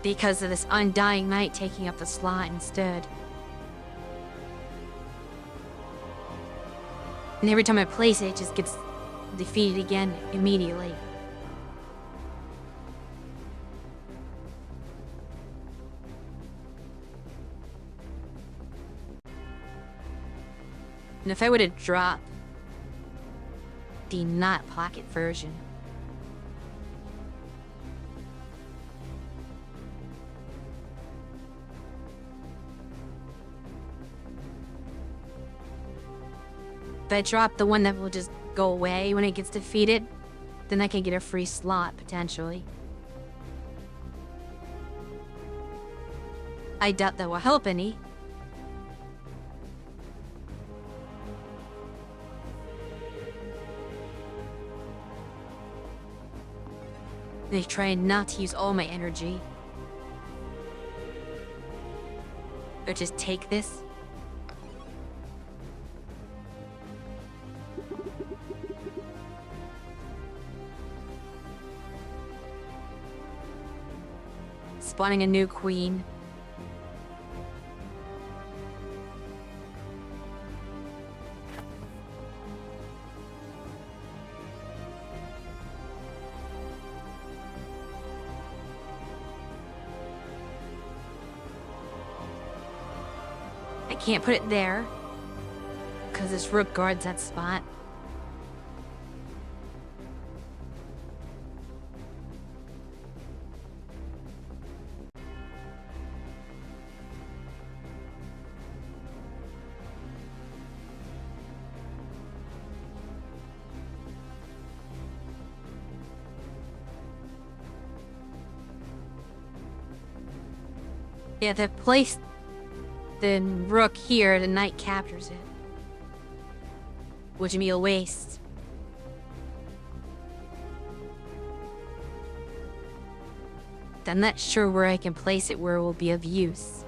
Because of this undying knight taking up the slot instead. And every time I place it, it just gets defeated again immediately. And if I would have dropped the not pocket version, if I drop the one that will just go away when it gets defeated, then I can get a free slot, potentially. I doubt that will help any. They try not to use all my energy. Or just take this. Spawning a new queen. I can't put it there because this rook guards that spot. Yeah, they've placed the rook here, the knight captures it. Which would be a waste. I'm not sure where I can place it where it will be of use.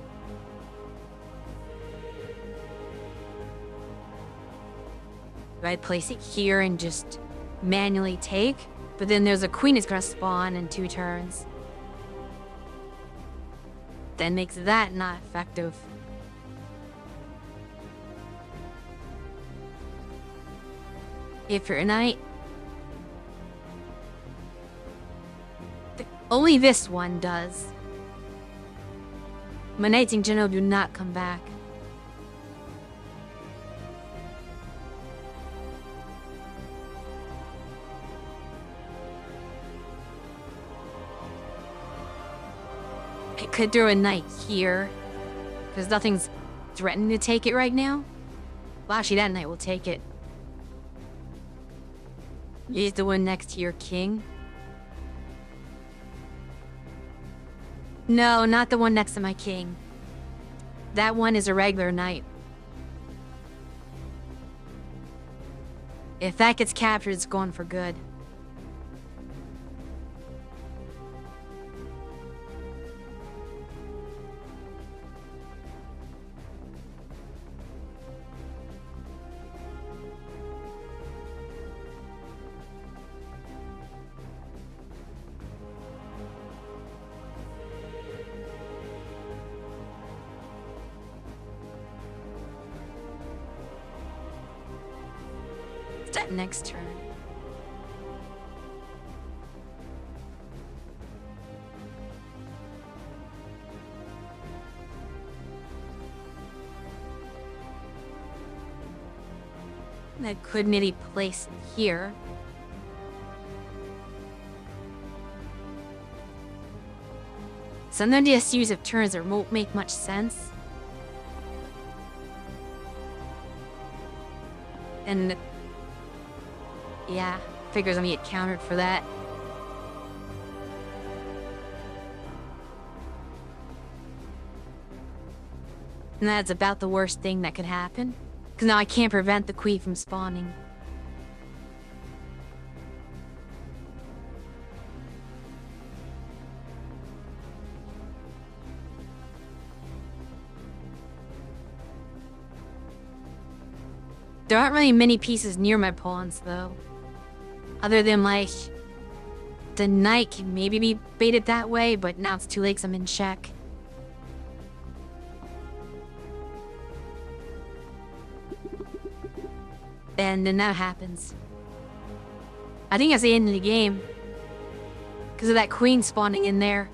Do I place it here and just manually take? But then there's a queen that's gonna spawn in 2 turns. That makes that not effective. If you're a knight, only this one does. My knights in general do not come back. I could throw a knight here, because nothing's threatening to take it right now. Well, actually, that knight will take it. He's the one next to your king. No, not the one next to my king. That one is a regular knight. If that gets captured, it's gone for good. That next turn. I could maybe place it here. Some of the use of turns that won't make much sense. And yeah, figures I'm gonna get countered for that. And that's about the worst thing that could happen. Because now I can't prevent the queen from spawning. There aren't really many pieces near my pawns, though. Other than, like, the knight can maybe be baited that way, but now it's too late 'cause I'm in check. And then that happens. I think that's the end of the game. Because of that queen spawning in there.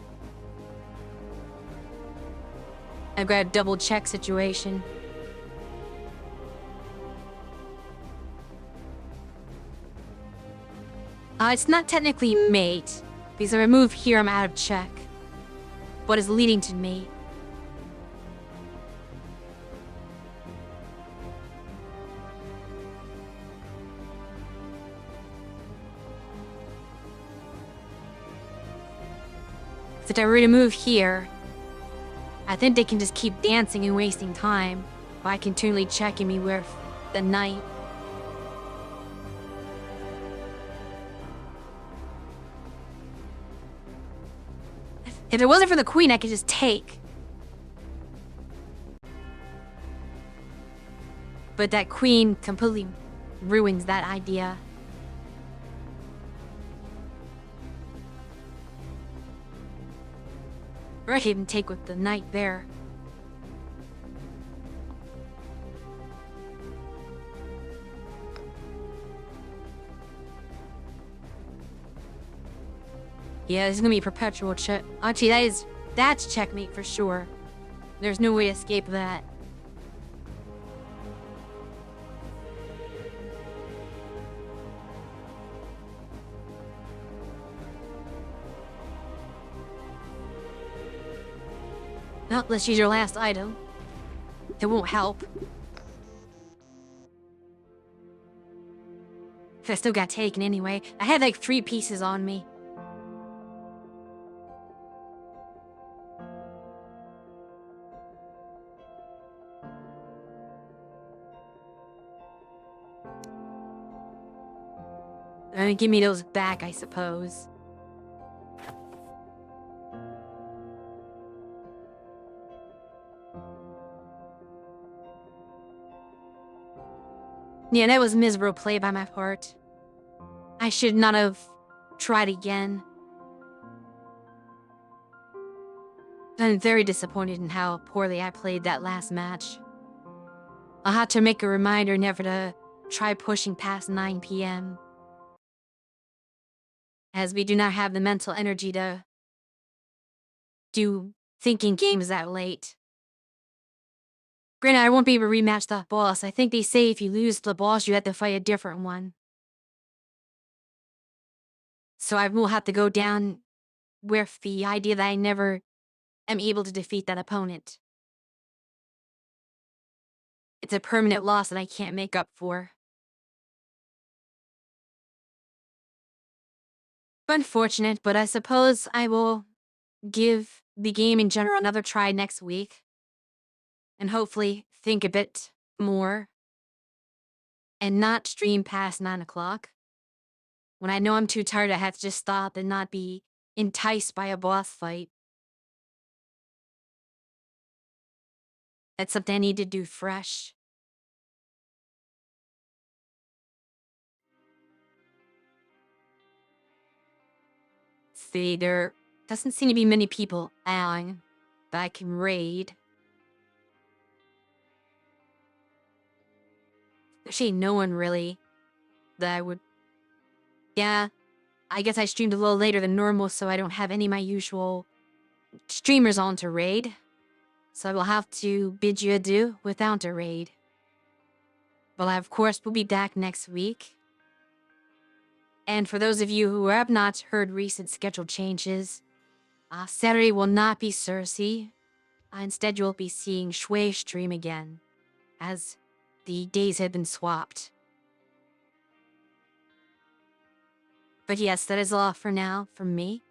I've got a double check situation. It's not technically mate, because if I move here, I'm out of check. But it's leading to mate. So if I were to move here, I think they can just keep dancing and wasting time by continually checking me with the knight. If it wasn't for the queen, I could just take. But that queen completely ruins that idea. Or I could even take with the knight there. Yeah, this is gonna be a perpetual check. Actually, that's checkmate for sure. There's no way to escape that. Well, let's use your last item. It won't help. I still got taken anyway. I had like 3 pieces on me. Give me those back, I suppose. Yeah, that was miserable play by my part. I should not have tried again. I'm very disappointed in how poorly I played that last match. I'll have to make a reminder never to try pushing past 9 p.m., as we do not have the mental energy to do thinking games that late. Granted, I won't be able to rematch the boss. I think they say if you lose the boss, you have to fight a different one. So I will have to go down with the idea that I never am able to defeat that opponent. It's a permanent loss that I can't make up for. Unfortunate, but I suppose I will give the game in general another try next week. And hopefully think a bit more and not stream past 9 o'clock. When I know I'm too tired, I have to just stop and not be enticed by a boss fight. That's something I need to do fresh. See, there doesn't seem to be many people allowing that I can raid. Actually, no one really that I would. Yeah, I guess I streamed a little later than normal, so I don't have any of my usual streamers on to raid. So I will have to bid you adieu without a raid. But I, of course, will be back next week. And for those of you who have not heard recent schedule changes, Saturday will not be Cersei. Instead, you'll be seeing Shui stream again, as the days had been swapped. But yes, that is all for now from me.